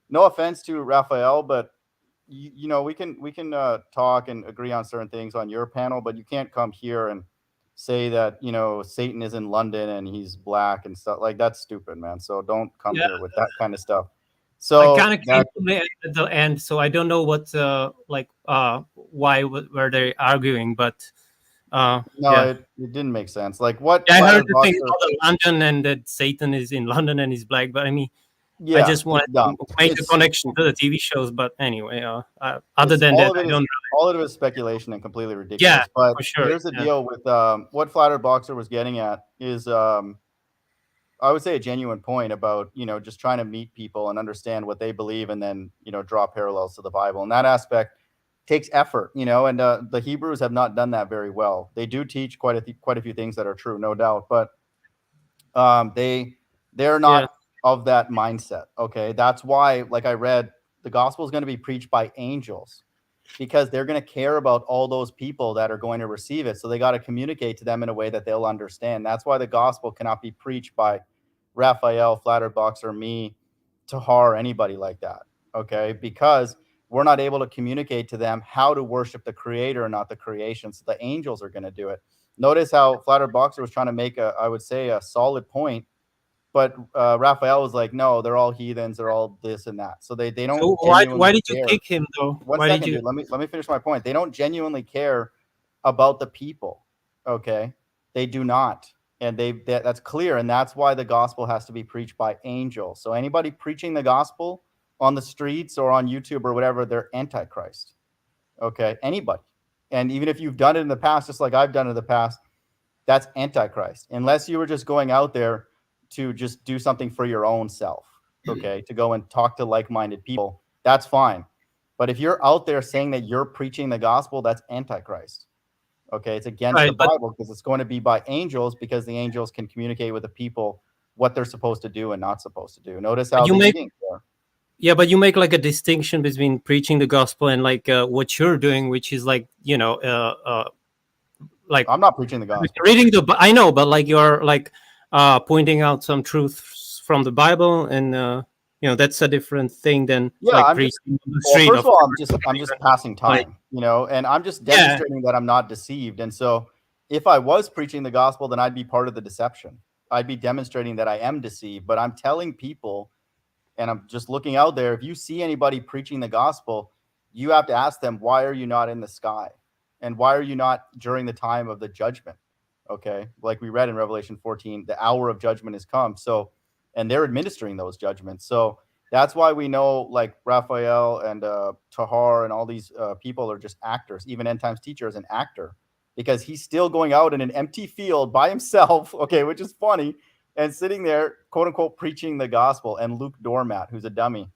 Speaker 1: No offense to Raphael, but we can talk and agree on certain things on your panel, but you can't come here and say that Satan is in London and he's black and stuff like that's stupid, man. So don't come here with that kind of stuff. So
Speaker 5: I kind of came to me at the end, so I don't know what why were they arguing, but
Speaker 1: it didn't make sense. Like what?
Speaker 5: Yeah, I heard the thing about London and that Satan is in London and he's black, but I mean. Yeah, I just wanted to make a connection to the TV shows, but anyway, other than that, I don't.
Speaker 1: All of it is speculation and completely ridiculous.
Speaker 5: Yeah,
Speaker 1: but
Speaker 5: for sure.
Speaker 1: Here's the deal with what Flattered Boxer was getting at is, I would say, a genuine point about just trying to meet people and understand what they believe, and then draw parallels to the Bible. And that aspect takes effort, and the Hebrews have not done that very well. They do teach quite a few things that are true, no doubt, but they're not. Yeah. Of that mindset. Okay. That's why, like I read, the gospel is going to be preached by angels because they're going to care about all those people that are going to receive it. So they got to communicate to them in a way that they'll understand. That's why the gospel cannot be preached by Raphael, Flattered Boxer, me, Tahar, anybody like that. Okay. Because we're not able to communicate to them how to worship the creator and not the creation. So the angels are going to do it. Notice how Flattered Boxer was trying to make I would say a solid point. But Raphael was like, no, they're all heathens. They're all this and that. So they don't.
Speaker 5: So why did you kick him though?
Speaker 1: Dude, let me finish my point. They don't genuinely care about the people. Okay, they do not, and that's clear, and that's why the gospel has to be preached by angels. So anybody preaching the gospel on the streets or on YouTube or whatever, they're antichrist. Okay, anybody, and even if you've done it in the past, just like I've done it in the past, that's antichrist. Unless you were just going out there to just do something for your own self, okay, to go and talk to like-minded people, that's fine. But if you're out there saying that you're preaching the gospel, that's antichrist. Okay, it's against the Bible because it's going to be by angels because the angels can communicate with the people what they're supposed to do and not supposed to do. Notice how
Speaker 5: yeah, but you make like a distinction between preaching the gospel and like what you're doing, which is like like
Speaker 1: I'm not preaching the gospel.
Speaker 5: Reading I know, but like you're like pointing out some truths from the Bible and that's a different thing than
Speaker 1: Yeah,
Speaker 5: like
Speaker 1: I'm
Speaker 5: preaching
Speaker 1: just
Speaker 5: on the
Speaker 1: well,
Speaker 5: street.
Speaker 1: first
Speaker 5: Of
Speaker 1: of all,
Speaker 5: course,
Speaker 1: I'm just passing
Speaker 5: like
Speaker 1: time, and I'm just
Speaker 5: yeah.
Speaker 1: demonstrating that I'm not deceived. And so if I was preaching the gospel, then I'd be part of the deception. I'd be demonstrating that I am deceived, but I'm telling people, and I'm just looking out there, if you see anybody preaching the gospel, you have to ask them, why are you not in the sky? And why are you not during the time of the judgment? Okay. Like we read in Revelation 14, the hour of judgment has come. So, and they're administering those judgments. So that's why we know like Raphael and Tahar and all these people are just actors. Even End Times Teacher is an actor because he's still going out in an empty field by himself. Okay. Which is funny. And sitting there, quote unquote, preaching the gospel. And Luke Doormat, who's a dummy.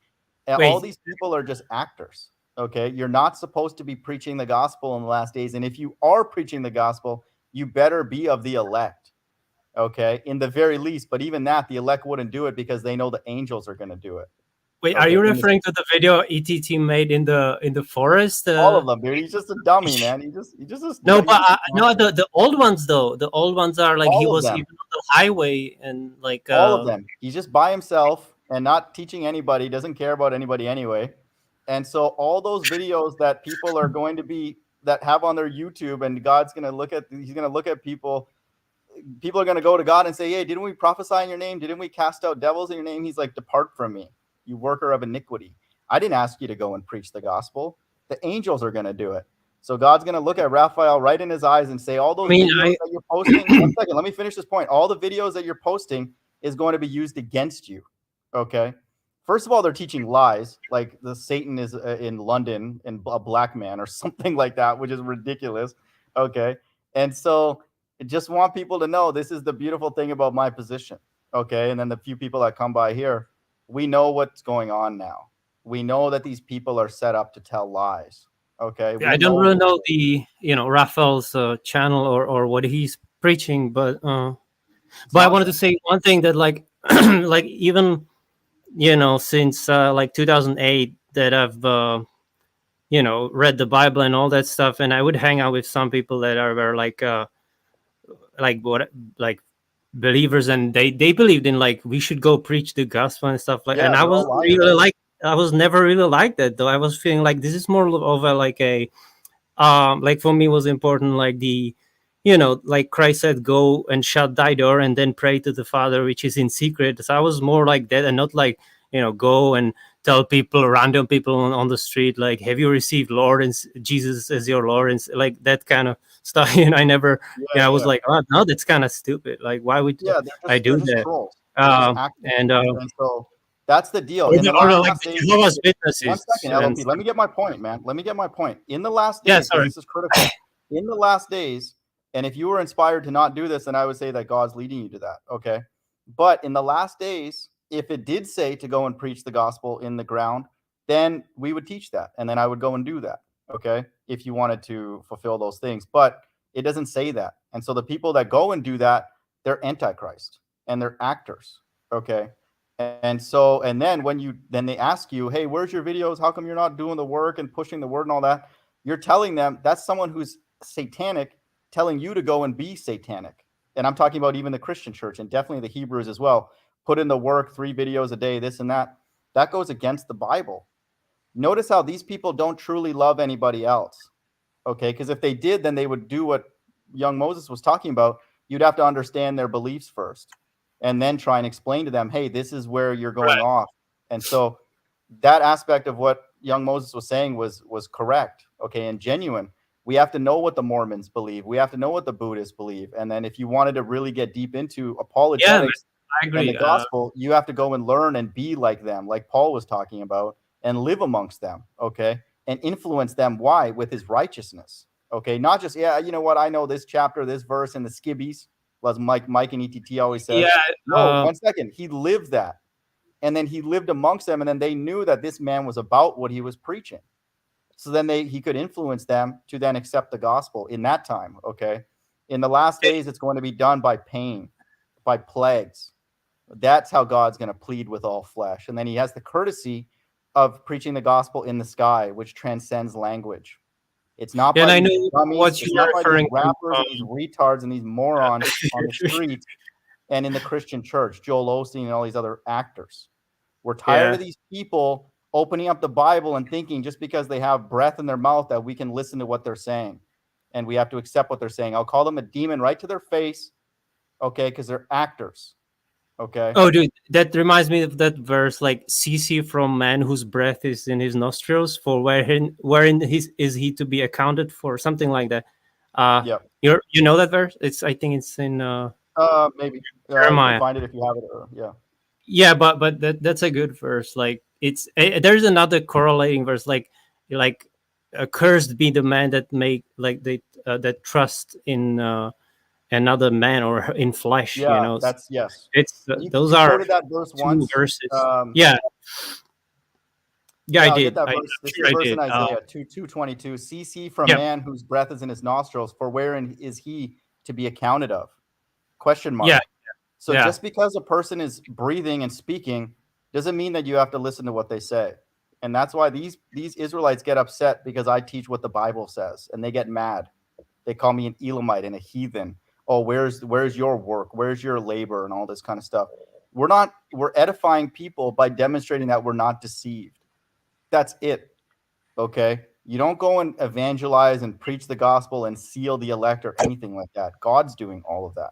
Speaker 1: And all
Speaker 5: Wait,
Speaker 1: these people are just actors. Okay. You're not supposed to be preaching the gospel in the last days. And if you are preaching the gospel, you better be of the elect. Okay. In the very least. But even that, the elect wouldn't do it because they know the angels are going to do it.
Speaker 5: wait, are
Speaker 1: Okay.
Speaker 5: you
Speaker 1: In the,
Speaker 5: referring to the video ETT made in the forest?
Speaker 1: all of them, dude. He's just a dummy, man.
Speaker 5: No, but
Speaker 1: he's
Speaker 5: no, the old ones though. The old ones are like he
Speaker 1: all of
Speaker 5: was
Speaker 1: them.
Speaker 5: even on the highway and like
Speaker 1: All of them. He's just by himself and not teaching anybody, doesn't care about anybody anyway. And so all those videos that people are going to be that have on their YouTube, and God's going to look at, he's going to look at people are going to go to God and say, hey, didn't we prophesy in your name? Didn't we cast out devils in your name? He's like, depart from me, you worker of iniquity. I didn't ask you to go and preach the gospel. The angels are going to do it. So God's going to look at Raphael right in his eyes and say, all those videos that you're posting, one second, let me finish this point. All the videos that you're posting is going to be used against you. Okay. First of all, they're teaching lies, like the Satan is in London and a black man or something like that, which is ridiculous. Okay. And so I just want people to know this is the beautiful thing about my position. Okay. And then the few people that come by here, we know what's going on now. We know that these people are set up to tell lies. Okay.
Speaker 5: I don't really know the Raphael's channel or what he's preaching, but I wanted to say one thing that like like even since like 2008 that I've read the Bible and all that stuff, and I would hang out with some people that were like believers, and they believed in like we should go preach the gospel and stuff like. And I was really I was never really like that though. I was feeling like this is more of a like a like for me was important like the like Christ said, go and shut thy door and then pray to the Father which is in secret. So I was more like that, and not like go and tell people, random people on the street, like, have you received Lord and Jesus as your Lord, and like that kind of stuff. I never I was like, oh no, that's kind of stupid. Like, why would I do that?
Speaker 1: Trolls.
Speaker 5: And
Speaker 1: so that's the deal.
Speaker 5: Or
Speaker 1: In the last
Speaker 5: like
Speaker 1: days,
Speaker 5: Jehovah's Witnesses.
Speaker 1: 1 second, LOP. Let me get my point, man. Let me get my point. In the last days, this is critical. In the last days, and if you were inspired to not do this, then I would say that God's leading you to that. Okay. But in the last days, if it did say to go and preach the gospel in the ground, then we would teach that. And then I would go and do that. Okay. If you wanted to fulfill those things, but it doesn't say that. And so the people that go and do that, they're antichrist and they're actors. Okay. And so, and then then they ask you, hey, where's your videos? How come you're not doing the work and pushing the word and all that? You're telling them that's someone who's satanic telling you to go and be satanic. And I'm talking about even the Christian church and definitely the Hebrews as well. Put in the work, 3 videos a day, this and that. That goes against the Bible. Notice how these people don't truly love anybody else. Okay. Because if they did, then they would do what young Moses was talking about. You'd have to understand their beliefs first and then try and explain to them, hey, this is where you're going off. And so that aspect of what young Moses was saying was correct. Okay. And genuine. We have to know what the Mormons believe. We have to know what the Buddhists believe. And then if you wanted to really get deep into apologetics and the gospel, you have to go and learn and be like them, like Paul was talking about, and live amongst them. Okay. And influence them. Why? With his righteousness. Okay. Not just, you know what? I know this chapter, this verse, and the skibbies, as Mike and ETT always says. No, 1 second. He lived that. And then he lived amongst them. And then they knew that this man was about what he was preaching. So then he could influence them to then accept the gospel in that time. Okay. In the last days, it's going to be done by pain, by plagues. That's how God's going to plead with all flesh. And then he has the courtesy of preaching the gospel in the sky, which transcends language. It's not by these dummies, it's not by these rappers and these retards and these morons on the street and in the Christian church, Joel Osteen and all these other actors. We're tired
Speaker 5: Yeah.
Speaker 1: of these people opening up the Bible and thinking just because they have breath in their mouth that we can listen to what they're saying. And we have to accept what they're saying. I'll call them a demon right to their face, okay, because they're actors, okay?
Speaker 5: Oh, dude, that reminds me of that verse, like "Cease from man whose breath is in his nostrils, for wherein is he to be accounted for?" Something like that.
Speaker 1: Yep.
Speaker 5: You know that verse? I think it's in
Speaker 1: Maybe. You can
Speaker 5: Jeremiah.
Speaker 1: find it if you have it. Yeah.
Speaker 5: Yeah, but that's a good verse. Like there's another correlating verse, like cursed be the man that make like they that trust in another man or in flesh. You
Speaker 1: Yeah,
Speaker 5: know,
Speaker 1: that's yes.
Speaker 5: it's those
Speaker 1: You
Speaker 5: are
Speaker 1: quoted that verse
Speaker 5: two
Speaker 1: once.
Speaker 5: verses. Yeah, I
Speaker 1: I'll get
Speaker 5: did.
Speaker 1: that
Speaker 5: I'm
Speaker 1: verse. This
Speaker 5: sure
Speaker 1: is
Speaker 5: I
Speaker 1: verse
Speaker 5: did.
Speaker 1: in Isaiah 2:22. Cease from
Speaker 5: Yeah,
Speaker 1: man whose breath is in his nostrils, for wherein is he to be accounted of? Question mark.
Speaker 5: yeah,
Speaker 1: So
Speaker 5: yeah.
Speaker 1: just because a person is breathing and speaking doesn't mean that you have to listen to what they say. And that's why these Israelites get upset because I teach what the Bible says, and they get mad. They call me an Elamite and a heathen. Oh, where's your work? Where's your labor and all this kind of stuff? We're edifying people by demonstrating that we're not deceived. That's it. Okay. You don't go and evangelize and preach the gospel and seal the elect or anything like that. God's doing all of that.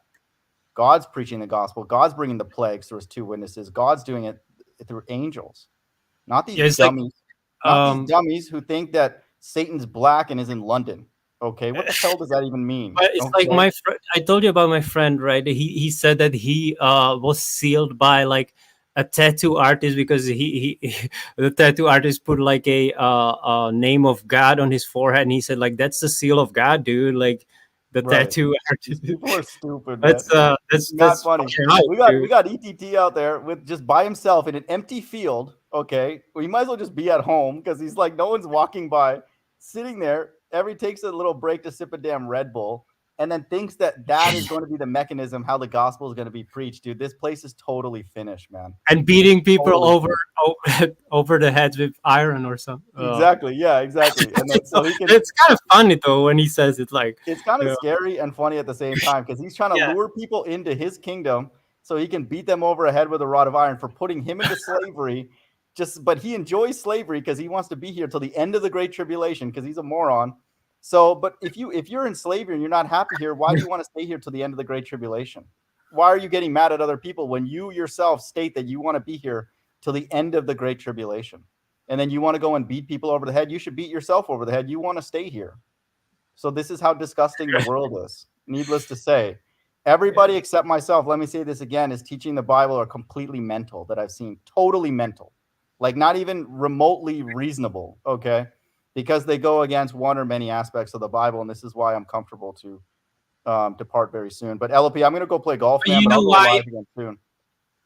Speaker 1: God's preaching the gospel. God's bringing the plagues through his two witnesses. God's doing it through angels, not these
Speaker 5: Yeah, it's like
Speaker 1: dummies, who think that Satan's black and is in London. Okay. What the hell does that even mean?
Speaker 5: but it's like
Speaker 1: Okay.
Speaker 5: I told you about my friend, right? He said that he was sealed by like a tattoo artist because he the tattoo artist put like a name of God on his forehead, and he said like that's the seal of God, dude. Like the
Speaker 1: Right.
Speaker 5: tattoo
Speaker 1: These
Speaker 5: artist.
Speaker 1: people are stupid, man.
Speaker 5: That's
Speaker 1: Not funny.
Speaker 5: fucking hype,
Speaker 1: We
Speaker 5: dude.
Speaker 1: got ETT out there with just by himself in an empty field. Okay, well, he might as well just be at home because he's like no one's walking by, sitting there. Every takes a little break to sip a damn Red Bull, and then thinks that that is going to be the mechanism how the gospel is going to be preached, dude. This place is totally finished, man.
Speaker 5: And beating people
Speaker 1: Totally
Speaker 5: over the heads with iron or something.
Speaker 1: Exactly. Yeah. Exactly. And then so he can.
Speaker 5: It's kind of funny though when he says it. Like
Speaker 1: It's kind of
Speaker 5: yeah.
Speaker 1: scary and funny at the same time because he's trying to
Speaker 5: Yeah.
Speaker 1: lure people into his kingdom so he can beat them over the head with a rod of iron for putting him into slavery. But he enjoys slavery because he wants to be here till the end of the Great Tribulation because he's a moron. So, but if you're in slavery and you're not happy here, why do you want to stay here till the end of the Great Tribulation? Why are you getting mad at other people when you yourself state that you want to be here till the end of the Great Tribulation? And then you want to go and beat people over the head? You should beat yourself over the head. You want to stay here. So this is how disgusting the world is. Needless to say, everybody except myself, let me say this again, is teaching the Bible are completely mental that I've seen. Totally mental. Like not even remotely reasonable, okay? Because they go against one or many aspects of the Bible, and this is why I'm comfortable to depart very soon. But LP, I'm going to go play golf, man, but I'll go live again soon.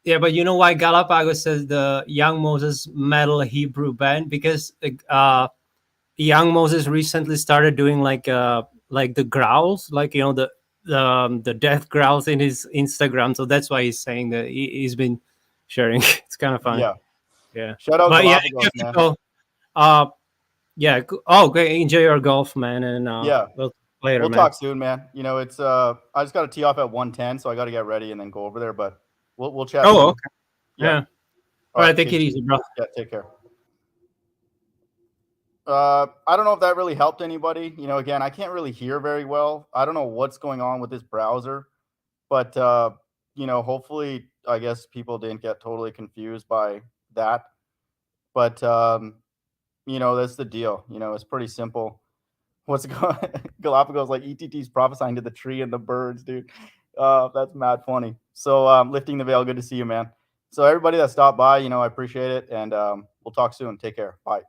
Speaker 5: Yeah, but you know why Galapagos says the Young Moses Metal Hebrew Band? Because Young Moses recently started doing like the growls, like you know the death growls in his Instagram. So that's why he's saying that he's been sharing. It's kind of funny. Yeah.
Speaker 1: Shout out
Speaker 5: but
Speaker 1: Galapagos,
Speaker 5: yeah,
Speaker 1: man.
Speaker 5: Go, yeah. Oh, great. Enjoy your golf, man. And we'll later,
Speaker 1: we'll
Speaker 5: man.
Speaker 1: talk soon, man. You know, it's I just got to tee off at 1:10, so I got to get ready and then go over there. But we'll chat.
Speaker 5: Oh,
Speaker 1: soon.
Speaker 5: okay. Yeah. All right. Take it easy, bro.
Speaker 1: Yeah. Take care. I don't know if that really helped anybody. You know, again, I can't really hear very well. I don't know what's going on with this browser, but you know, hopefully, I guess people didn't get totally confused by that. But you know, that's the deal. You know, it's pretty simple. What's going Galapagos like ETT's prophesying to the tree and the birds, dude. That's mad funny. So lifting the veil, good to see you, man. So everybody that stopped by, you know, I appreciate it, and we'll talk soon. Take care. Bye.